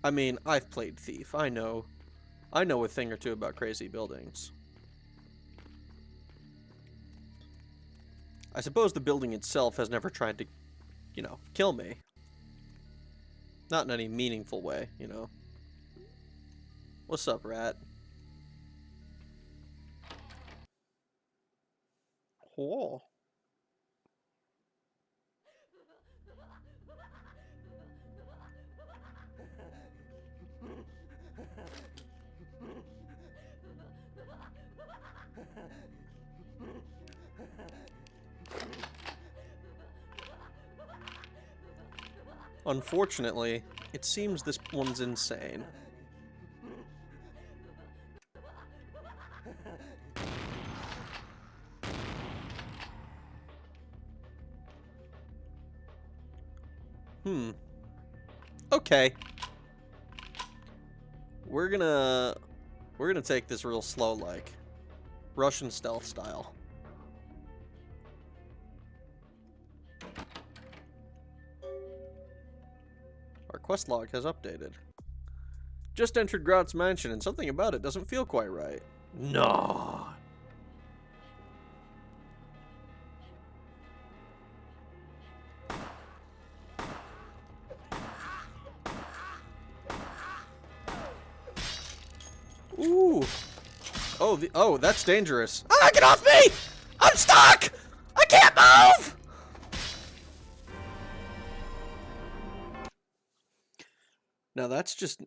I mean, I've played Thief. I know a thing or two about crazy buildings. I suppose the building itself has never tried to, you know, kill me. Not in any meaningful way, you know. What's up, rat? Whoa. Unfortunately, it seems this one's insane. Okay. We're gonna take this real slow, like Russian stealth style. Our quest log has updated. Just entered Grout's mansion and something about it doesn't feel quite right. No. Ooh. Oh, that's dangerous. Ah, get off me! I'm stuck! I can't move! Now that's just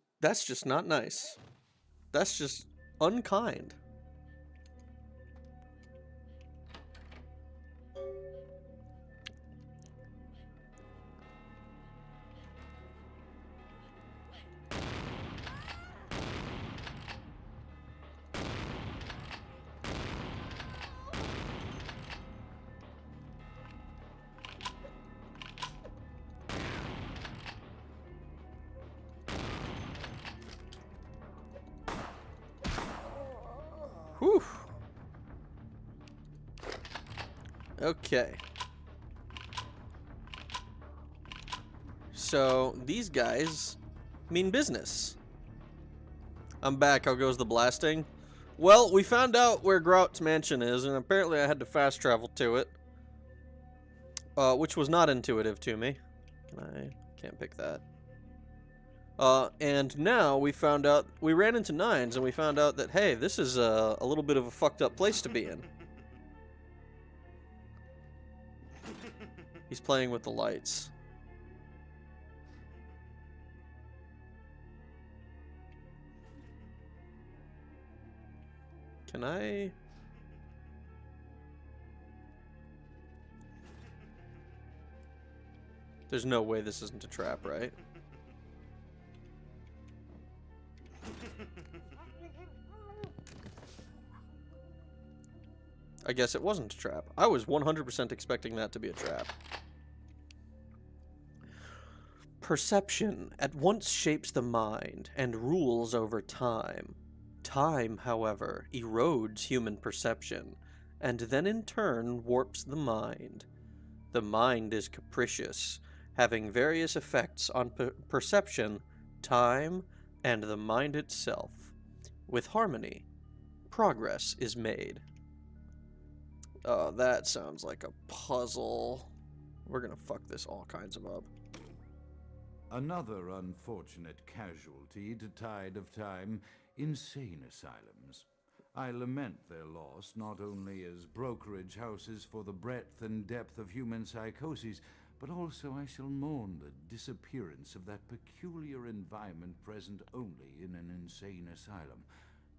not nice. That's just unkind. Whew. Okay. So, these guys mean business. I'm back. How goes the blasting? Well, we found out where Grout's mansion is, and apparently I had to fast travel to it. Which was not intuitive to me. Can't pick that. And now we found out, we ran into Nines and we found out that, hey, this is a little bit of a fucked up place to be in. He's playing with the lights. Can I... There's no way this isn't a trap, right? I guess it wasn't a trap. I was 100% expecting that to be a trap. Perception at once shapes the mind and rules over time. Time, however, erodes human perception, and then in turn warps the mind. The mind is capricious, having various effects on perception, time, and the mind itself. With harmony, progress is made. Oh, that sounds like a puzzle. We're gonna fuck this all kinds of up. Another unfortunate casualty to tide of time, insane asylums. I lament their loss not only as brokerage houses for the breadth and depth of human psychoses, but also I shall mourn the disappearance of that peculiar environment present only in an insane asylum.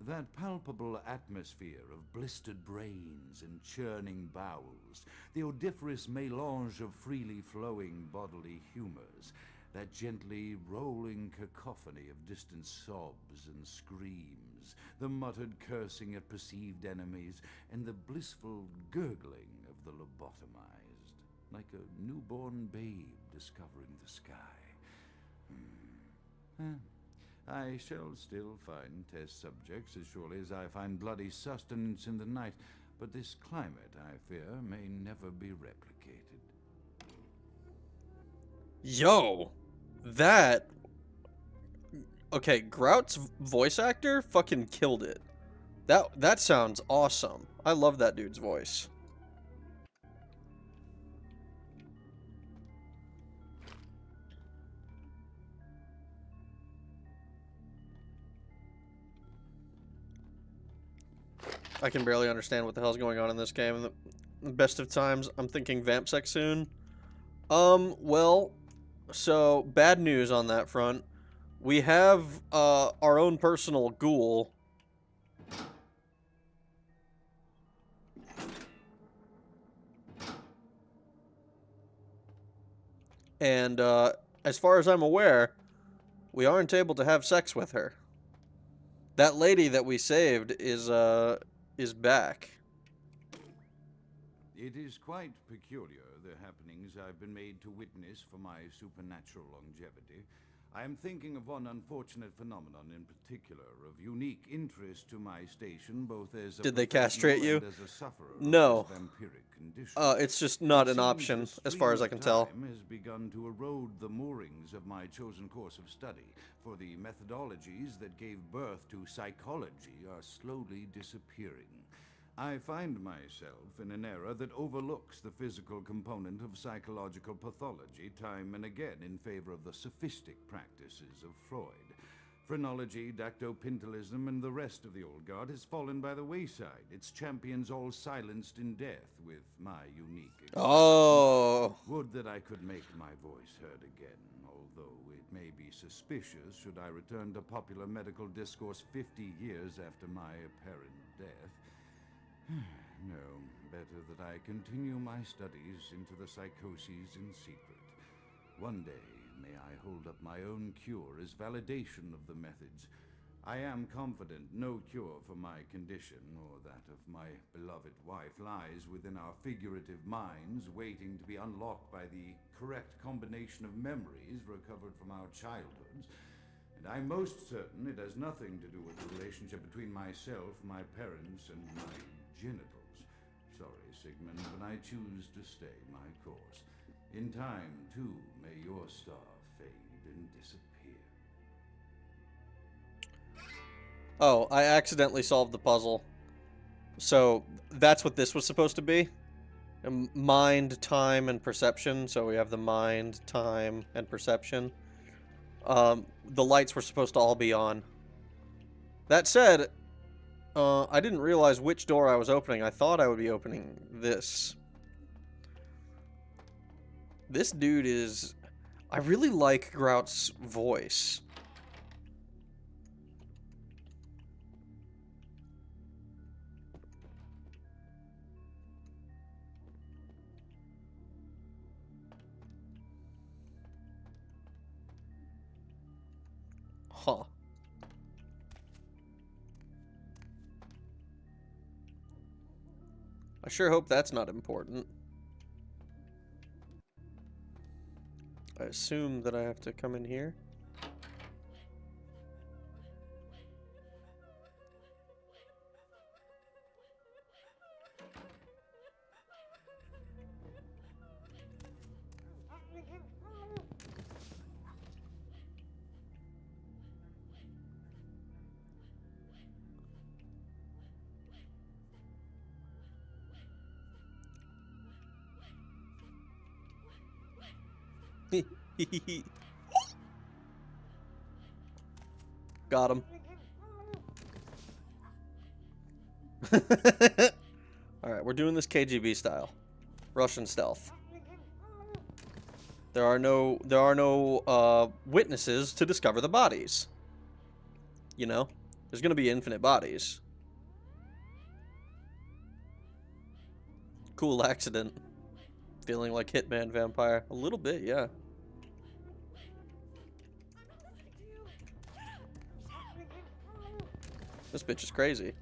That palpable atmosphere of blistered brains and churning bowels, the odoriferous melange of freely flowing bodily humors, that gently rolling cacophony of distant sobs and screams, the muttered cursing at perceived enemies, and the blissful gurgling of the lobotomized, like a newborn babe discovering the sky. I shall still find test subjects as surely as I find bloody sustenance in the night, but this climate, I fear, may never be replicated. Yo! That... Okay, Grout's voice actor fucking killed it. That sounds awesome. I love that dude's voice. I can barely understand what the hell's going on in this game. The best of times, I'm thinking vamp sex soon. Well, so bad news on that front. We have our own personal ghoul. And as far as I'm aware, we aren't able to have sex with her. That lady that we saved is back. It is quite peculiar, the happenings I've been made to witness for my supernatural longevity. I am thinking of one unfortunate phenomenon in particular, of unique interest to my station, both as a Did they castrate you? and as a sufferer No. of this vampiric condition. It's just not It an seems option, the as far as I stream can of tell. time has begun to erode the moorings of my chosen course of study, for the methodologies that gave birth to psychology are slowly disappearing. I find myself in an era that overlooks the physical component of psychological pathology time and again in favor of the sophistic practices of Freud. Phrenology, dactopintilism, and the rest of the old guard has fallen by the wayside, its champions all silenced in death with my unique experience. Oh. Would that I could make my voice heard again, although it may be suspicious should I return to popular medical discourse 50 years after my apparent death. No, better that I continue my studies into the psychoses in secret. One day, may I hold up my own cure as validation of the methods. I am confident no cure for my condition, or that of my beloved wife, lies within our figurative minds, waiting to be unlocked by the correct combination of memories recovered from our childhoods. And I'm most certain it has nothing to do with the relationship between myself, my parents, and my genitals. Sorry, Sigmund, but I choose to stay my course. In time, too, may your star fade and disappear. Oh, I accidentally solved the puzzle. So that's what this was supposed to be. Mind, time, and perception. So we have the mind, time, and perception. The lights were supposed to all be on. That said, I didn't realize which door I was opening. I thought I would be opening this. This dude is... I really like Grout's voice. I sure hope that's not important. I assume that I have to come in here. Got him. Alright, we're doing this KGB style. Russian stealth. There are no witnesses to discover the bodies. You know? There's gonna be infinite bodies. Cool accident. Feeling like Hitman Vampire. A little bit, yeah. This bitch is crazy.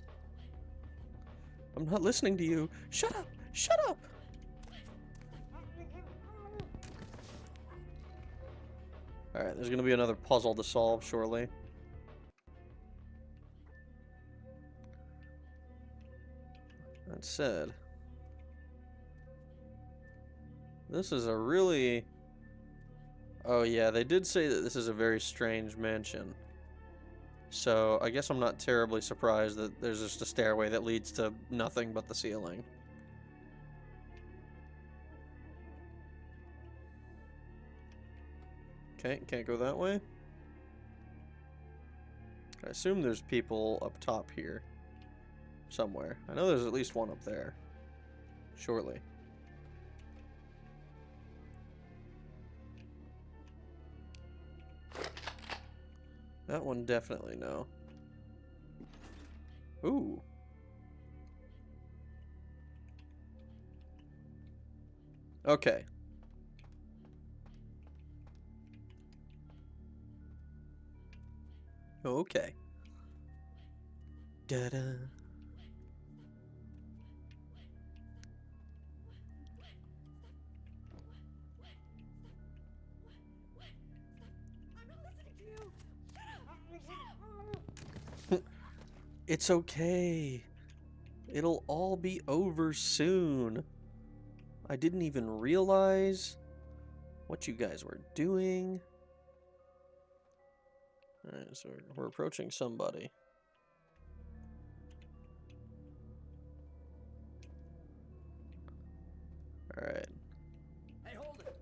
I'm not listening to you. Shut up! Shut up! Alright, there's gonna be another puzzle to solve, surely. That said, this is a really... Oh yeah, they did say that this is a very strange mansion. So I guess I'm not terribly surprised that there's just a stairway that leads to nothing but the ceiling. Okay, can't go that way. I assume there's people up top here. Somewhere. I know there's at least one up there. Shortly. That one definitely no. Ooh. Okay. Okay. Da-da. It's okay. It'll all be over soon. I didn't even realize what you guys were doing. Alright, so we're approaching somebody. Alright. Hey, hold it!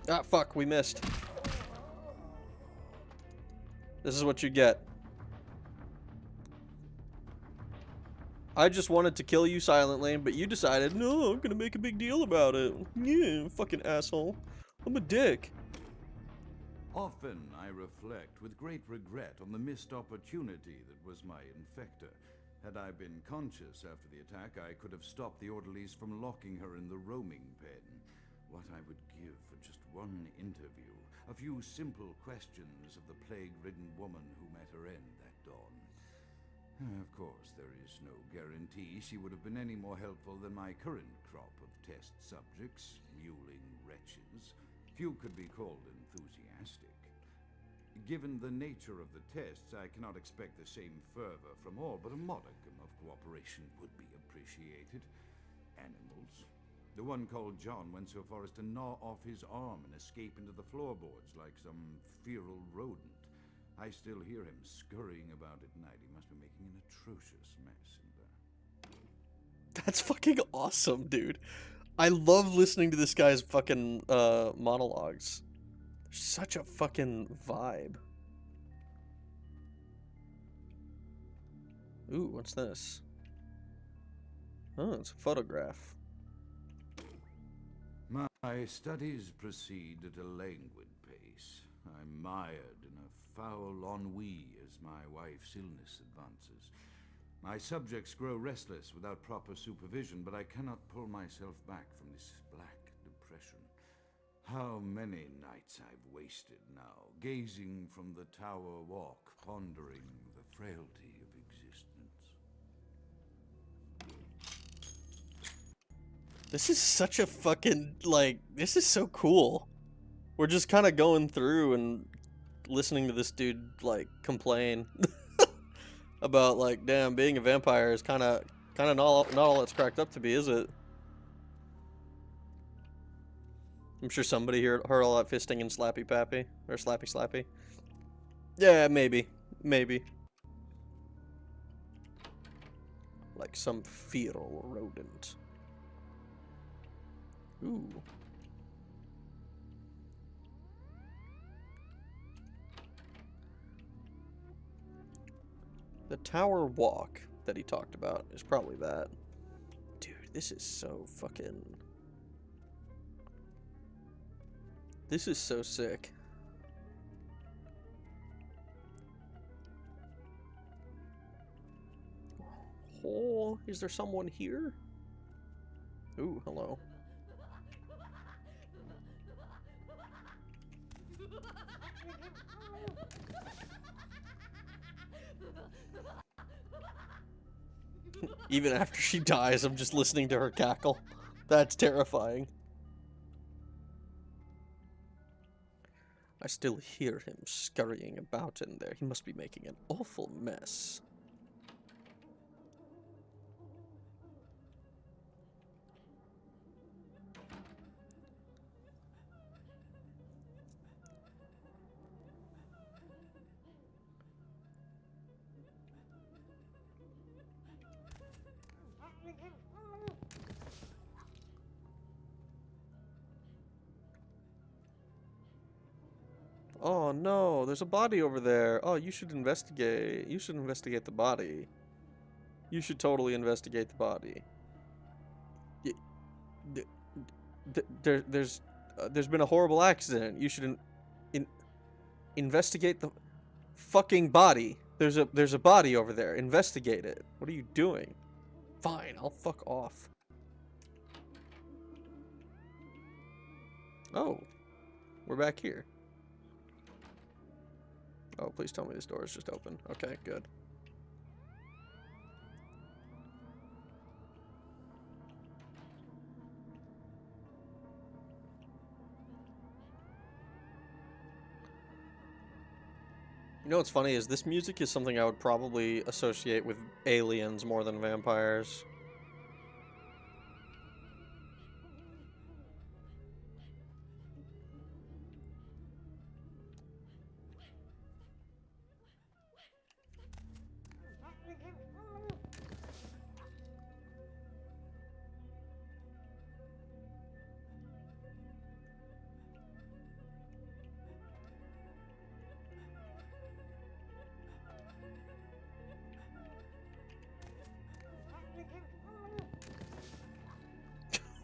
Ah, fuck, we missed. This is what you get. I just wanted to kill you silently, but you decided, no, I'm gonna make a big deal about it. Yeah, fucking asshole. I'm a dick. Often I reflect with great regret on the missed opportunity that was my infector. Had I been conscious after the attack, I could have stopped the orderlies from locking her in the roaming pen. What I would give for just one interview, a few simple questions of the plague-ridden woman who met her end that dawn. Of course, there is no guarantee she would have been any more helpful than my current crop of test subjects, mewling wretches. Few could be called enthusiastic. Given the nature of the tests, I cannot expect the same fervor from all, but a modicum of cooperation would be appreciated. Animals. The one called John went so far as to gnaw off his arm and escape into the floorboards like some feral rodent. I still hear him scurrying about at night. He must be making an atrocious mess in there. That's fucking awesome, dude. I love listening to this guy's fucking monologues. Such a fucking vibe. Ooh, what's this? Oh, it's a photograph. My studies proceed at a languid pace. I'm mired in a foul ennui as my wife's illness advances. My subjects grow restless without proper supervision, but I cannot pull myself back from this black depression. How many nights I've wasted now, gazing from the tower walk, pondering the frailty of existence. This is such a fucking, like, this is so cool. We're just kind of going through and listening to this dude, like, complain about, like, damn, being a vampire is kind of not all it's cracked up to be, is it? I'm sure somebody heard all that fisting and slappy pappy, or slappy slappy. Yeah, maybe. Like some feral rodent. Ooh. The tower walk that he talked about is probably that. Dude, this is so fucking... This is so sick. Oh, is there someone here? Ooh, hello. Even after she dies, I'm just listening to her cackle. That's terrifying. I still hear him scurrying about in there. He must be making an awful mess. Oh no, there's a body over there. Oh, you should investigate. You should investigate the body. You should totally investigate the body. There's been a horrible accident. You should investigate the fucking body. There's a body over there. Investigate it. What are you doing? Fine, I'll fuck off. Oh, we're back here. Oh, please tell me this door is just open. Okay, good. You know what's funny is this music is something I would probably associate with aliens more than vampires.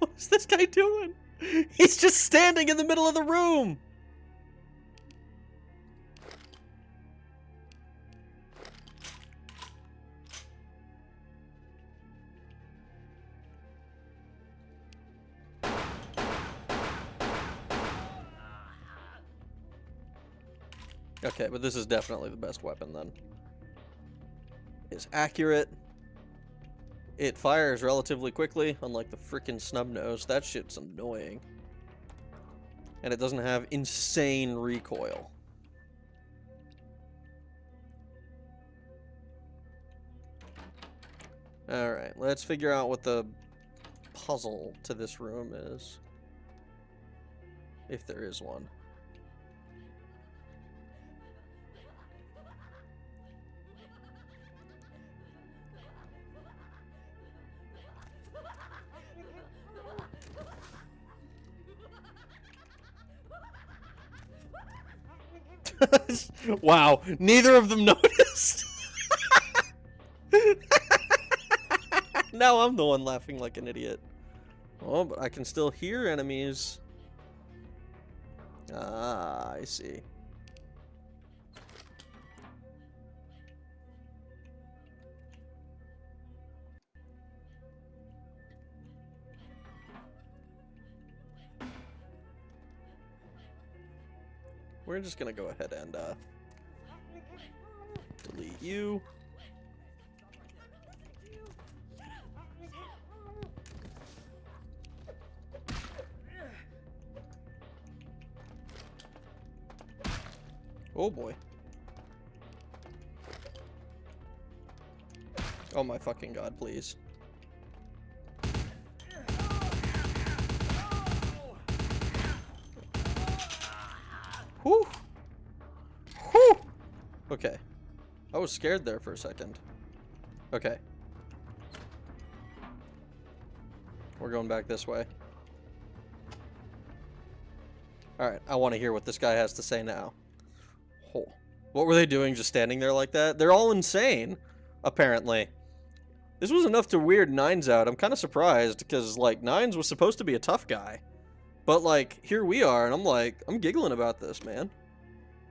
What is this guy doing? He's just standing in the middle of the room! Okay, but this is definitely the best weapon then. It's accurate. It fires relatively quickly, unlike the freaking snub nose. That shit's annoying. And it doesn't have insane recoil. Alright, let's figure out what the puzzle to this room is. If there is one. Wow, neither of them noticed. Now I'm the one laughing like an idiot. Oh, but I can still hear enemies. Ah, I see. we're just gonna go ahead and delete you. Oh boy. Oh my fucking god, please. Whew. Whew. Okay. I was scared there for a second. Okay. We're going back this way. Alright, I want to hear what this guy has to say now. Oh. What were they doing just standing there like that? They're all insane, apparently. This was enough to weird Nines out. I'm kind of surprised, because, like, Nines was supposed to be a tough guy. But, like, here we are, and I'm like, I'm giggling about this, man.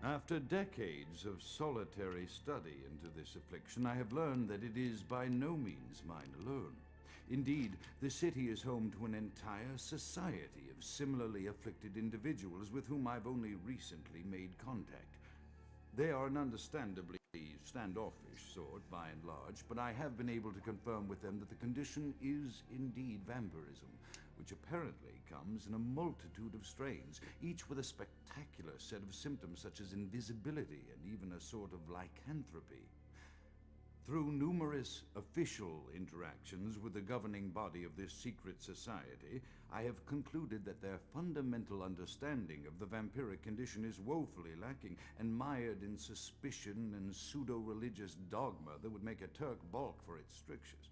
After decades of solitary study into this affliction, I have learned that it is by no means mine alone. Indeed, the city is home to an entire society of similarly afflicted individuals with whom I've only recently made contact. They are an understandably standoffish sort, by and large, but I have been able to confirm with them that the condition is indeed vampirism, which apparently comes in a multitude of strains, each with a spectacular set of symptoms such as invisibility and even a sort of lycanthropy. Through numerous official interactions with the governing body of this secret society, I have concluded that their fundamental understanding of the vampiric condition is woefully lacking and mired in suspicion and pseudo-religious dogma that would make a Turk balk for its strictures.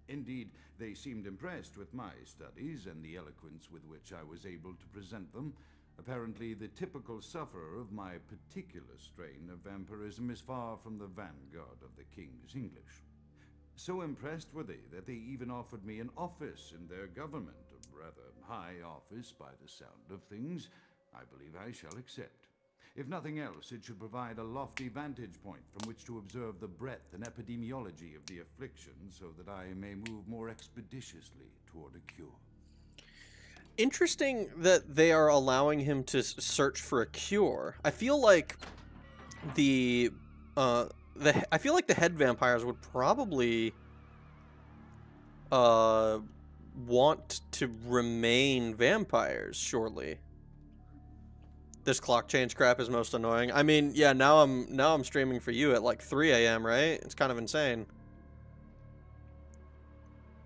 Indeed, they seemed impressed with my studies and the eloquence with which I was able to present them. Apparently, the typical sufferer of my particular strain of vampirism is far from the vanguard of the King's English. So impressed were they that they even offered me an office in their government, a rather high office by the sound of things. I believe I shall accept. If nothing else, it should provide a lofty vantage point from which to observe the breadth and epidemiology of the affliction so that I may move more expeditiously toward a cure. Interesting that they are allowing him to search for a cure. I feel like the head vampires would probably want to remain vampires, surely. This clock change crap is most annoying. I mean, yeah, now I'm streaming for you at like 3 a.m., right? It's kind of insane.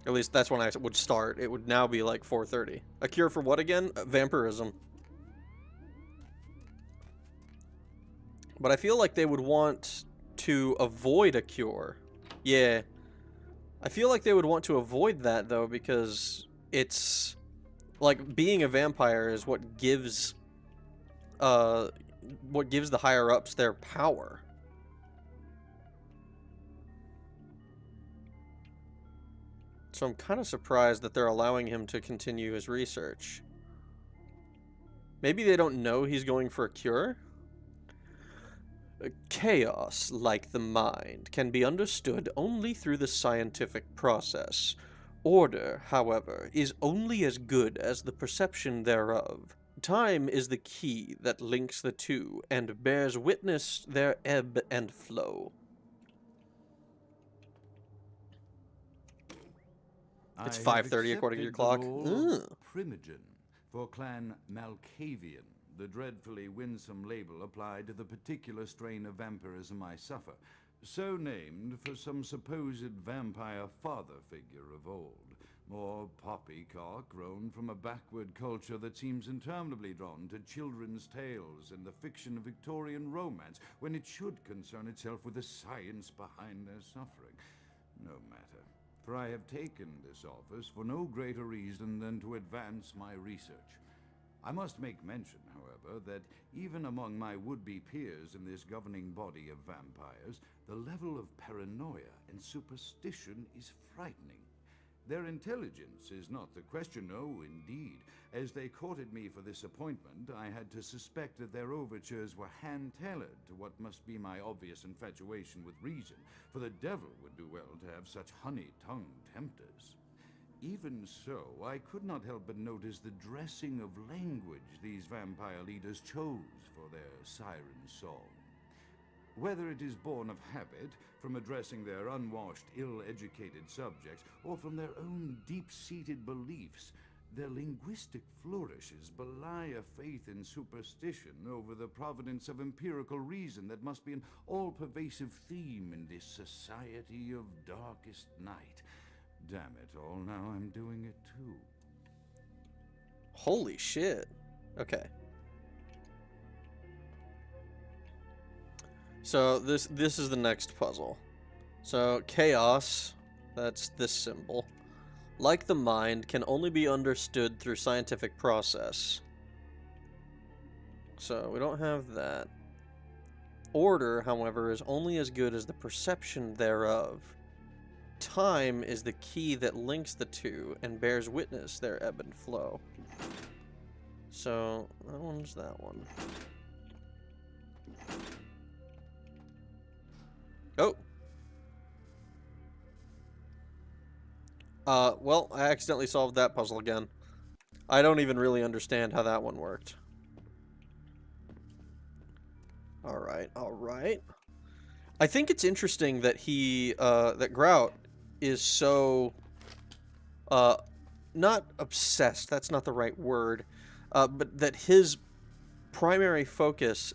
At least that's when I would start. It would now be like 4:30. A cure for what again? Vampirism. But I feel like they would want to avoid a cure. Yeah. I feel like they would want to avoid that, though, because it's... like, being a vampire is what gives the higher-ups their power. So I'm kind of surprised that they're allowing him to continue his research. Maybe they don't know he's going for a cure? Chaos, like the mind, can be understood only through the scientific process. Order, however, is only as good as the perception thereof. Time is the key that links the two and bears witness their ebb and flow. It's 5:30 according to your clock. Primogen for Clan Malkavian, the dreadfully winsome label applied to the particular strain of vampirism I suffer, so named for some supposed vampire father figure of old. More poppycock grown from a backward culture that seems interminably drawn to children's tales and the fiction of Victorian romance, when it should concern itself with the science behind their suffering. No matter. For I have taken this office for no greater reason than to advance my research. I must make mention, however, that even among my would-be peers in this governing body of vampires, the level of paranoia and superstition is frightening. Their intelligence is not the question, no, indeed. As they courted me for this appointment, I had to suspect that their overtures were hand-tailored to what must be my obvious infatuation with reason, for the devil would do well to have such honey-tongued tempters. Even so, I could not help but notice the dressing of language these vampire leaders chose for their siren song. Whether it is born of habit, from addressing their unwashed, ill-educated subjects, or from their own deep-seated beliefs, their linguistic flourishes belie a faith in superstition over the providence of empirical reason that must be an all-pervasive theme in this society of darkest night. Damn it all, now I'm doing it too. Holy shit. Okay. So this is the next puzzle. So chaos, that's this symbol, like the mind, can only be understood through scientific process. So we don't have that. Order, however, is only as good as the perception thereof. Time is the key that links the two and bears witness their ebb and flow. So that one's that one. Oh! Well, I accidentally solved that puzzle again. I don't even really understand how that one worked. Alright, alright. I think it's interesting that that Grout is so, not obsessed, that's not the right word, but that his primary focus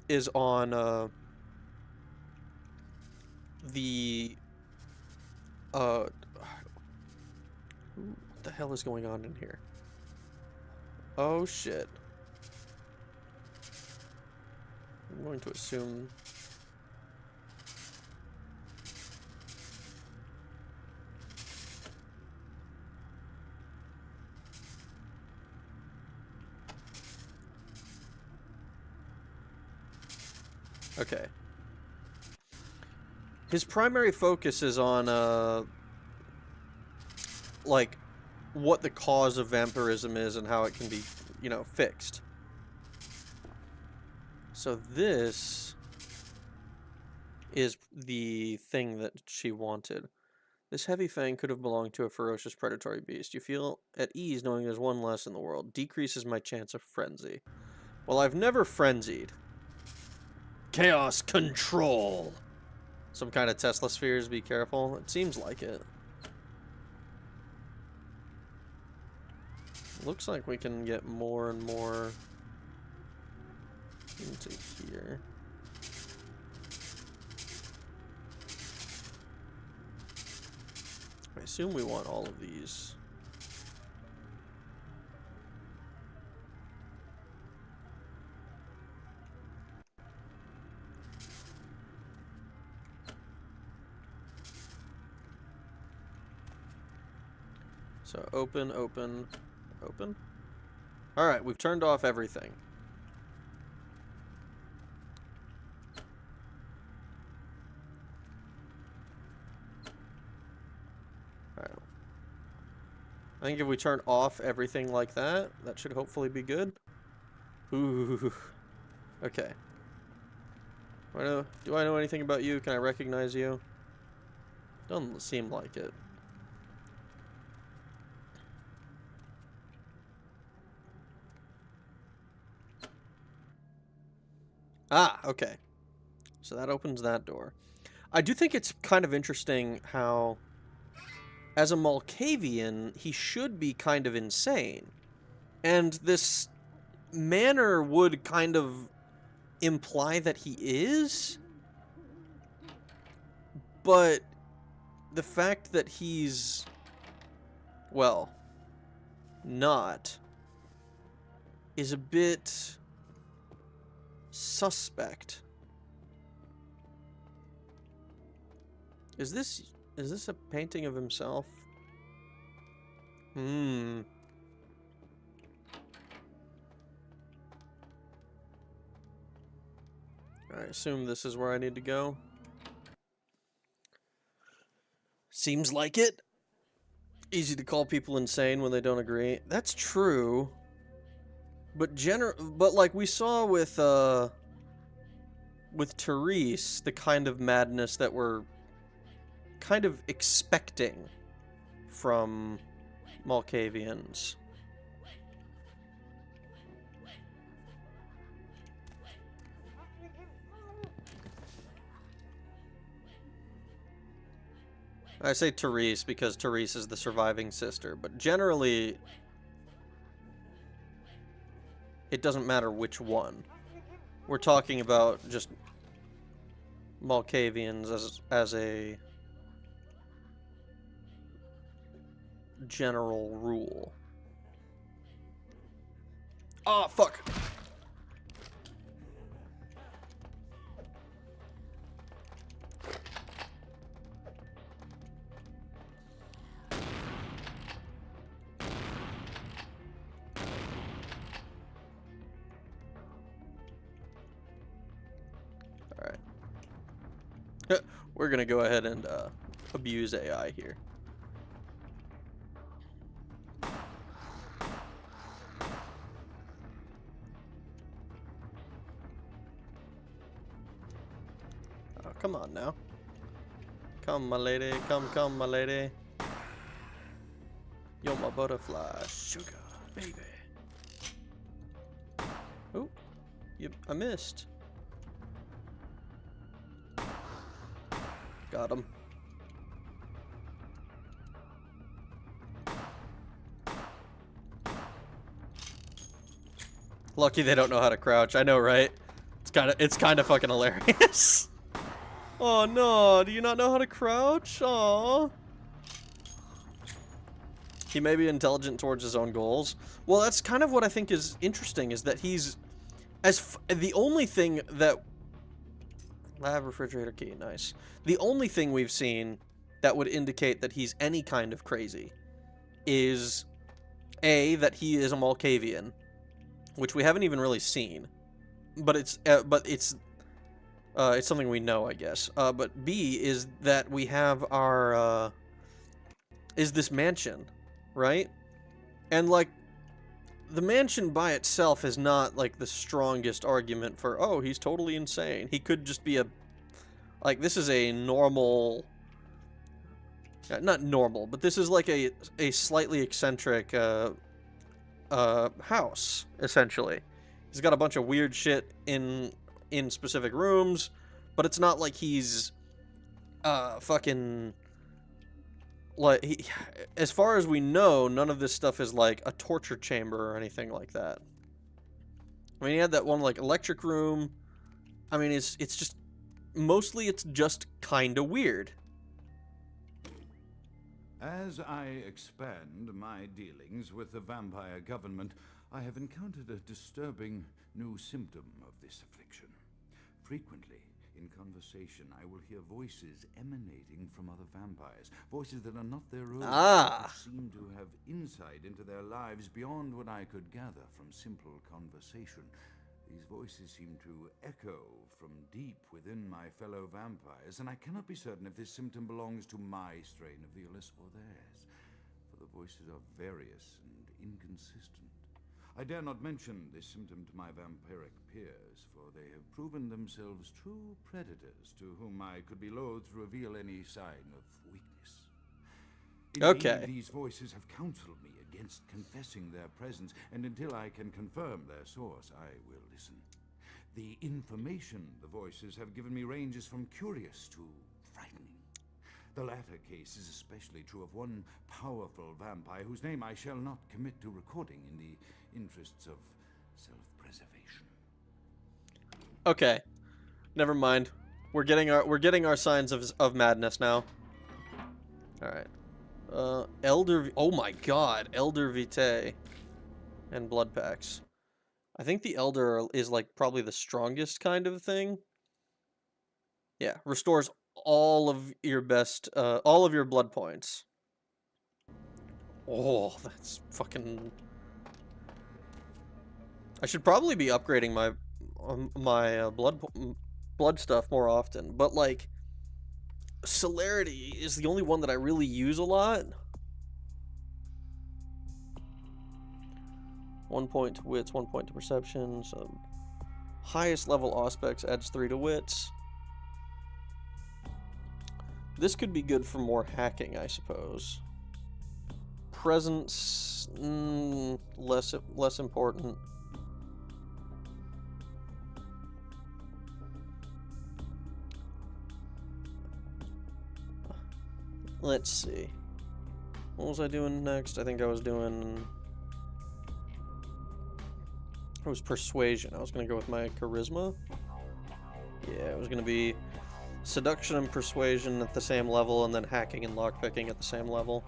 is on, what the hell is going on in here? Oh shit. I'm going to assume... Okay. His primary focus is on, like, what the cause of vampirism is and how it can be, you know, fixed. So this is the thing that she wanted. This heavy fang could have belonged to a ferocious predatory beast. You feel at ease knowing there's one less in the world. Decreases my chance of frenzy. Well, I've never frenzied. Chaos control! Some kind of Tesla spheres, be careful. It seems like it. Looks like we can get more and more into here. I assume we want all of these. So open, open, open. Alright, we've turned off everything. Alright. I think if we turn off everything like that, that should hopefully be good. Ooh. Okay. Do I know anything about you? Can I recognize you? Doesn't seem like it. Ah, okay. So that opens that door. I do think it's kind of interesting how, as a Malkavian, he should be kind of insane. And this manor would kind of imply that he is. But the fact that he's, well, not, is a bit suspect. Is this a painting of himself? I assume this is where I need to go. Seems like it. Easy to call people insane when they don't agree. That's true. But like we saw with Therese, the kind of madness that we're kind of expecting from Malkavians. I say Therese because Therese is the surviving sister, but generally it doesn't matter which one. We're talking about just Malkavians as a general rule. Oh, fuck. Alright. We're gonna go ahead and abuse AI here. Oh, come on now. Come, my lady. Come, my lady. You're my butterfly. Sugar, baby. Oh, I missed. Got him. Lucky they don't know how to crouch. I know, right? It's kind of fucking hilarious. Oh no, do you not know how to crouch? Aww. He may be intelligent towards his own goals. Well, that's kind of what I think is interesting, is that he's the only thing that lab refrigerator key, nice. The only thing we've seen that would indicate that he's any kind of crazy is that he is a Malkavian, which we haven't even really seen, but it's something we know, I guess. But B is that we have our is this mansion, right? And like the mansion by itself is not like the strongest argument for, oh, he's totally insane. He could just be like, this is a normal, not normal, but this is like a slightly eccentric house, essentially. He's got a bunch of weird shit in specific rooms, but it's not like he's fucking like as far as we know, none of this stuff is like a torture chamber or anything like that. I mean, he had that one like electric room. I mean, it's just mostly it's just kind of weird. As I expand my dealings with the vampire government, I have encountered a disturbing new symptom of this affliction. Frequently, in conversation, I will hear voices emanating from other vampires, voices that are not their own, Ah. who seem to have insight into their lives beyond what I could gather from simple conversation. These voices seem to echo from deep within my fellow vampires, and I cannot be certain if this symptom belongs to my strain of the illness or theirs, for the voices are various and inconsistent. I dare not mention this symptom to my vampiric peers, for they have proven themselves true predators to whom I could be loath to reveal any sign of weakness. Indeed, Okay. these voices have counseled me against confessing their presence, and until I can confirm their source, I will listen. The information the voices have given me ranges from curious to frightening. The latter case is especially true of one powerful vampire whose name I shall not commit to recording in the interests of self-preservation. Okay, never mind. We're getting our signs of madness now. All right. Oh my God, Elder Vitae and blood packs. I think the Elder is like probably the strongest kind of thing. Yeah, restores all of your blood points. Oh, that's fucking. I should probably be upgrading my blood stuff more often, but like celerity is the only one that I really use a lot. 1 point to wits, 1 point to perception. So highest level aspects adds 3 to wits. This could be good for more hacking, I suppose. presence, less important. Let's see. What was I doing next? I think I was doing... It was persuasion. I was going to go with my charisma. Yeah, it was going to be seduction and persuasion at the same level, and then hacking and lockpicking at the same level.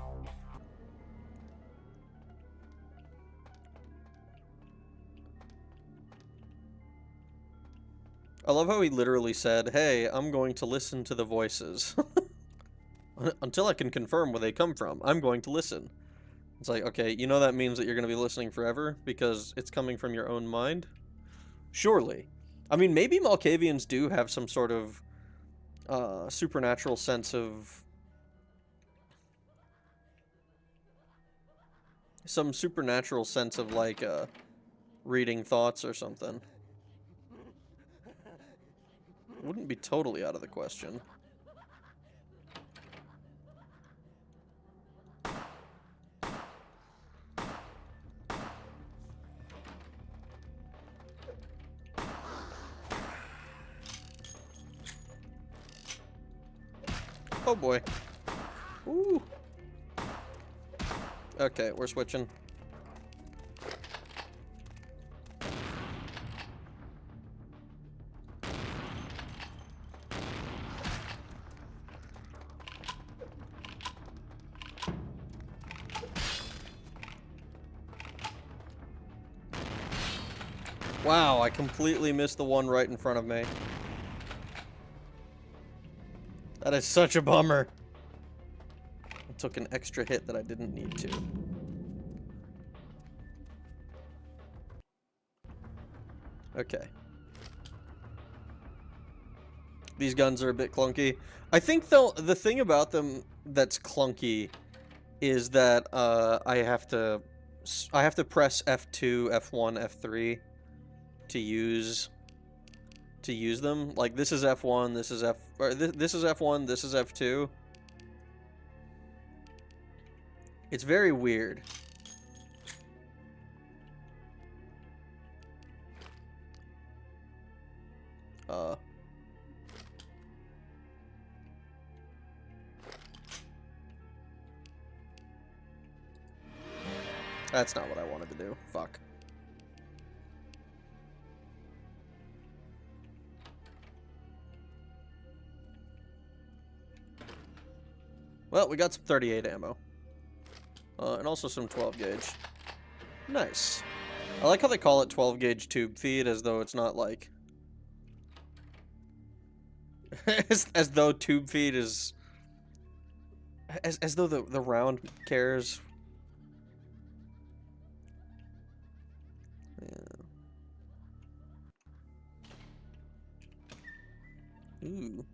I love how he literally said, hey, I'm going to listen to the voices. Until I can confirm where they come from, I'm going to listen. It's like, okay, you know that means that you're going to be listening forever because it's coming from your own mind? Surely. I mean, maybe Malkavians do have some sort of supernatural sense of... Some supernatural sense of, like, reading thoughts or something. Wouldn't be totally out of the question. Oh boy. Ooh. Okay, we're switching. Wow, I completely missed the one right in front of me. That is such a bummer. I took an extra hit that I didn't need to. Okay. These guns are a bit clunky. I think, though, the thing about them that's clunky is that I have to press F2, F1, F3 to use them. Like, this is F1, this is this is F1, this is F2. It's very weird. That's not what I wanted to do. Fuck. Well, we got some 38 ammo. And also some 12 gauge. Nice. I like how they call it 12 gauge tube feed as though it's not like... as though tube feed is... As though the round cares. Yeah. Ooh.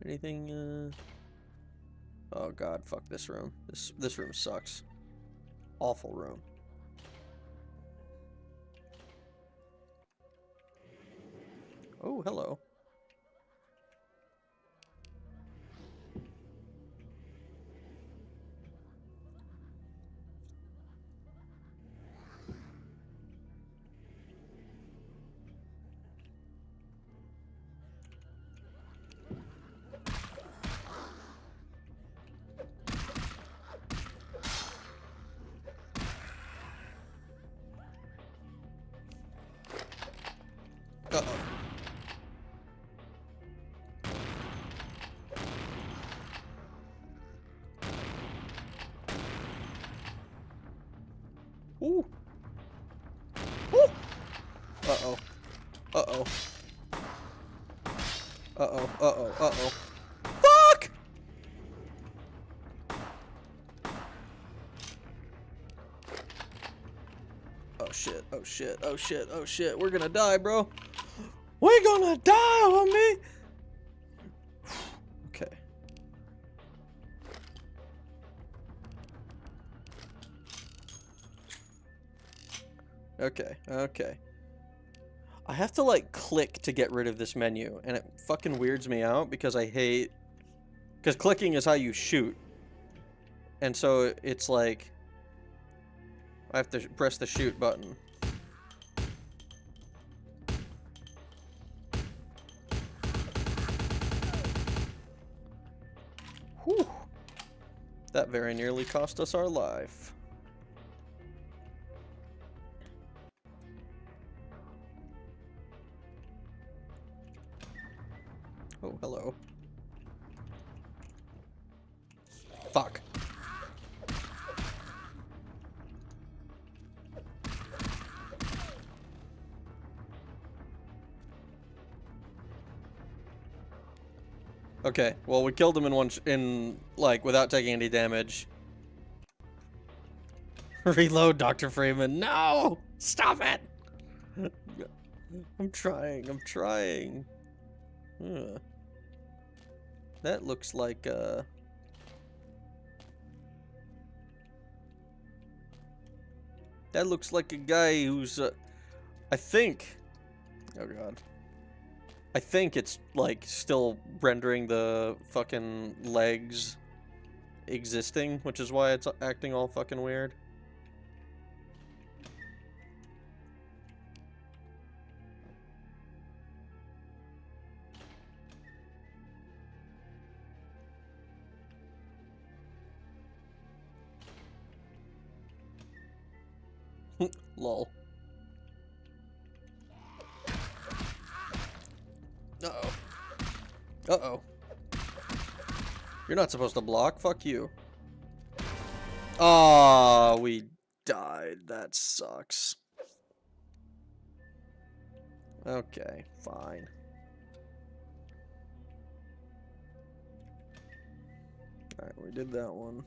Anything, Oh god, fuck this room. This room sucks. Awful room. Oh, hello. Uh-oh. Ooh. Ooh. Uh-oh. Uh-oh. Uh-oh. Uh-oh. Uh-oh. Fuck! Oh shit. Oh shit. Oh shit. Oh shit. We're gonna die, bro. We're gonna die, homie! Okay. Okay, okay. I have to, like, click to get rid of this menu, and it fucking weirds me out because I hate Because clicking is how you shoot. And so it's like I have to press the shoot button. Whew. That very nearly cost us our life. Oh, hello. Fuck. Okay, well, we killed him in like without taking any damage. Reload, Dr. Freeman. No! Stop it! I'm trying. That looks like that looks like a guy who's I think, oh god, I think it's like still rendering the fucking legs existing, which is why it's acting all fucking weird. Lol. Uh-oh. Uh-oh. You're not supposed to block. Fuck you. Ah, we died. That sucks. Okay, fine. Alright, we did that one.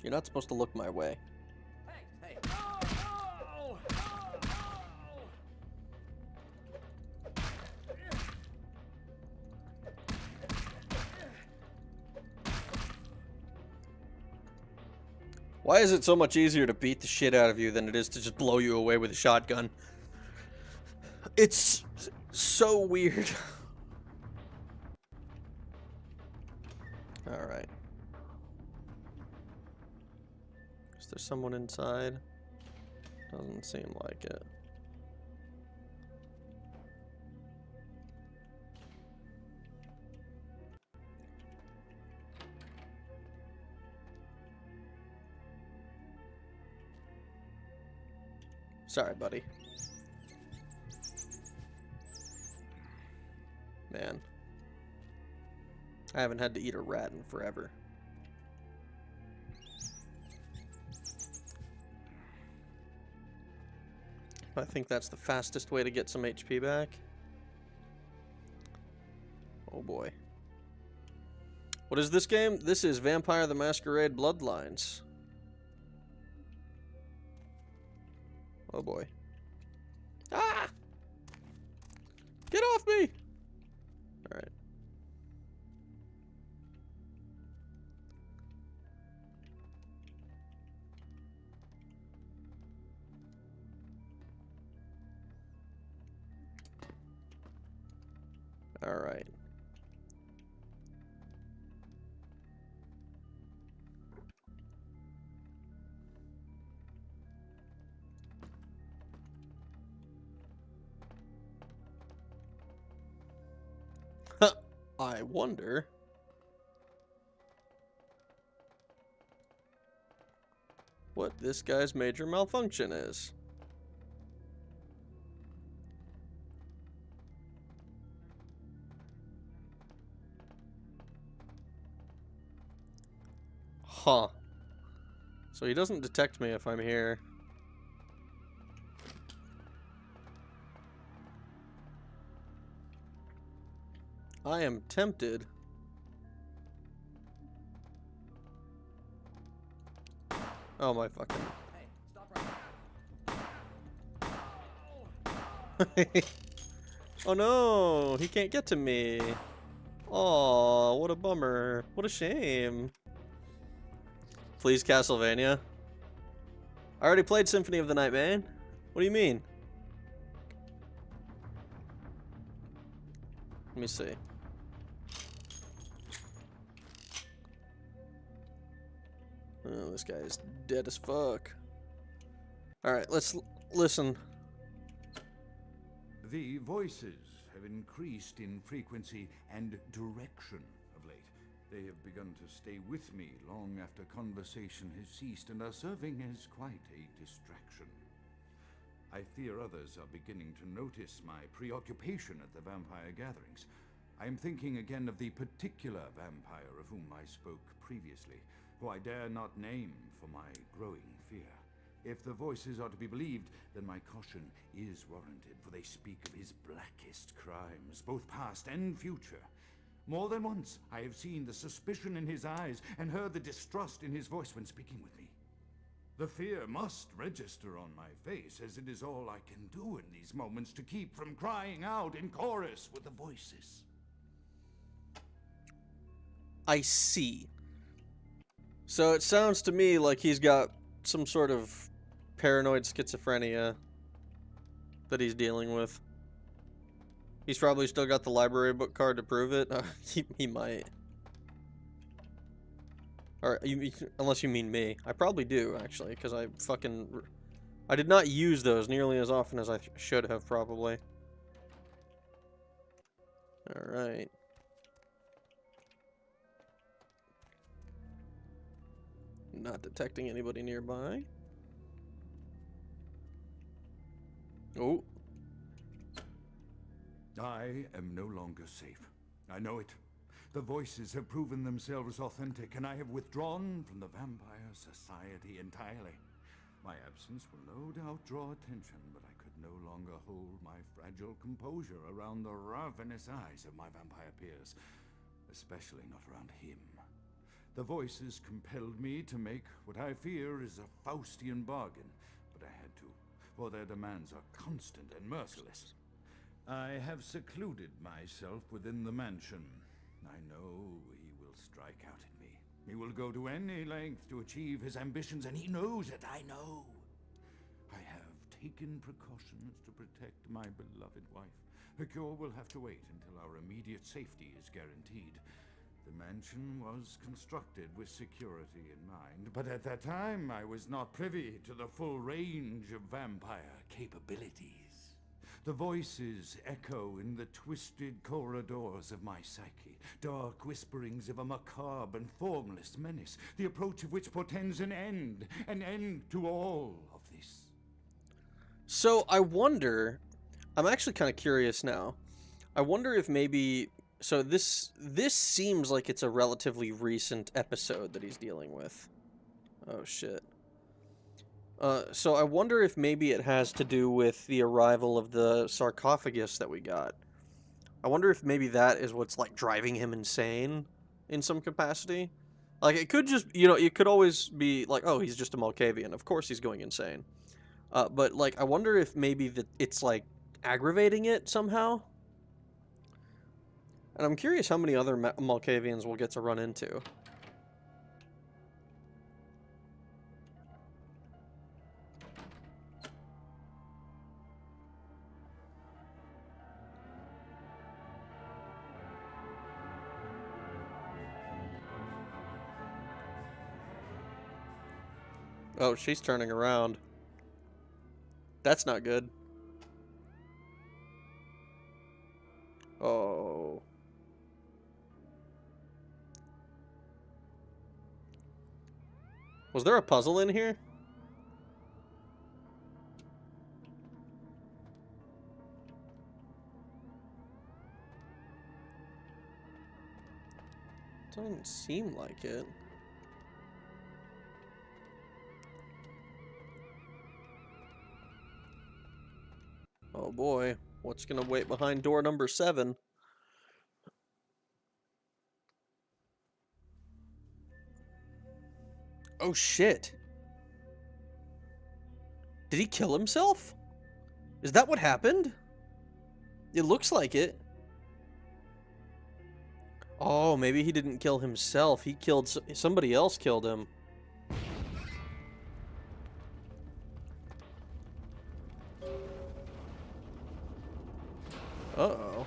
You're not supposed to look my way. Hey! Oh! Why is it so much easier to beat the shit out of you than it is to just blow you away with a shotgun? It's so weird. Alright. Is there someone inside? Doesn't seem like it. Sorry, buddy. Man. I haven't had to eat a rat in forever. I think that's the fastest way to get some HP back. Oh boy. What is this game? This is Vampire the Masquerade Bloodlines. Oh boy. Ah! Get off me! Alright. Alright. I wonder what this guy's major malfunction is. Huh. So he doesn't detect me if I'm here. I am tempted. Oh my fucking. Hey, stop right now. Oh no, he can't get to me. Oh, what a bummer. What a shame. Please, Castlevania. I already played Symphony of the Night, man. What do you mean? Let me see. Oh, this guy's dead as fuck. Alright, let's listen. The voices have increased in frequency and direction of late. They have begun to stay with me long after conversation has ceased and are serving as quite a distraction. I fear others are beginning to notice my preoccupation at the vampire gatherings. I am thinking again of the particular vampire of whom I spoke previously, who I dare not name for my growing fear. If the voices are to be believed, then my caution is warranted, for they speak of his blackest crimes, both past and future. More than once, I have seen the suspicion in his eyes and heard the distrust in his voice when speaking with me. The fear must register on my face, as it is all I can do in these moments to keep from crying out in chorus with the voices. I see. So it sounds to me like he's got some sort of paranoid schizophrenia that he's dealing with. He's probably still got the library book card to prove it. He might. Or unless you mean me. I probably do, actually, because I did not use those nearly as often as I should have, probably. Alright. Not detecting anybody nearby. Oh. I am no longer safe. I know it. The voices have proven themselves authentic, and I have withdrawn from the Vampire Society entirely. My absence will no doubt draw attention, but I could no longer hold my fragile composure around the ravenous eyes of my vampire peers, especially not around him. The voices compelled me to make what I fear is a Faustian bargain, but I had to, for their demands are constant and merciless. I have secluded myself within the mansion. I know he will strike out at me. He will go to any length to achieve his ambitions, and he knows it, I know. I have taken precautions to protect my beloved wife. Her cure will have to wait until our immediate safety is guaranteed. The mansion was constructed with security in mind, but at that time I was not privy to the full range of vampire capabilities. The voices echo in the twisted corridors of my psyche, dark whisperings of a macabre and formless menace, the approach of which portends an end to all of this. So I wonder, I'm actually kind of curious now. I wonder if maybe, so this seems like it's a relatively recent episode that he's dealing with. Oh shit. So I wonder if maybe it has to do with the arrival of the sarcophagus that we got. I wonder if maybe that is what's, like, driving him insane in some capacity. Like, it could just, you know, it could always be like, oh, he's just a Malkavian. Of course he's going insane. But, like, I wonder if maybe that it's, like, aggravating it somehow. And I'm curious how many other Malkavians we'll get to run into. Oh, she's turning around. That's not good. Oh. Was there a puzzle in here? Doesn't seem like it. Oh boy, what's gonna wait behind door number 7? Oh shit. Did he kill himself? Is that what happened? It looks like it. Oh, maybe he didn't kill himself. He killed somebody else killed him. Uh-oh.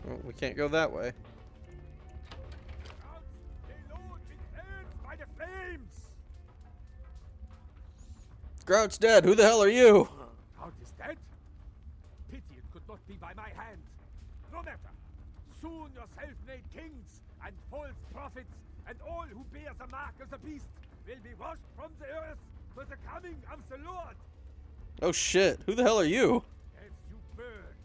Well, we can't go that way. By the flames! Grout's dead. Who the hell are you? Grout is dead? Pity it could not be by my hand. No matter. Soon your self-made kings and false prophets and all who bear the mark of the beast will be washed from the earth for the coming of the Lord. Oh shit. Who the hell are you? As you burn,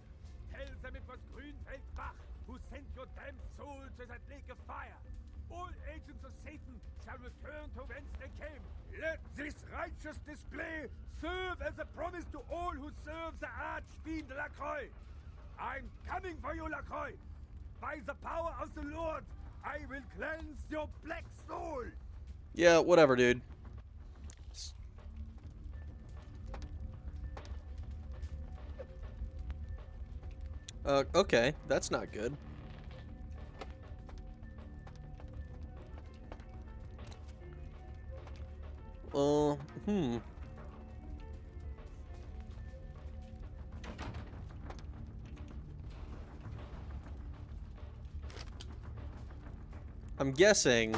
tell them it was Grünfeld Bach who sent your damned soul to that lake of fire. All agents of Satan shall return to whence they came. Let this righteous display serve as a promise to all who serve the archfiend LaCroix. I'm coming for you, LaCroix. By the power of the Lord, I will cleanse your black soul. Yeah, whatever, dude. Okay, that's not good. Hmm. I'm guessing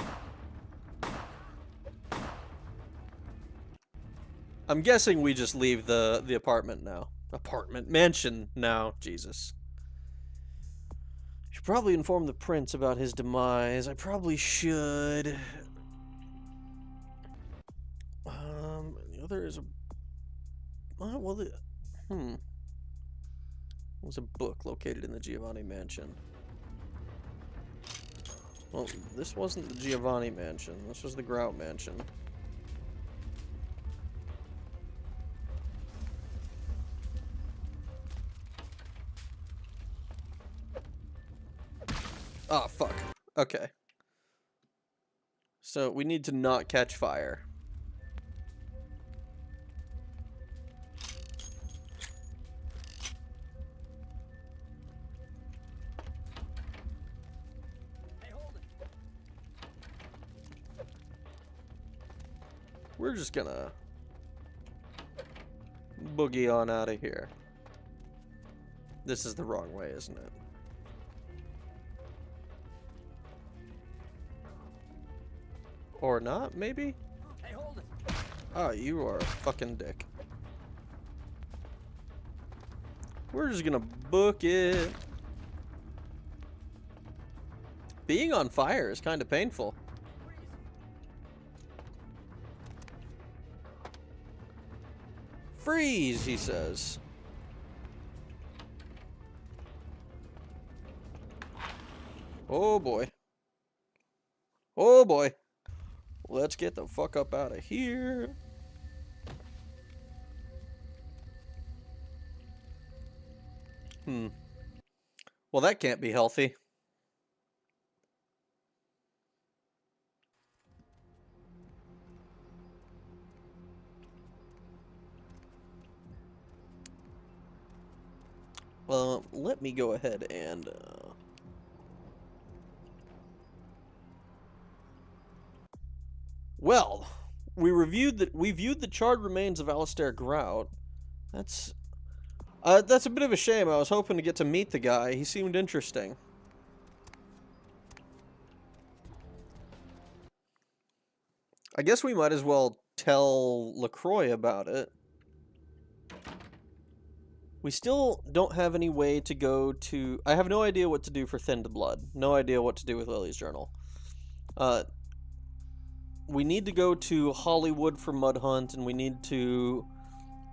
we just leave the apartment now. Mansion now, Jesus. Should probably inform the prince about his demise. I probably should. The other is a... well, There's a book located in the Giovanni mansion. Well, this wasn't the Giovanni mansion. This was the Grout mansion. Oh, fuck. Okay. So, we need to not catch fire. We're just gonna boogie on out of here. This is the wrong way, isn't it? Or not, maybe? Hey, hold it. Oh, you are a fucking dick. We're just gonna book it. Being on fire is kind of painful. Freeze, he says. Oh boy. Oh boy. Let's get the fuck up out of here. Well, that can't be healthy. Well, let me go ahead and well, we viewed the charred remains of Alistair Grout. That's a bit of a shame. I was hoping to get to meet the guy. He seemed interesting. I guess we might as well tell LaCroix about it. We still don't have any way to go to... I have no idea what to do for Thinned Blood. No idea what to do with Lily's Journal. We need to go to Hollywood for Mud Hunt, and we need to...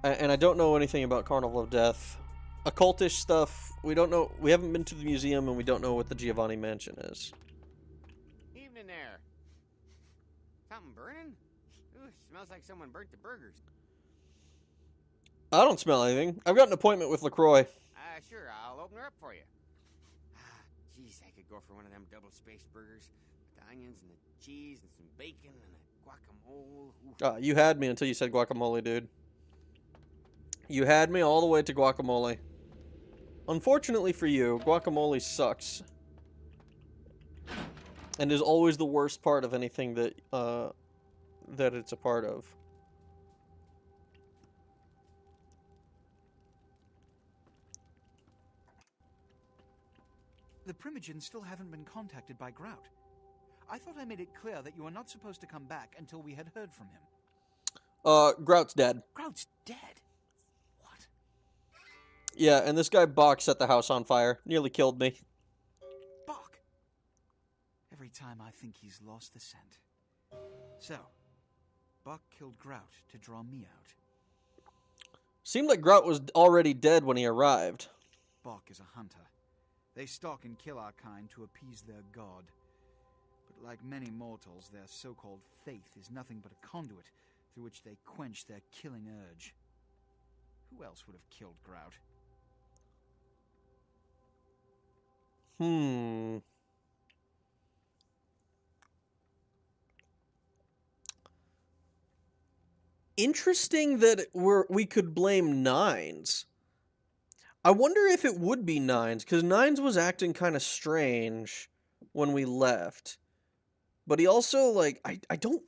And I don't know anything about Carnival of Death. Occultish stuff, we don't know... We haven't been to the museum, and we don't know what the Giovanni Mansion is. Evening there. Something burning? Ooh, smells like someone burnt the burgers. I don't smell anything. I've got an appointment with LaCroix. Sure, I'll open her up for you. Jeez, I could go for one of them double-spaced burgers with the onions and the cheese and some bacon and a guacamole. Ooh. You had me until you said guacamole, dude. You had me all the way to guacamole. Unfortunately for you, guacamole sucks. And is always the worst part of anything that it's a part of. The Primogens still haven't been contacted by Grout. I thought I made it clear that you are not supposed to come back until we had heard from him. Grout's dead. Grout's dead? Yeah, and this guy Bach set the house on fire. Nearly killed me. Bach! Every time I think he's lost the scent. So, Bach killed Grout to draw me out. Seemed like Grout was already dead when he arrived. Bach is a hunter. They stalk and kill our kind to appease their god. But like many mortals, their so-called faith is nothing but a conduit through which they quench their killing urge. Who else would have killed Grout? Interesting that we could blame Nines. I wonder if it would be Nines, because Nines was acting kind of strange when we left. But he also, like, I don't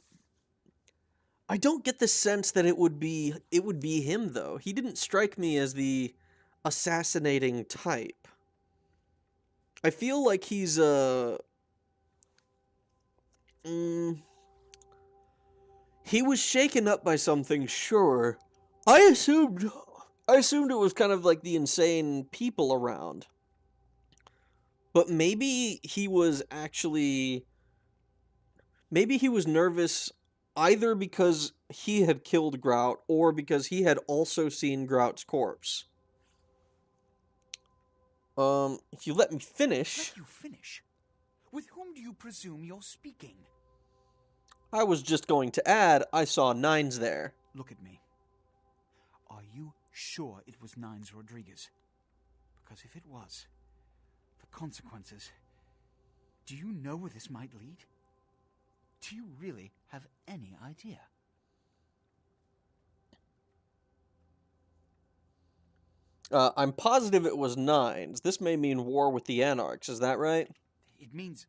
get the sense that it would be him, though. He didn't strike me as the assassinating type. I feel like he's he was shaken up by something, sure. I assumed it was kind of like the insane people around. But maybe he was nervous either because he had killed Grout or because he had also seen Grout's corpse. If you let me finish... Let you finish? With whom do you presume you're speaking? I was just going to add, I saw Nines there. Look at me. Are you sure it was Nines Rodriguez? Because if it was, the consequences... Do you know where this might lead? Do you really have any idea? I'm positive it was Nines. This may mean war with the Anarchs, is that right? It means...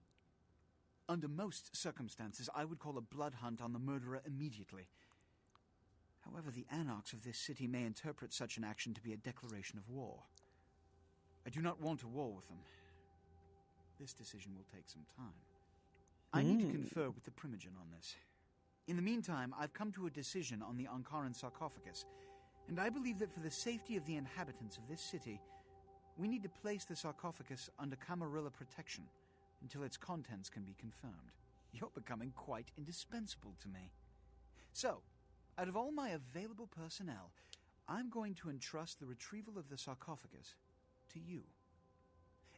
Under most circumstances, I would call a blood hunt on the murderer immediately. However, the Anarchs of this city may interpret such an action to be a declaration of war. I do not want a war with them. This decision will take some time. I need to confer with the Primogen on this. In the meantime, I've come to a decision on the Ankaran sarcophagus, and I believe that for the safety of the inhabitants of this city, we need to place the sarcophagus under Camarilla protection until its contents can be confirmed. You're becoming quite indispensable to me. So, out of all my available personnel, I'm going to entrust the retrieval of the sarcophagus to you.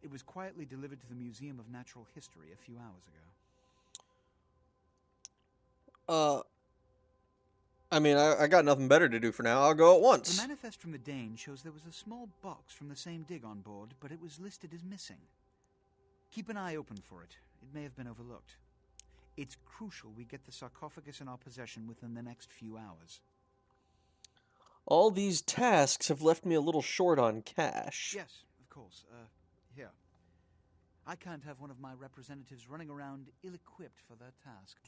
It was quietly delivered to the Museum of Natural History a few hours ago. I mean, I got nothing better to do for now. I'll go at once. The manifest from the Dane shows there was a small box from the same dig on board, but it was listed as missing. Keep an eye open for it. It may have been overlooked. It's crucial we get the sarcophagus in our possession within the next few hours. All these tasks have left me a little short on cash. Yes, of course. Here. I can't have one of my representatives running around ill-equipped for their task.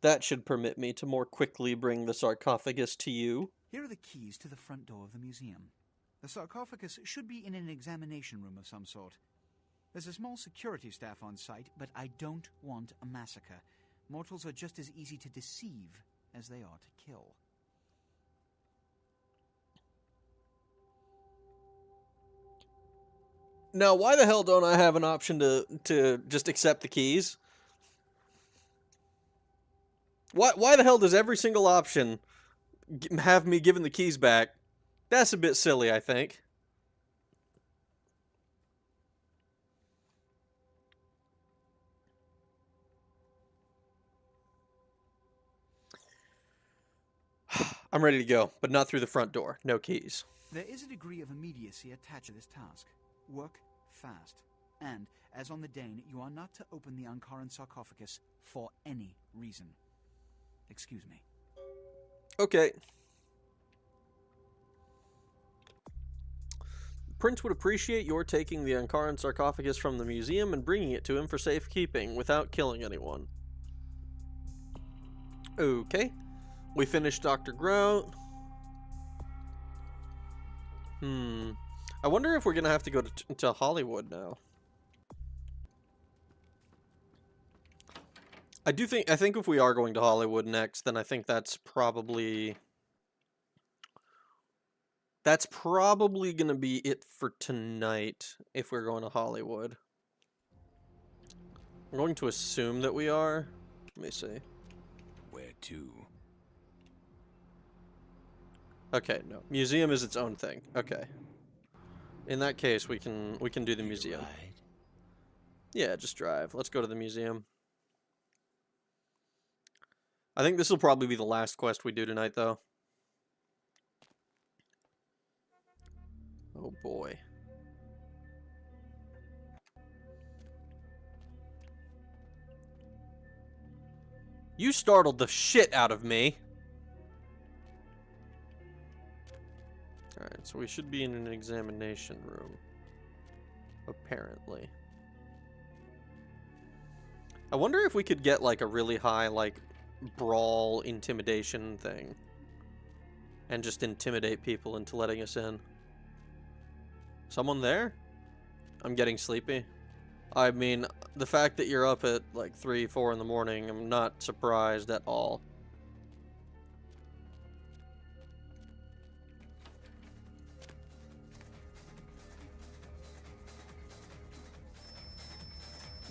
That should permit me to more quickly bring the sarcophagus to you. Here are the keys to the front door of the museum. The sarcophagus should be in an examination room of some sort. There's a small security staff on site, but I don't want a massacre. Mortals are just as easy to deceive as they are to kill. Now, why the hell don't I have an option to just accept the keys? Why the hell does every single option have me giving the keys back? That's a bit silly, I think. I'm ready to go, but not through the front door. No keys. There is a degree of immediacy attached to this task. Work fast. And, as on the Dane, you are not to open the Ankaran sarcophagus for any reason. Excuse me. Okay. Prince would appreciate your taking the Ankaran sarcophagus from the museum and bringing it to him for safekeeping without killing anyone. Okay. We finished Dr. Grout. I wonder if we're gonna have to go to Hollywood now. I think if we are going to Hollywood next, then I think that's probably gonna be it for tonight if we're going to Hollywood. I'm going to assume that we are. Let me see. Where to? Okay, no. Museum is its own thing. Okay. In that case, we can do the museum. Yeah, just drive. Let's go to the museum. I think this will probably be the last quest we do tonight, though. Oh boy. You startled the shit out of me. Alright, so we should be in an examination room. Apparently. I wonder if we could get, like, a really high, like, brawl intimidation thing. And just intimidate people into letting us in. Someone there? I'm getting sleepy. I mean, the fact that you're up at, like, 3, 4 in the morning, I'm not surprised at all.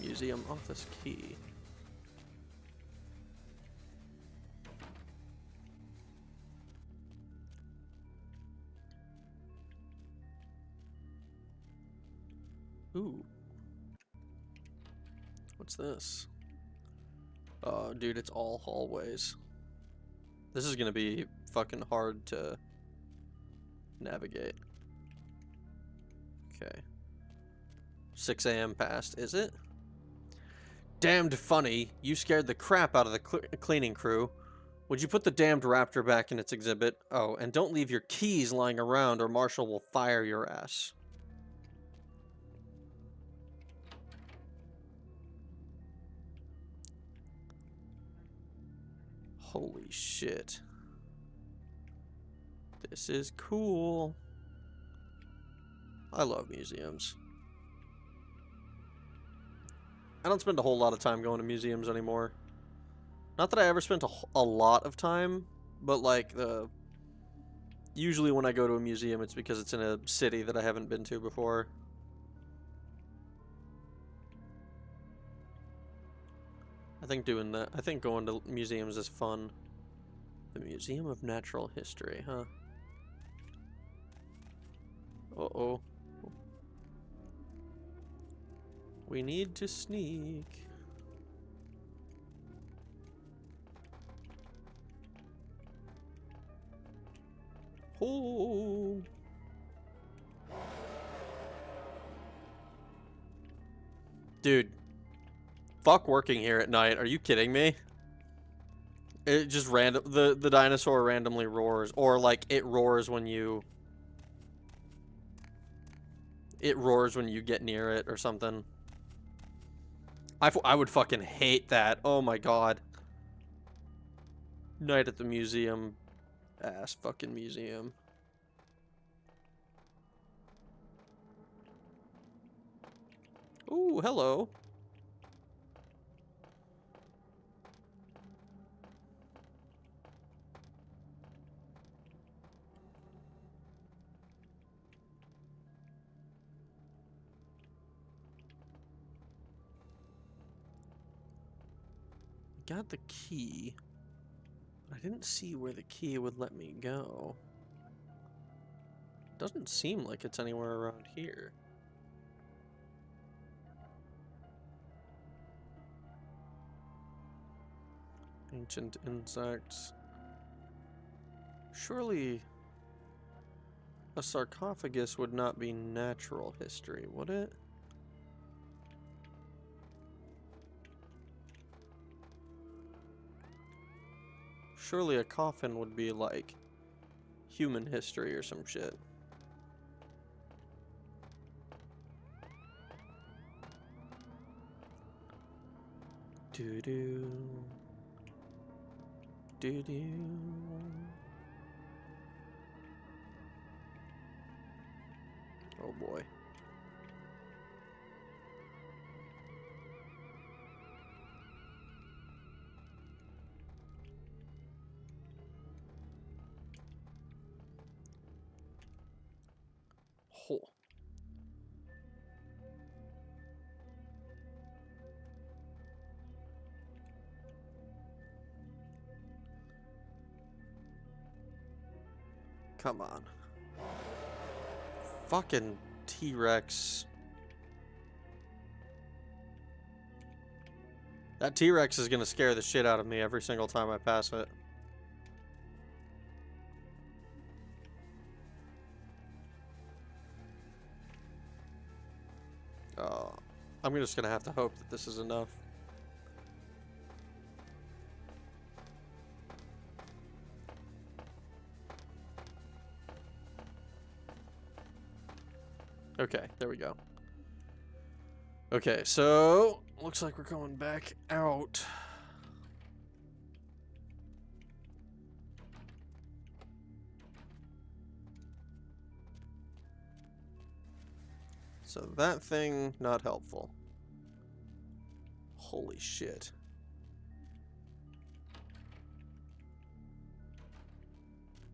Museum office key. Ooh. What's this? Oh, dude, it's all hallways. This is gonna be fucking hard to navigate. Okay. 6 a.m. passed, is it? Damned funny. You scared the crap out of the cleaning crew. Would you put the damned raptor back in its exhibit? Oh, and don't leave your keys lying around or Marshall will fire your ass. Holy shit. This is cool. I love museums. I don't spend a whole lot of time going to museums anymore. Not that I ever spent a lot of time, but like usually when I go to a museum it's because it's in a city that I haven't been to before. I think going to museums is fun. The Museum of Natural History, huh? Uh-oh. We need to sneak. Oh. Dude. Fuck working here at night. Are you kidding me? It just the dinosaur randomly roars, or like it roars when you get near it or something. I would fucking hate that. Oh my god. Night at the museum. Ass fucking museum. Ooh, hello. Got the key. I didn't see where the key would let me go. Doesn't seem like it's anywhere around here. Ancient insects. Surely a sarcophagus would not be natural history, would it? Surely a coffin would be like human history or some shit. Doo-doo. Doo-doo. Oh boy. Oh. Come on. Fucking T-Rex. That T-Rex is gonna scare the shit out of me every single time I pass it. I'm just gonna have to hope that this is enough. Okay, there we go. Okay, so looks like we're going back out. So that thing, not helpful. Holy shit.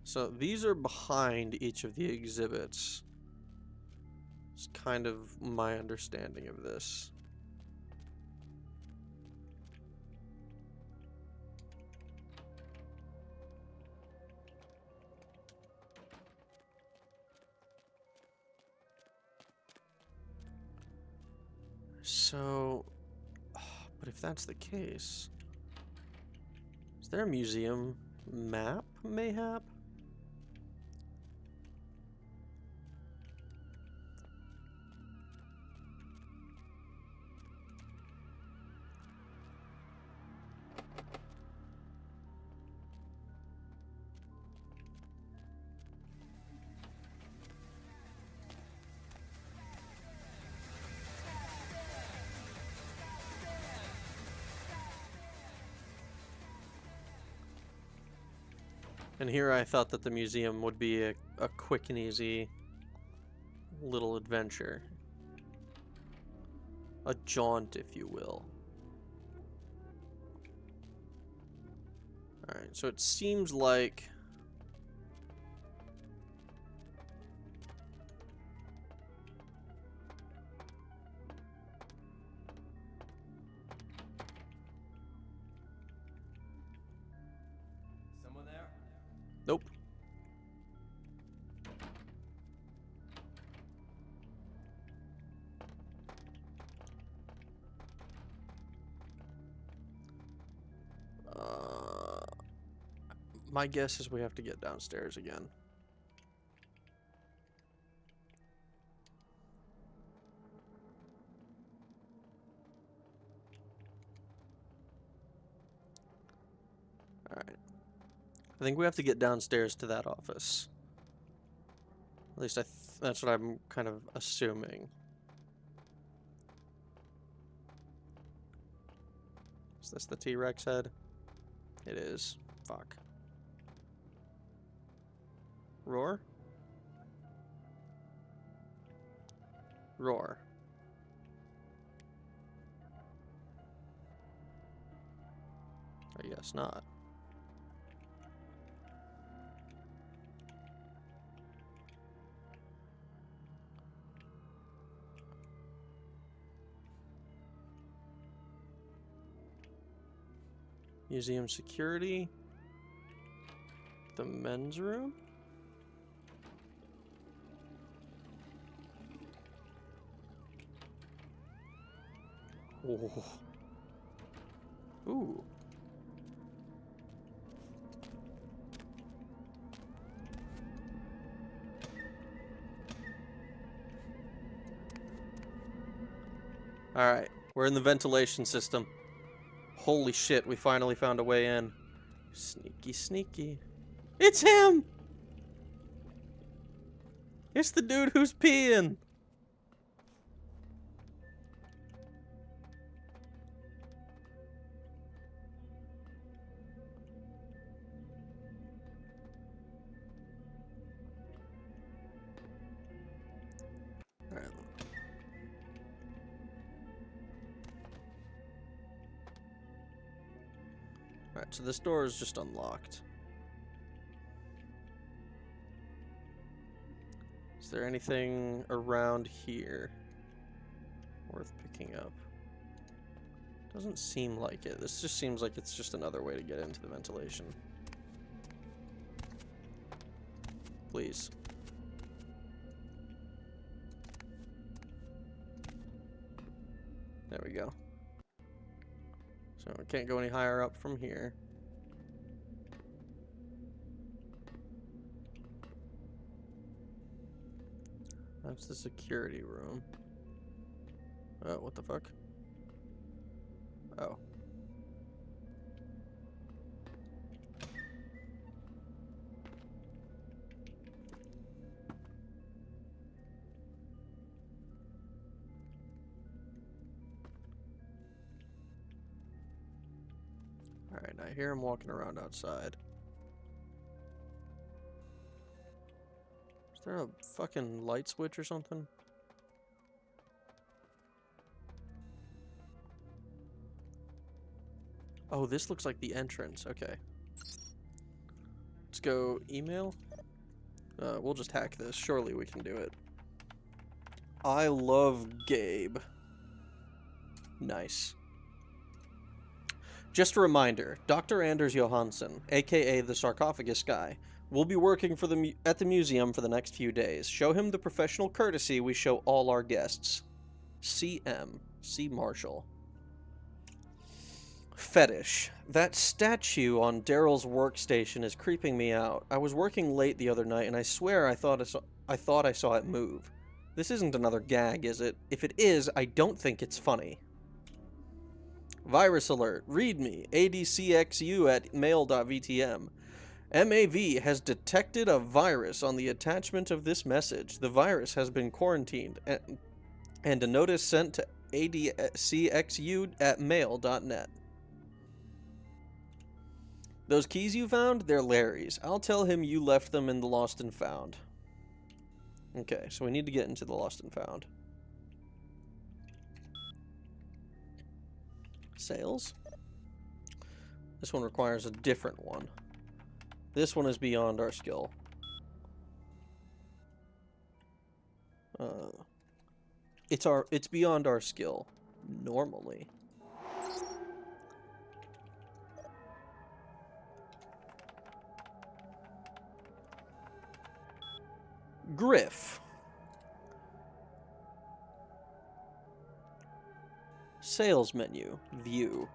So these are behind each of the exhibits. It's kind of my understanding of this. So, but if that's the case, is there a museum map, mayhap? And here I thought that the museum would be a quick and easy little adventure. A jaunt, if you will. Alright, so it seems like... Someone there? Nope. My guess is we have to get downstairs again. Alright. I think we have to get downstairs to that office. At least that's what I'm kind of assuming. Is this the T-Rex head? It is. Fuck. Roar? Roar. I guess not. Museum security. The men's room? Oh. Ooh. Alright, we're in the ventilation system. Holy shit, we finally found a way in. Sneaky, sneaky. It's him! It's the dude who's peeing! Alright. Alright, so this door is just unlocked. Is there anything around here worth picking up? Doesn't seem like it. This just seems like it's just another way to get into the ventilation. Please. There we go. So we can't go any higher up from here. That's the security room. Oh, what the fuck? Oh. Alright, I hear him walking around outside. Is there a fucking light switch or something? Oh, this looks like the entrance. Okay. Let's go email. We'll just hack this. Surely we can do it. I love Gabe. Nice. Just a reminder, Dr. Anders Johansson, aka the Sarcophagus Guy, will be working for at the museum for the next few days. Show him the professional courtesy we show all our guests. CM. C. Marshall. Fetish. That statue on Daryl's workstation is creeping me out. I was working late the other night and I swear I thought I saw it move. This isn't another gag, is it? If it is, I don't think it's funny. Virus alert. Read me. ADCXU at mail.vtm. MAV has detected a virus on the attachment of this message. The virus has been quarantined and a notice sent to ADCXU at mail.net. Those keys you found, they're Larry's. I'll tell him you left them in the Lost and Found. Okay, so we need to get into the Lost and Found. Sales? This one requires a different one. This one is beyond our skill. It's beyond our skill normally. Griff. Sales menu. View.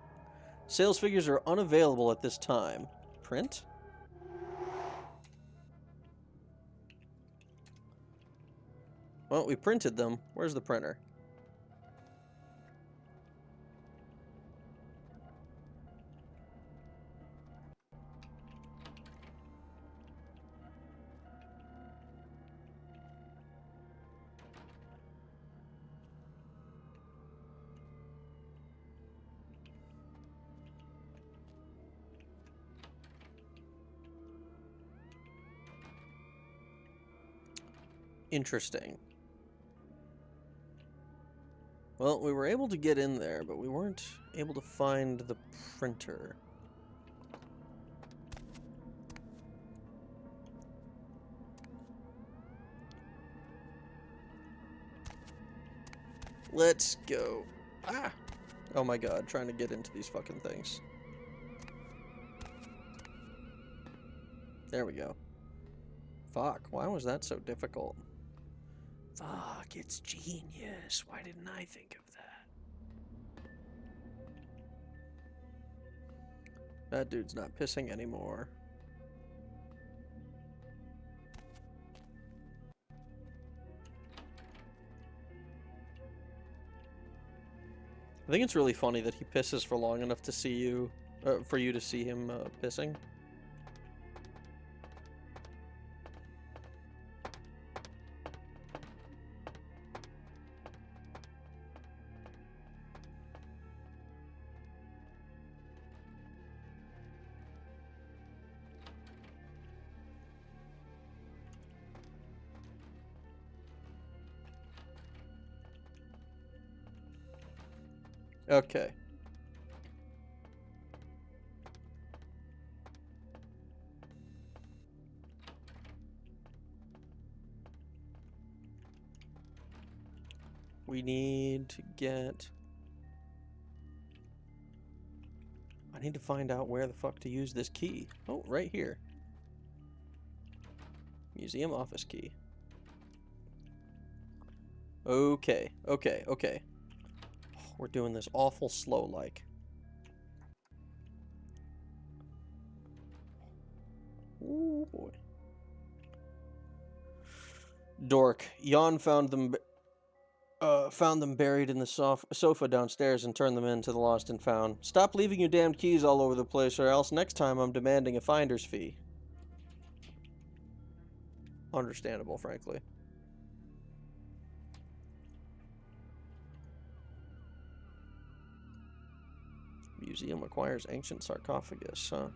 Sales figures are unavailable at this time. Print? Well, we printed them. Where's the printer? Interesting. Well, we were able to get in there, but we weren't able to find the printer. Let's go. Ah! Oh my god, trying to get into these fucking things. There we go. Fuck, why was that so difficult? Fuck, it's genius. Why didn't I think of that? That dude's not pissing anymore. I think it's really funny that he pisses for long enough to see you, for you to see him pissing. Okay. We need to get... I need to find out where the fuck to use this key. Oh, right here. Museum office key. Okay, okay, okay. We're doing this awful slow-like. Ooh, boy. Dork. Jan found them buried in the sofa downstairs and turned them into the lost and found. Stop leaving your damned keys all over the place, or else next time I'm demanding a finder's fee. Understandable, frankly. Museum acquires ancient sarcophagus, huh?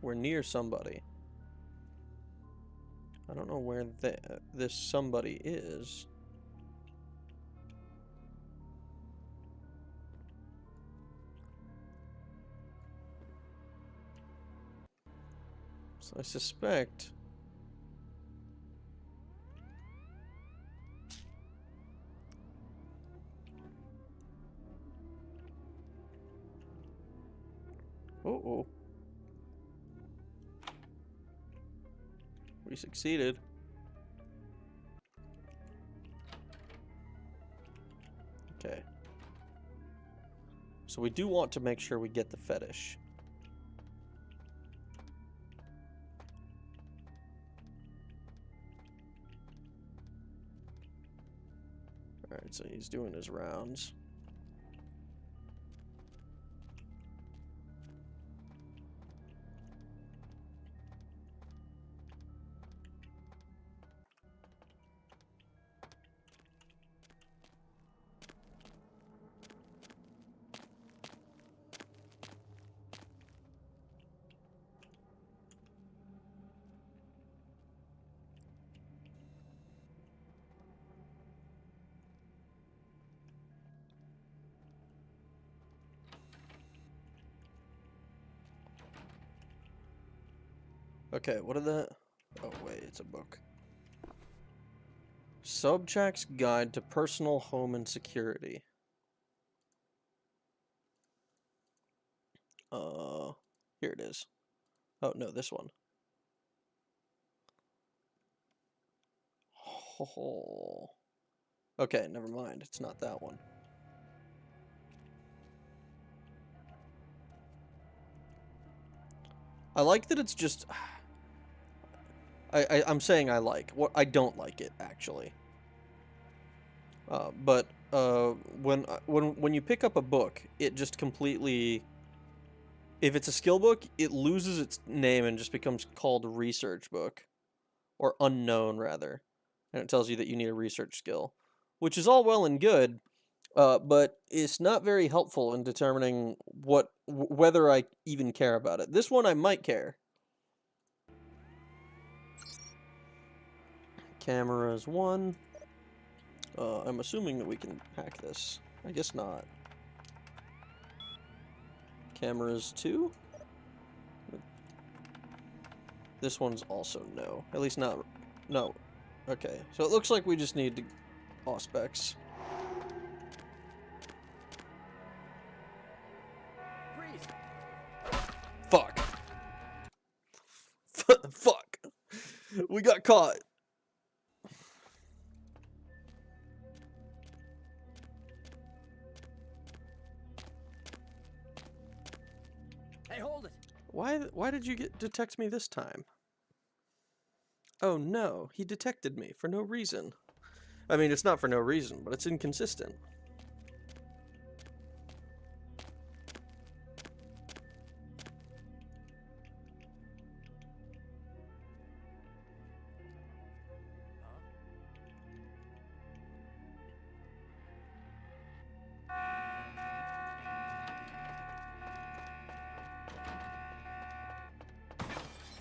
We're near somebody. I don't know where this somebody is. So I suspect... Uh-oh. We succeeded. Okay. So we do want to make sure we get the fetish. Alright, so he's doing his rounds. Okay, what are the... Oh, wait, it's a book. Sobchak's Guide to Personal Home and Security. Here it is. Oh, no, this one. Oh. Okay, never mind. It's not that one. I like that it's just... I'm saying I like. What I don't like it, actually. But when you pick up a book, it just completely... If it's a skill book, it loses its name and just becomes called research book. Or unknown, rather. And it tells you that you need a research skill. Which is all well and good, but it's not very helpful in determining whether I even care about it. This one I might care. Cameras 1. I'm assuming that we can hack this. I guess not. Cameras 2? This one's also no. At least not... No. Okay. So it looks like we just need to... Auspex. Fuck. Fuck. We got caught. Hey, hold it. Why did you detect me this time? Oh no, he detected me for no reason. I mean, it's not for no reason, but it's inconsistent.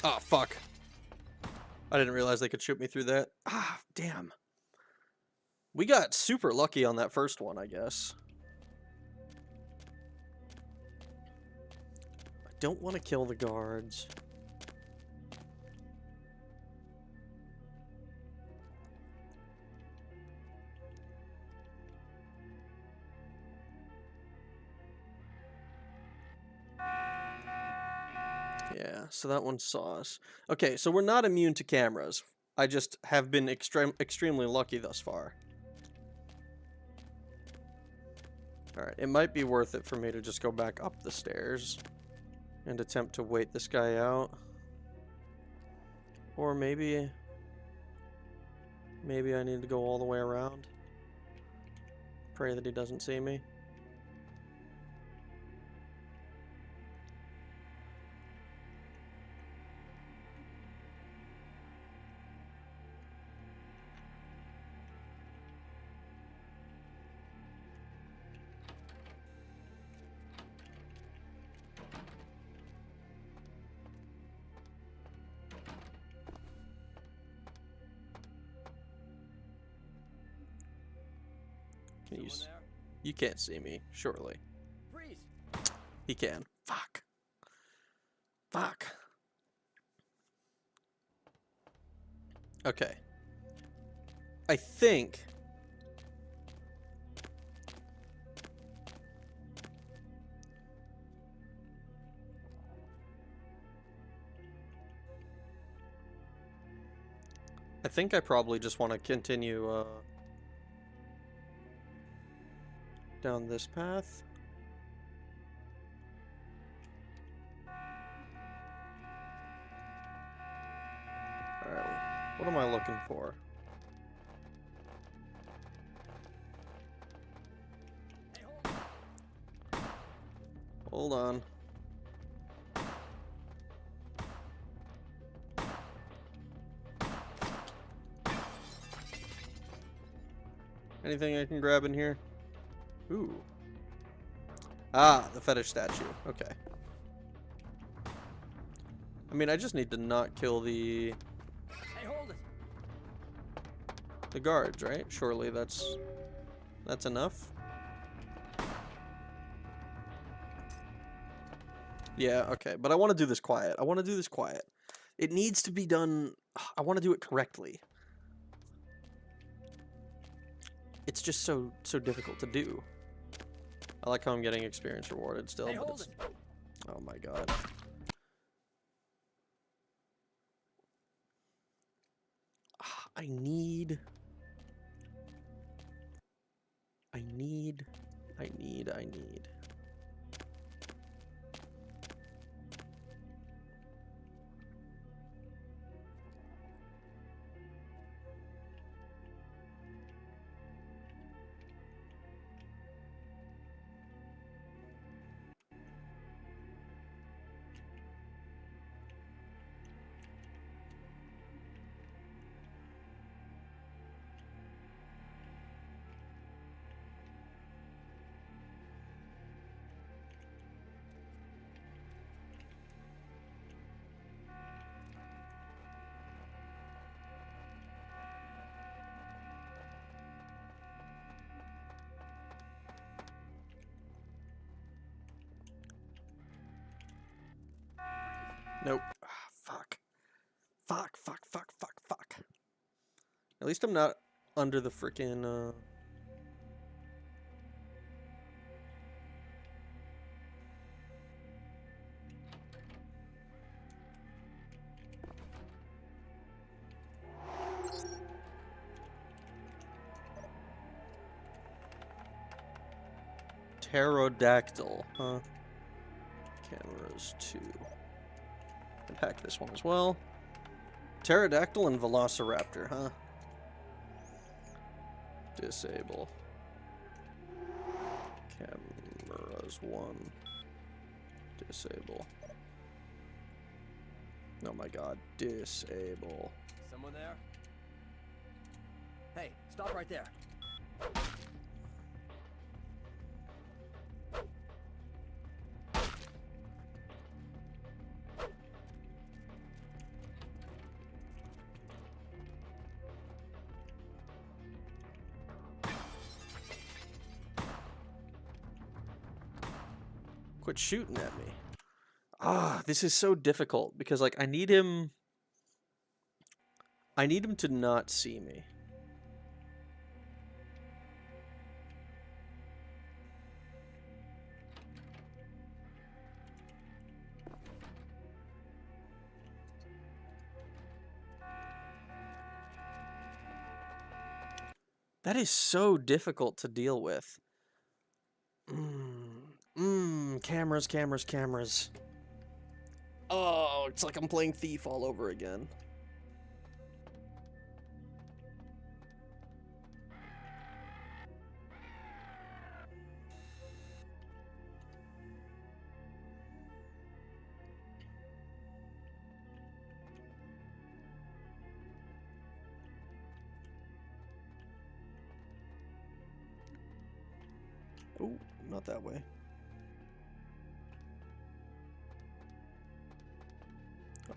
Oh, fuck. I didn't realize they could shoot me through that. Ah, damn. We got super lucky on that first one, I guess. I don't want to kill the guards. Yeah, so that one saw us. Okay, so we're not immune to cameras. I just have been extremely lucky thus far. Alright, it might be worth it for me to just go back up the stairs and attempt to wait this guy out. Or maybe I need to go all the way around. Pray that he doesn't see me. You can't see me, surely. Freeze! He can. Fuck. Fuck. Okay. I think... I probably just want to continue, down this path. Alright, what am I looking for? Hold on. Anything I can grab in here? Ooh. Ah, the fetish statue. Okay. I mean, I just need to not kill the... Hey, hold it! the guards, right? Surely that's enough. Yeah, okay. But I want to do this quiet. It needs to be done... I want to do it correctly. It's just so difficult to do. I like how I'm getting experience rewarded still, Hey, but hold it's... it. Oh my god. I need... Nope. Fuck. Fuck. At least I'm not under the frickin', Pterodactyl, huh? Cameras 2. And hack this one as well. Pterodactyl and Velociraptor, huh? Disable. Cameras 1. Disable. Oh my god. Disable. Someone there? Hey, stop right there. quit shooting at me. Ah, this is so difficult because like I need him to not see me. That is so difficult to deal with. Cameras, cameras, cameras. Oh, it's like I'm playing Thief all over again. Oh, not that way.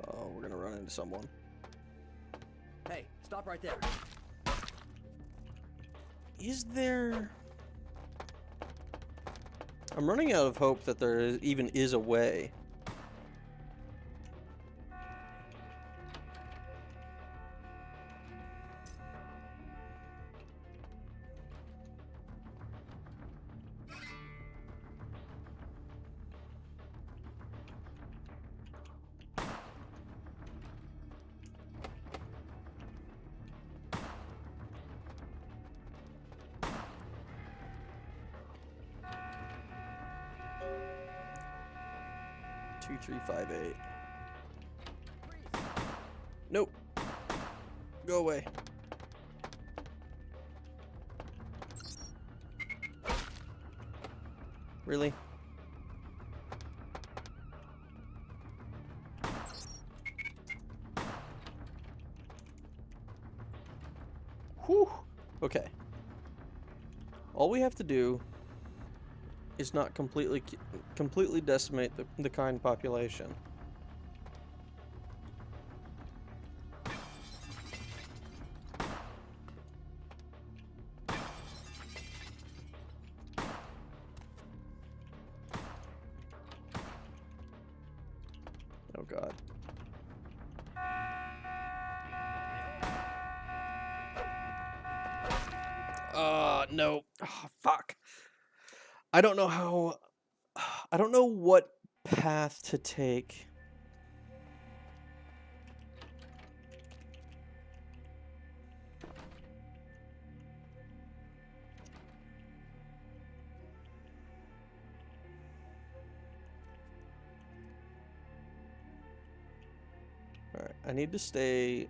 Oh, we're gonna run into someone. Hey, stop right there. Is there... I'm running out of hope that there even is a way. Two, 3, 5, 8. Nope. Go away. Really? Whew. Okay. All we have to do is not completely decimate the kind population. Oh god. No. Oh, fuck. I don't know how... I don't know what path to take. Alright, I need to stay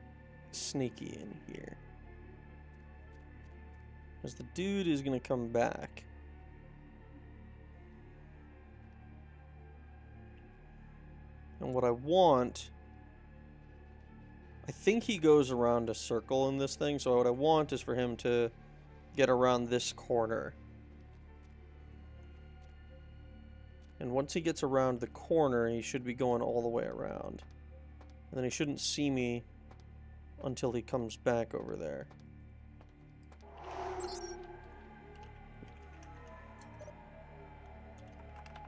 sneaky in here. Because the dude is going to come back. And what I want... I think he goes around a circle in this thing, so what I want is for him to get around this corner. And once he gets around the corner, he should be going all the way around. And then he shouldn't see me until he comes back over there.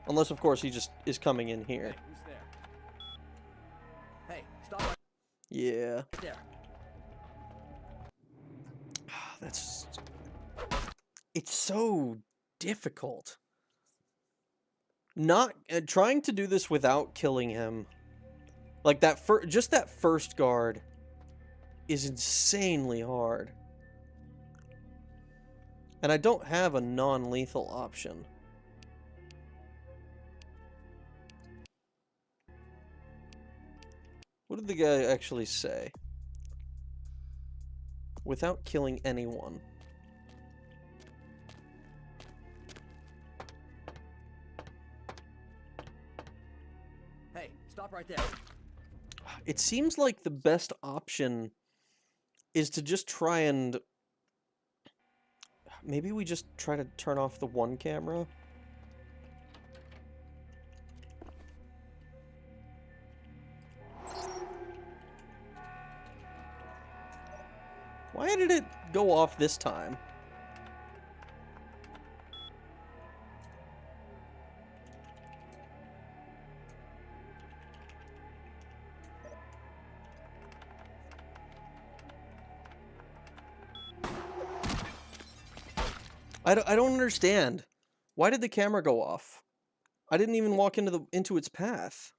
Unless, of course, he just is coming in here. Hey, who's there? Hey, stop right Yeah. there. That's... It's so difficult. Not... trying to do this without killing him. Like, that just that first guard is insanely hard. And I don't have a non-lethal option. What did the guy actually say? Without killing anyone. Hey, stop right there. It seems like the best option is to just try and... Maybe we just try to turn off the one camera? Why did it go off this time? I don't understand. Why did the camera go off? I didn't even walk into its path.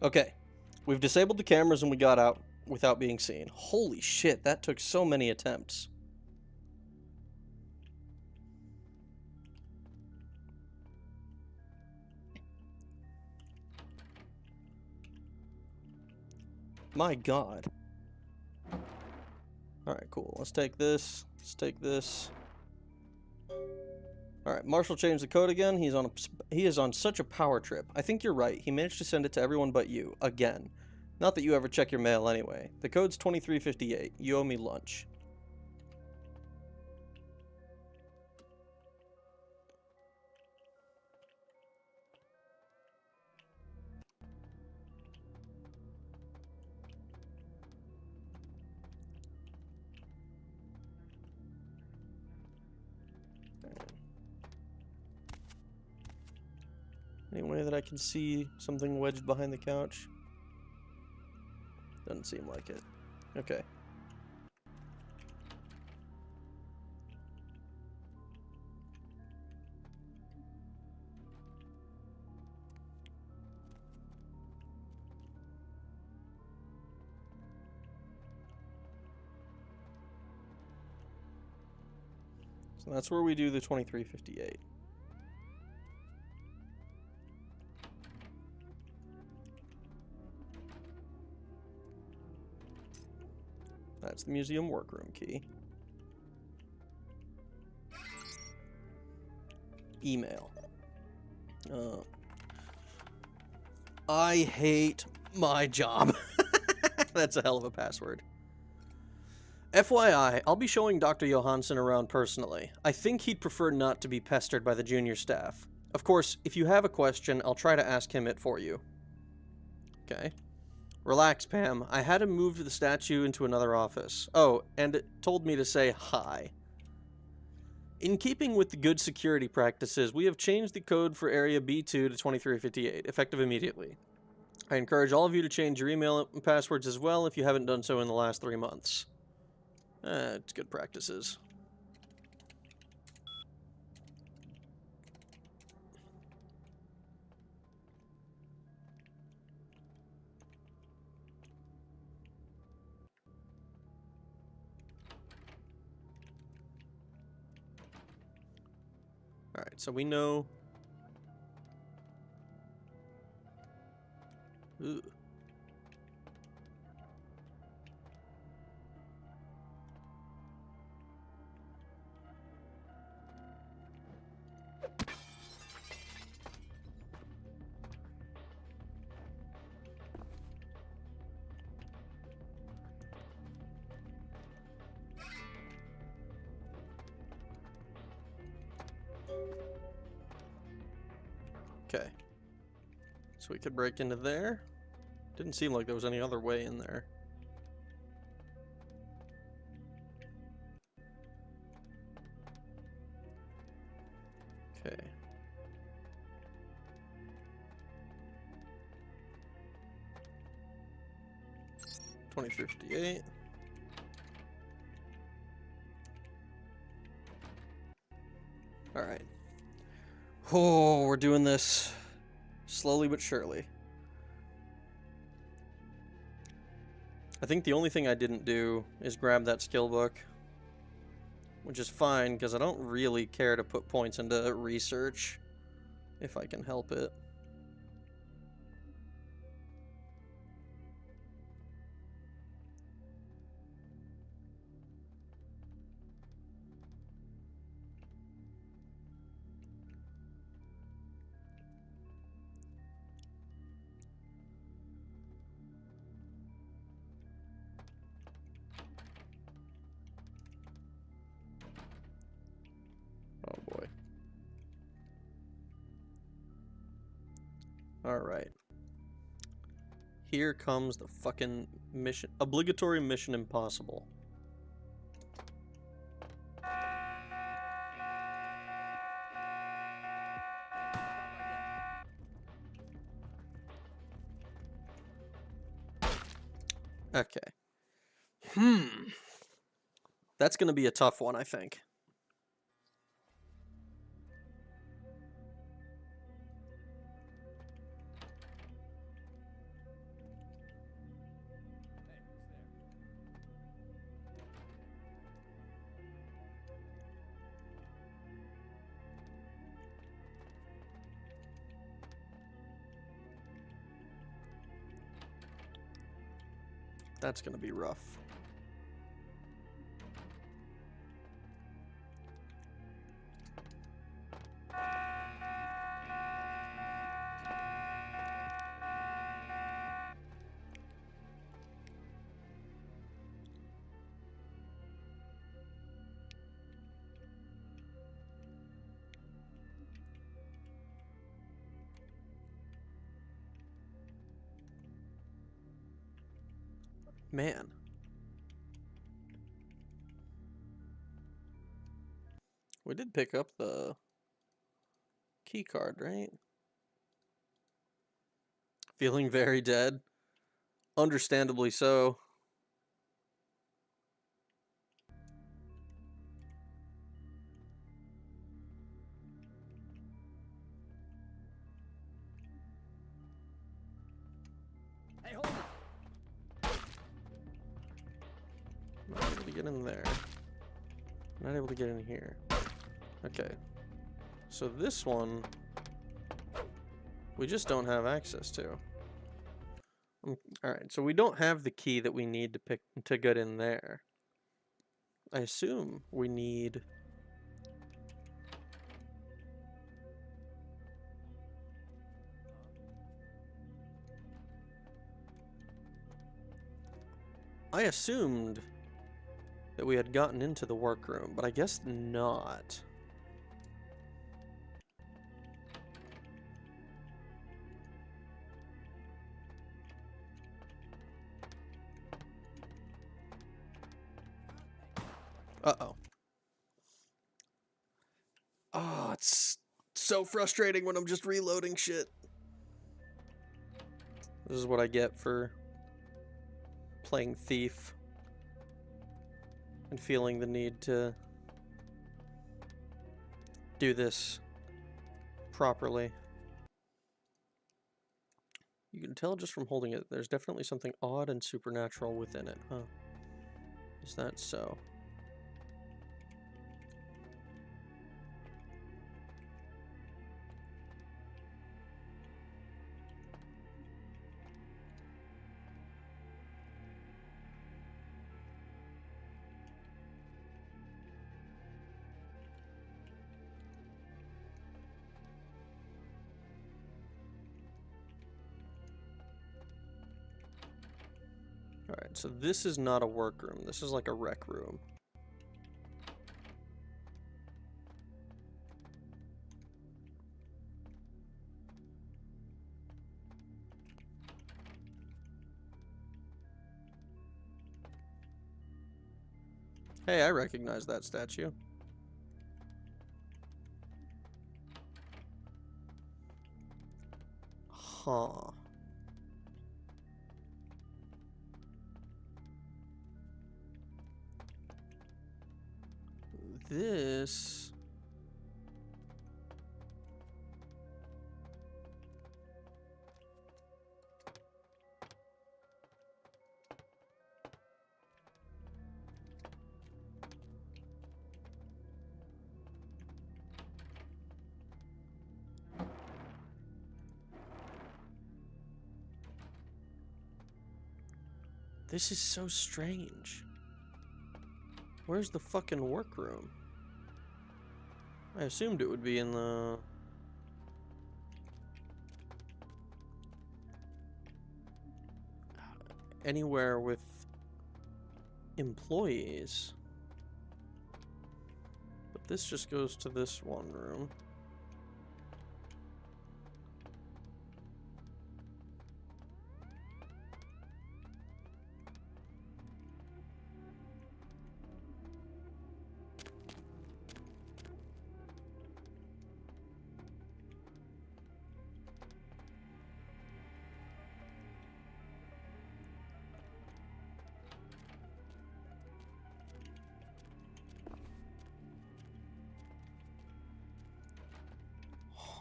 Okay, we've disabled the cameras and we got out without being seen. Holy shit, that took so many attempts. My god. Alright, cool. Let's take this. Let's take this. Alright, Marshall changed the code again. He is on such a power trip. I think you're right. He managed to send it to everyone but you. Again. Not that you ever check your mail anyway. The code's 2358. You owe me lunch. Any way that I can see something wedged behind the couch? Doesn't seem like it. Okay. So that's where we do the 2358. That's the museum workroom key. Email. I hate my job. That's a hell of a password. FYI, I'll be showing Dr. Johansson around personally. I think he'd prefer not to be pestered by the junior staff. Of course, if you have a question, I'll try to ask him it for you. Okay. Relax, Pam. I had him move the statue into another office. Oh, and it told me to say hi. In keeping with the good security practices, we have changed the code for Area B2 to 2358, effective immediately. I encourage all of you to change your email and passwords as well if you haven't done so in the last 3 months. It's good practices. Alright, so we know... Ooh. Okay. So we could break into there. Didn't seem like there was any other way in there. Okay. $23.58. Alright. Oh, we're doing this slowly but surely. I think the only thing I didn't do is grab that skill book. Which is fine, because I don't really care to put points into research, if I can help it. Alright. Here comes the fucking mission. Obligatory Mission Impossible. Okay. That's gonna be a tough one, I think. That's gonna be rough. Man. We did pick up the key card, right? Feeling very dead. Understandably so. Hey, hold it! Not able to get in there. Not able to get in here. Okay. So this one, we just don't have access to. Alright, so we don't have the key that we need to get in there. I assume we need... I assumed that we had gotten into the workroom, but I guess not. Uh-oh. Oh, it's so frustrating when I'm just reloading shit. This is what I get for playing Thief and feeling the need to do this properly. You can tell just from holding it, there's definitely something odd and supernatural within it, huh? Is that so? Alright, so this is not a workroom. This is like a rec room. Hey, I recognize that statue. Huh. This... This is so strange. Where's the fucking workroom? I assumed it would be in the... anywhere with employees. But this just goes to this one room.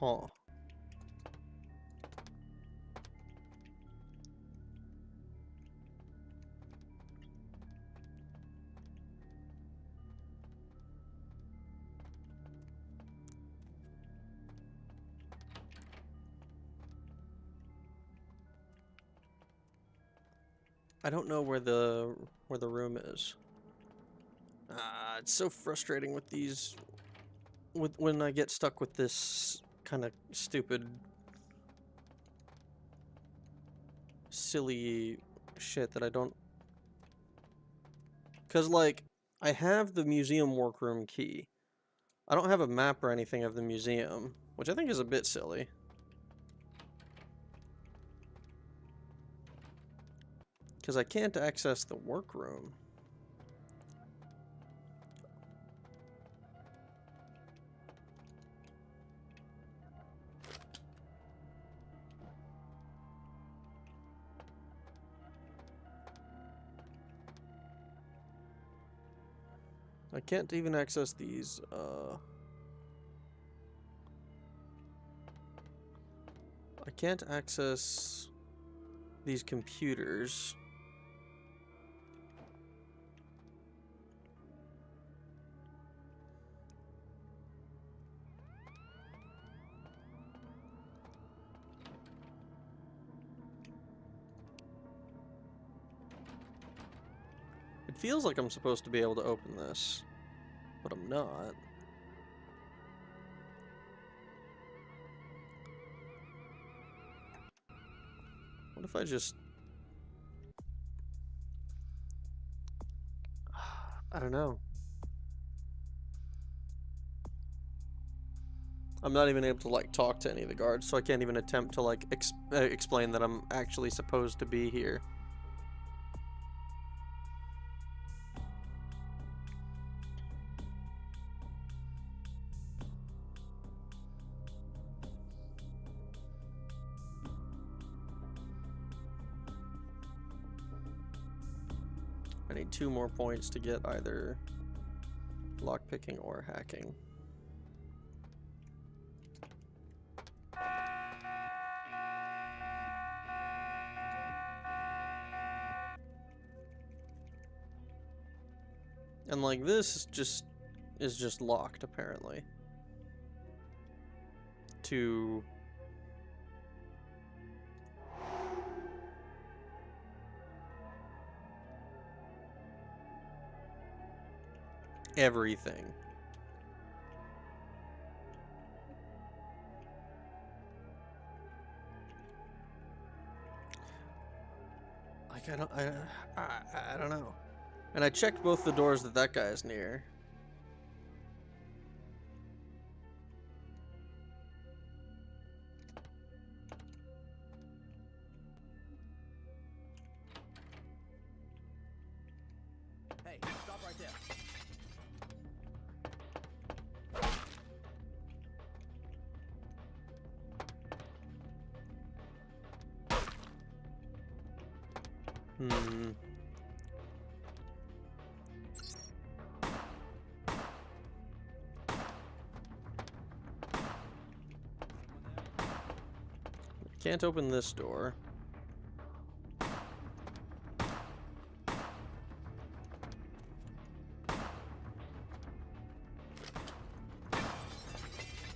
Huh. I don't know where the room is. It's so frustrating with these when I get stuck with this kind of stupid silly shit that I don't, cuz like I have the museum workroom key. I don't have a map or anything of the museum, which I think is a bit silly. Cuz I can't access the workroom. I can't even access these, I can't access these computers. It feels like I'm supposed to be able to open this, but I'm not. What if I just... I don't know. I'm not even able to, like, talk to any of the guards, so I can't even attempt to, like, explain that I'm actually supposed to be here. I need 2 more points to get either lockpicking or hacking. And like this is just locked apparently to everything. Like I don't know. And I checked both the doors that guy is near. Hey, stop right there. Hmm. Can't open this door.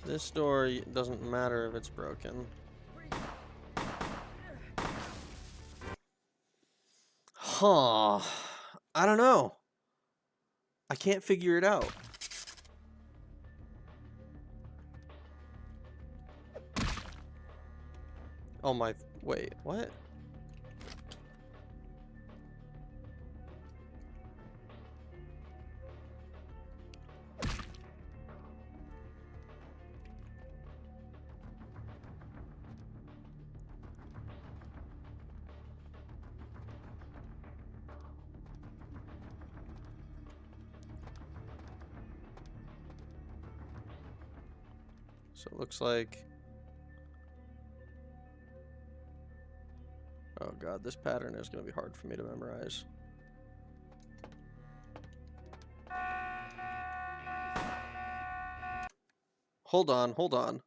This door doesn't matter if it's broken. Huh. I don't know. I can't figure it out. Oh my, wait, what? So it looks like... Oh god, this pattern is going to be hard for me to memorize. Hold on, hold on.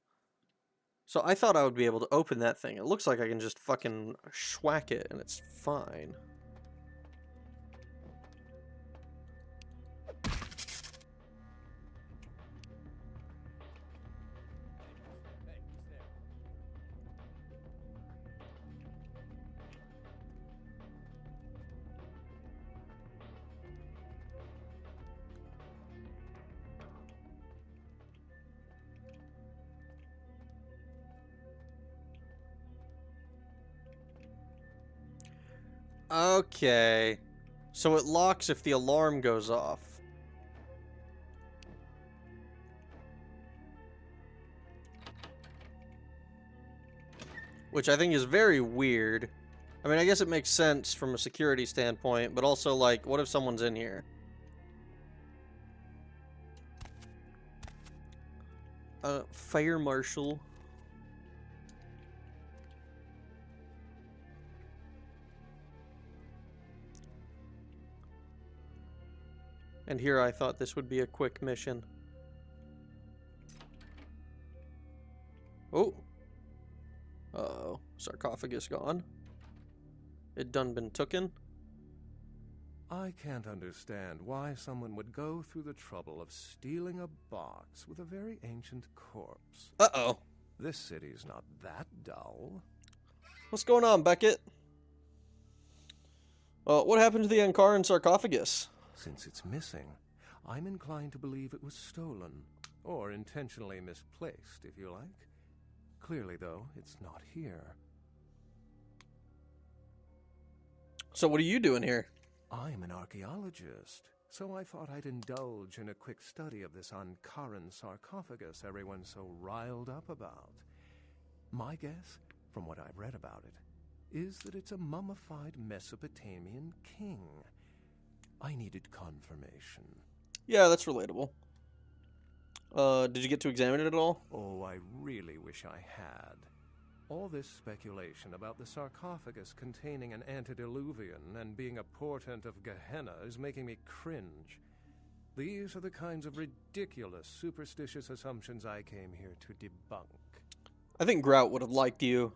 So I thought I would be able to open that thing. It looks like I can just fucking schwack it and it's fine. Okay. So it locks if the alarm goes off. Which I think is very weird. I mean, I guess it makes sense from a security standpoint, but also, like, what if someone's in here? Fire marshal. And here I thought this would be a quick mission. Oh. Uh-oh. Sarcophagus gone. It done been tooken. I can't understand why someone would go through the trouble of stealing a box with a very ancient corpse. Uh-oh. This city's not that dull. What's going on, Beckett? What happened to the Ankaran sarcophagus? Since it's missing, I'm inclined to believe it was stolen, or intentionally misplaced, if you like. Clearly, though, it's not here. So what are you doing here? I'm an archaeologist, so I thought I'd indulge in a quick study of this Ankaran sarcophagus everyone's so riled up about. My guess, from what I've read about it, is that it's a mummified Mesopotamian king. I needed confirmation. Yeah, that's relatable. Did you get to examine it at all? Oh, I really wish I had. All this speculation about the sarcophagus containing an antediluvian and being a portent of Gehenna is making me cringe. These are the kinds of ridiculous, superstitious assumptions I came here to debunk. I think Grout would have liked you.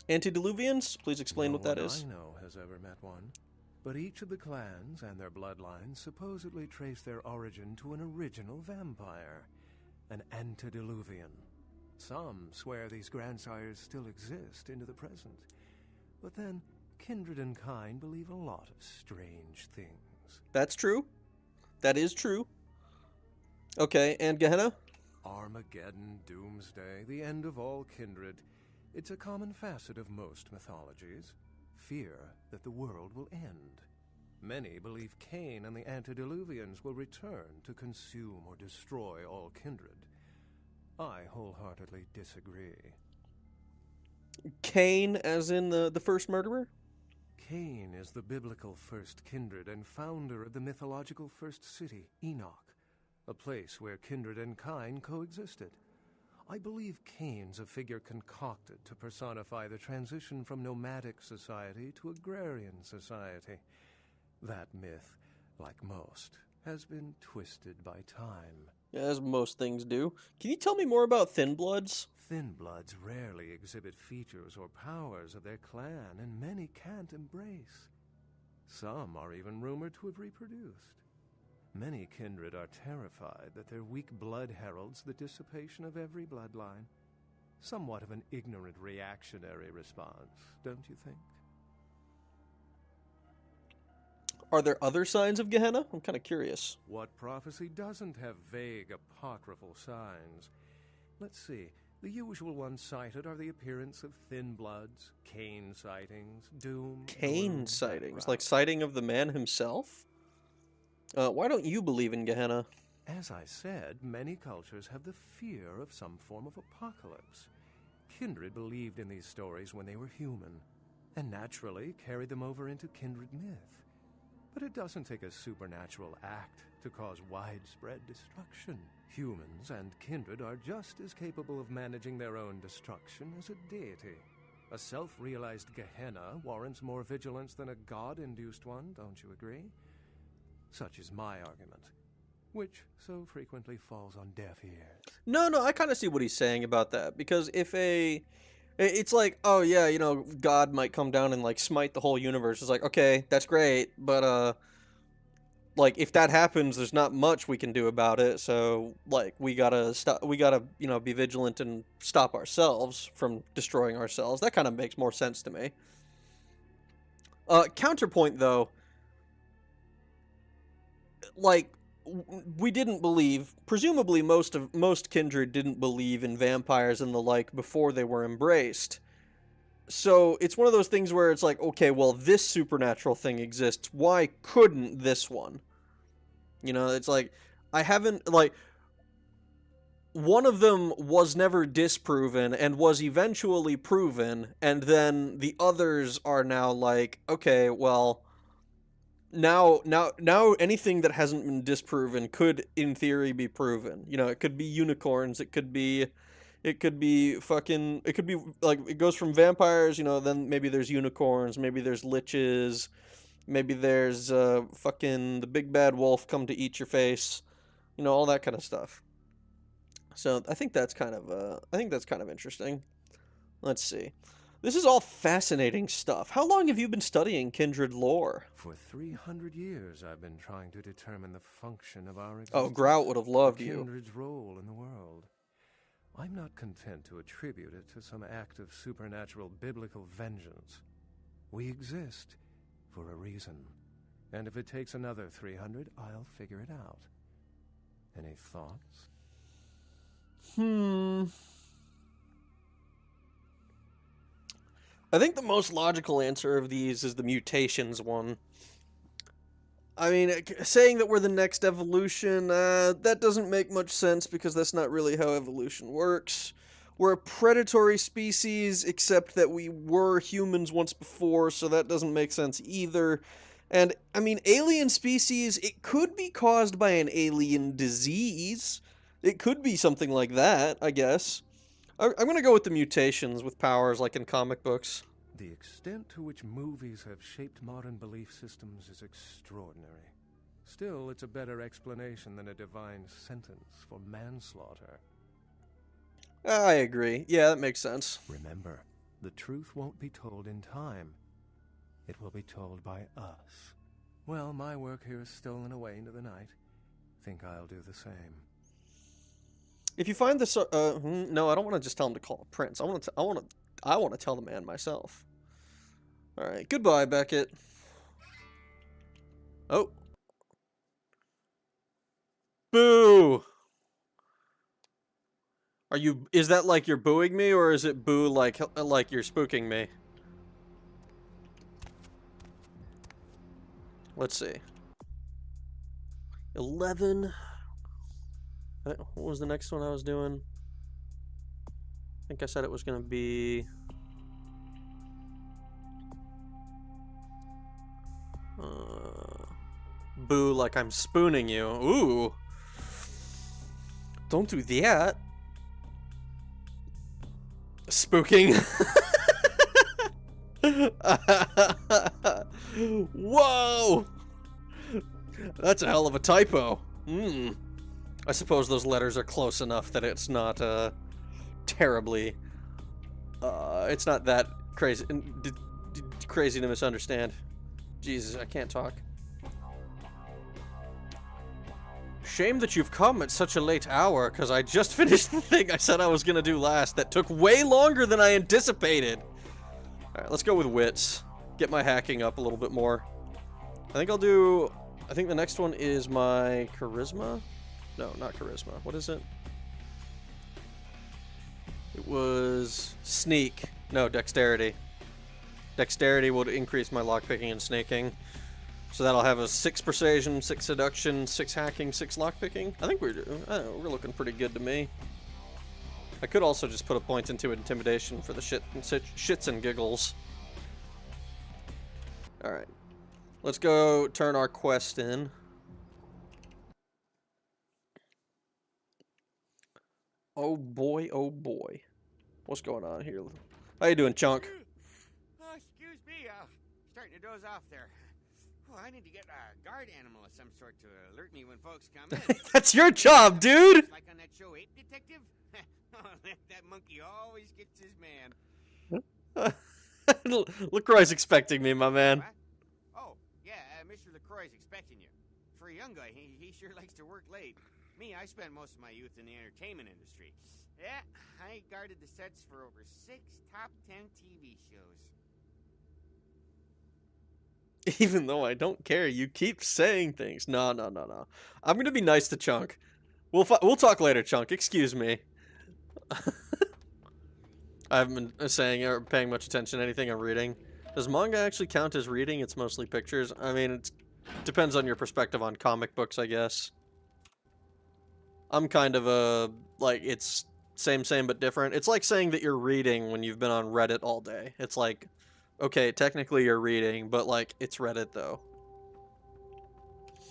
Antediluvians? Please explain what that is. No one I know has ever met one. But each of the clans and their bloodlines supposedly trace their origin to an original vampire, an antediluvian. Some swear these grandsires still exist into the present. But then, kindred and kind believe a lot of strange things. That's true. That is true. Okay, and Gehenna? Armageddon, doomsday, the end of all kindred. It's a common facet of most mythologies. Fear that the world will end. Many believe Cain and the antediluvians will return to consume or destroy all kindred. I wholeheartedly disagree. Cain, as in the first murderer? Cain is the biblical first kindred and founder of the mythological first city, Enoch, a place where kindred and kind coexisted. I believe Cain's a figure concocted to personify the transition from nomadic society to agrarian society. That myth, like most, has been twisted by time. As most things do. Can you tell me more about Thin Bloods? Thin Bloods rarely exhibit features or powers of their clan, and many can't embrace. Some are even rumored to have reproduced. Many kindred are terrified that their weak blood heralds the dissipation of every bloodline. Somewhat of an ignorant reactionary response, don't you think? Are there other signs of Gehenna? I'm kind of curious. What prophecy doesn't have vague apocryphal signs? Let's see. The usual ones cited are the appearance of Thin Bloods, Cain sightings, doom... Cain sightings? Like sighting of the man himself? Why don't you believe in Gehenna? As I said, many cultures have the fear of some form of apocalypse. Kindred believed in these stories when they were human, and naturally carried them over into kindred myth. But it doesn't take a supernatural act to cause widespread destruction. Humans and kindred are just as capable of managing their own destruction as a deity. A self-realized Gehenna warrants more vigilance than a god-induced one, don't you agree? Such is my argument. which so frequently falls on deaf ears. No, I kind of see what he's saying about that, because it's like, oh yeah, you know, God might come down and like smite the whole universe. It's like, okay, that's great, but like if that happens, there's not much we can do about it. So like we gotta stop. We gotta, you know, be vigilant and stop ourselves from destroying ourselves. That kind of makes more sense to me. Counterpoint though, like we didn't believe, presumably most kindred didn't believe in vampires and the like before they were embraced. So it's one of those things where it's like, okay, well, this supernatural thing exists. Why couldn't this one? You know, it's like, I haven't, like, one of them was never disproven and was eventually proven, and then the others are now like, okay, well, now anything that hasn't been disproven could, in theory, be proven. You know, it could be unicorns, it could be fucking, it could be, like, it goes from vampires, you know, then maybe there's unicorns, maybe there's liches, maybe there's, fucking the big bad wolf come to eat your face, you know, all that kind of stuff. So, I think that's kind of interesting. Let's see. This is all fascinating stuff. How long have you been studying kindred lore? For 300 years, I've been trying to determine the function of our existence. Oh, Grout would have loved you. Kindred's role in the world. I'm not content to attribute it to some act of supernatural biblical vengeance. We exist for a reason. And if it takes another 300, I'll figure it out. Any thoughts? I think the most logical answer of these is the mutations one. I mean, saying that we're the next evolution, that doesn't make much sense because that's not really how evolution works. We're a predatory species, except that we were humans once before, so that doesn't make sense either. And, I mean, alien species, it could be caused by an alien disease. It could be something like that, I guess. I'm going to go with the mutations with powers like in comic books. The extent to which movies have shaped modern belief systems is extraordinary. Still, it's a better explanation than a divine sentence for manslaughter. I agree. Yeah, that makes sense. Remember, the truth won't be told in time. It will be told by us. Well, my work here is stolen away into the night. Think I'll do the same. If you find this, no, I don't want to just tell him to call a prince. I want to tell the man myself. All right, goodbye, Beckett. Oh, boo! Is that like you're booing me, or is it boo like you're spooking me? Let's see. 11. What was the next one I was doing? I think I said it was going to be... boo like I'm spooning you. Ooh. Don't do that. Spooking. Whoa! That's a hell of a typo. I suppose those letters are close enough that it's not terribly it's not that crazy crazy to misunderstand. Jesus, I can't talk. Shame that you've come at such a late hour, because I just finished the thing I said I was gonna do last that took way longer than I anticipated. Alright, let's go with wits. Get my hacking up a little bit more. I think the next one is my charisma? No, not charisma. What is it? It was sneak. No, dexterity. Dexterity would increase my lockpicking and sneaking. So that'll have a 6 persuasion, 6 seduction, 6 hacking, 6 lockpicking. I think we're looking pretty good to me. I could also just put a point into intimidation for the shits and giggles. Alright. Let's go turn our quest in. Oh boy, oh boy. What's going on here? How you doing, Chunk? Oh, excuse me, starting to doze off there. Oh, I need to get a guard animal of some sort to alert me when folks come in. That's your job, dude! Like on that show Ape Detective? Oh, that monkey always gets his man. LaCroix's expecting me, my man. What? Oh, yeah, Mr. LaCroix's expecting you. For a young guy, he sure likes to work late. Me, I spent most of my youth in the entertainment industry. Yeah, I guarded the sets for over 6 top 10 TV shows. Even though I don't care, you keep saying things. No. I'm gonna be nice to Chunk. We'll talk later, Chunk. Excuse me. I haven't been saying or paying much attention to anything I'm reading. Does manga actually count as reading? It's mostly pictures. I mean, it depends on your perspective on comic books, I guess. I'm kind of a, like, it's same but different. It's like saying that you're reading when you've been on Reddit all day. It's like, okay, technically you're reading, but, like, it's Reddit, though.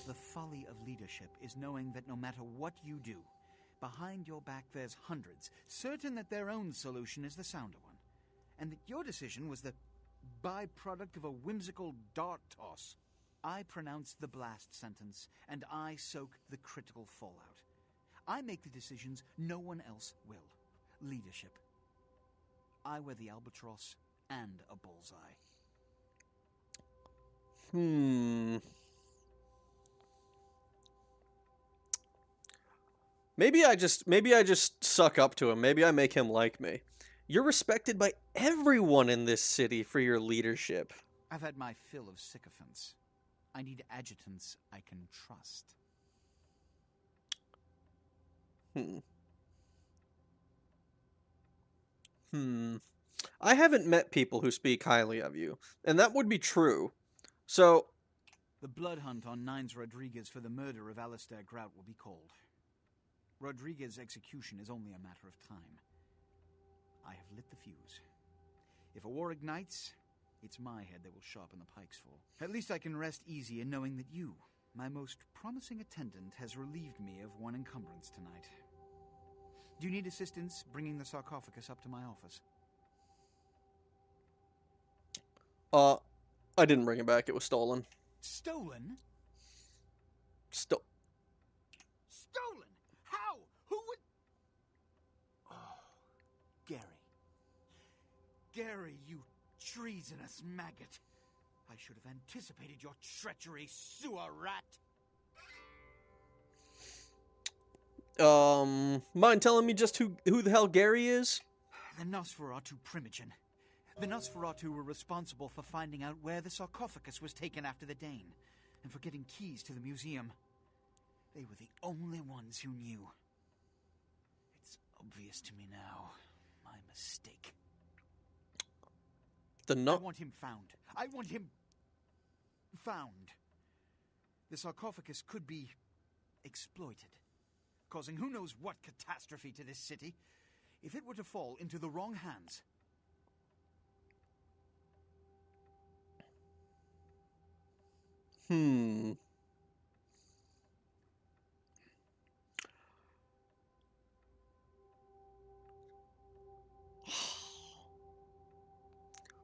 The folly of leadership is knowing that no matter what you do, behind your back there's hundreds, certain that their own solution is the sounder one, and that your decision was the byproduct of a whimsical dart toss. I pronounce the blast sentence, and I soak the critical fallout. I make the decisions no one else will. Leadership. I wear the albatross and a bullseye. Maybe I just suck up to him. Maybe I make him like me. You're respected by everyone in this city for your leadership. I've had my fill of sycophants. I need adjutants I can trust. I haven't met people who speak highly of you, and that would be true. So... The blood hunt on Nines Rodriguez for the murder of Alistair Grout will be called. Rodriguez's execution is only a matter of time. I have lit the fuse. If a war ignites, it's my head that will sharpen the pikes for. At least I can rest easy in knowing that you, my most promising attendant, has relieved me of one encumbrance tonight. Do you need assistance bringing the sarcophagus up to my office? I didn't bring it back. It was stolen. Stolen? Stolen? How? Who would... Oh, Gary. Gary, you treasonous maggot. I should have anticipated your treachery, sewer rat. Mind telling me just who the hell Gary is? The Nosferatu Primogen. The Nosferatu were responsible for finding out where the sarcophagus was taken after the Dane, and for getting keys to the museum. They were the only ones who knew. It's obvious to me now. My mistake. I want him found. I want him found. The sarcophagus could be exploited, causing who knows what catastrophe to this city. If it were to fall into the wrong hands...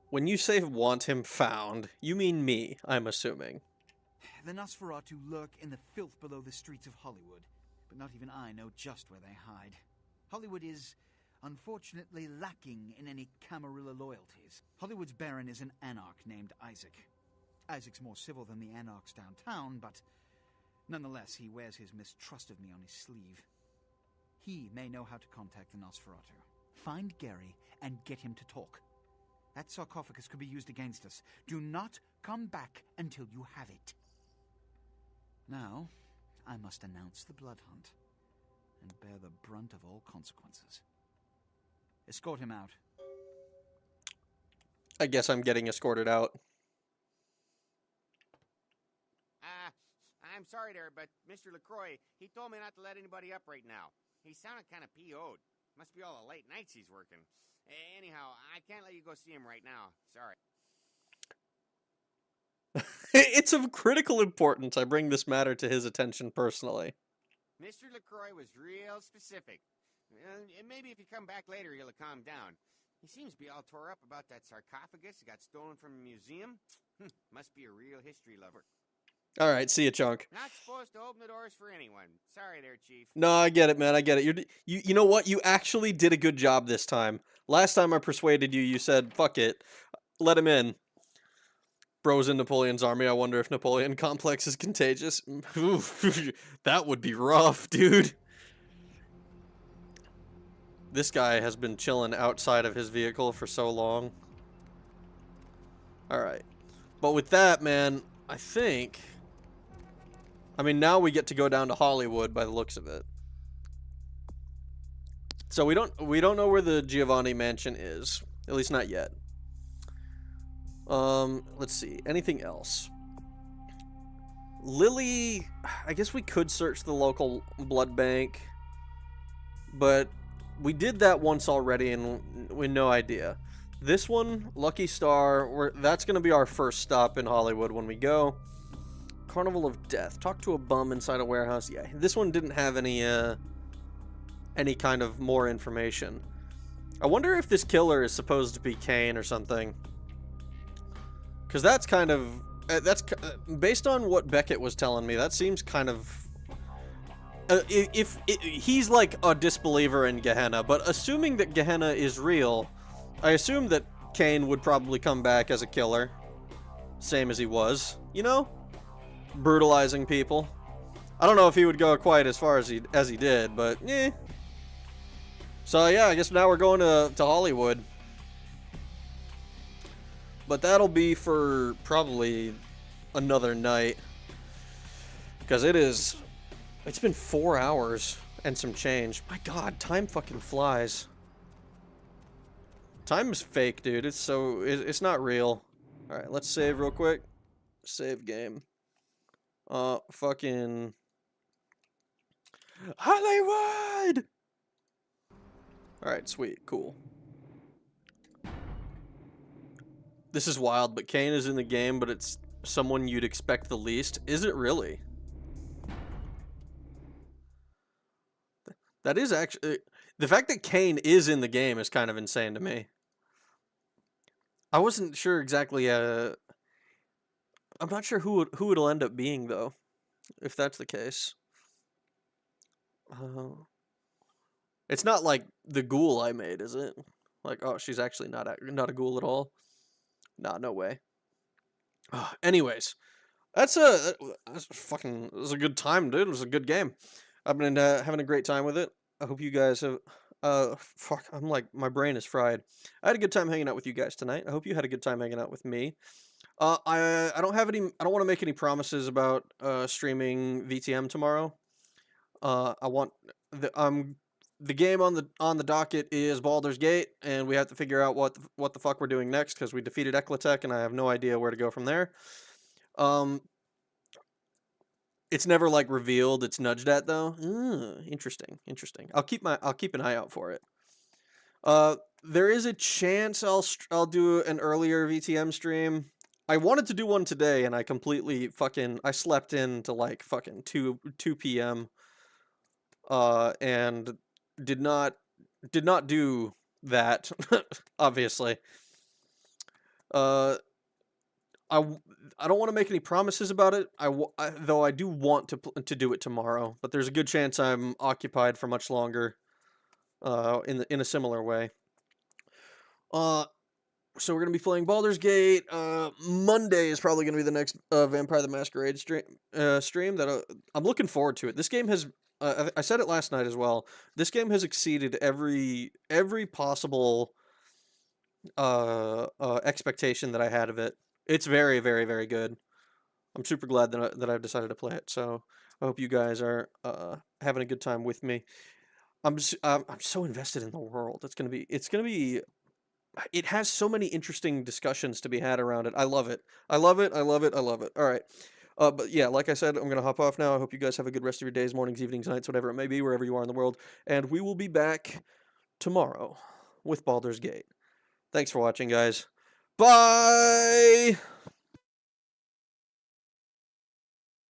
When you say want him found, you mean me, I'm assuming. The Nosferatu lurk in the filth below the streets of Hollywood, but not even I know just where they hide. Hollywood is, unfortunately, lacking in any Camarilla loyalties. Hollywood's baron is an anarch named Isaac. Isaac's more civil than the anarchs downtown, but nonetheless, he wears his mistrust of me on his sleeve. He may know how to contact the Nosferatu. Find Gary and get him to talk. That sarcophagus could be used against us. Do not come back until you have it. Now, I must announce the blood hunt and bear the brunt of all consequences. Escort him out. I guess I'm getting escorted out. I'm sorry there, but Mr. LaCroix, he told me not to let anybody up right now. He sounded kind of PO'd. Must be all the late nights he's working. Anyhow, I can't let you go see him right now. Sorry. It's of critical importance I bring this matter to his attention personally. Mr. LaCroix was real specific. Maybe if you come back later, he'll calm down. He seems to be all tore up about that sarcophagus that got stolen from a museum. Must be a real history lover. All right, see ya, Chunk. Not supposed to open the doors for anyone. Sorry there, Chief. No, I get it, man. I get it. You know what? You actually did a good job this time. Last time I persuaded you, you said, fuck it. Let him in. Bros in Napoleon's army. I wonder if Napoleon complex is contagious. That would be rough, dude. This guy has been chilling outside of his vehicle for so long. Alright. But with that, man, I think... I mean, now we get to go down to Hollywood by the looks of it. So we don't know where the Giovanni mansion is. At least not yet. Let's see. Anything else? Lily, I guess we could search the local blood bank. But we did that once already and we had no idea. This one, Lucky Star, that's going to be our first stop in Hollywood when we go. Carnival of Death. Talk to a bum inside a warehouse. Yeah, this one didn't have any kind of more information. I wonder if this killer is supposed to be Kane or something. Because that's kind of... based on what Beckett was telling me, that seems kind of... he's like a disbeliever in Gehenna, but assuming that Gehenna is real, I assume that Kane would probably come back as a killer. Same as he was, you know? Brutalizing people. I don't know if he would go quite as far as he did, but eh. So yeah, I guess now we're going to Hollywood. But that'll be for probably another night. Because it's been 4 hours and some change. My god, time fucking flies. Time is fake, dude. It's not real. Alright, let's save real quick. Save game. Fucking... Hollywood! Alright, sweet. Cool. This is wild, but Kane is in the game, but it's someone you'd expect the least. Is it really? That is actually... The fact that Kane is in the game is kind of insane to me. I wasn't sure exactly... I'm not sure who it'll end up being, though. If that's the case. It's not like the ghoul I made, is it? Like, oh, she's actually not a ghoul at all. Nah, no way. Anyways, that's a good time, dude. It was a good game. I've been having a great time with it. I hope you guys have. I'm like, my brain is fried. I had a good time hanging out with you guys tonight. I hope you had a good time hanging out with me. I don't want to make any promises about streaming VTM tomorrow. The game on the docket is Baldur's Gate, and we have to figure out what the fuck we're doing next because we defeated Eclatech, and I have no idea where to go from there. It's never like revealed. It's nudged at though. Interesting. I'll keep an eye out for it. There is a chance I'll do an earlier VTM stream. I wanted to do one today, and I completely I slept in to like fucking 2 p.m. And did not do that. Obviously. I don't want to make any promises about it. Though I do want to do it tomorrow, but there's a good chance I'm occupied for much longer. In a similar way. So we're gonna be playing Baldur's Gate. Monday is probably gonna be the next Vampire the Masquerade stream that I'm looking forward to it. This game has. I said it last night as well. This game has exceeded every possible expectation that I had of it. It's very, very, very good. I'm super glad that I've decided to play it. So I hope you guys are having a good time with me. I'm so invested in the world. It's gonna be. It has so many interesting discussions to be had around it. I love it. I love it. All right. But yeah, like I said, I'm going to hop off now. I hope you guys have a good rest of your days, mornings, evenings, nights, whatever it may be, wherever you are in the world. And we will be back tomorrow with Baldur's Gate. Thanks for watching, guys. Bye!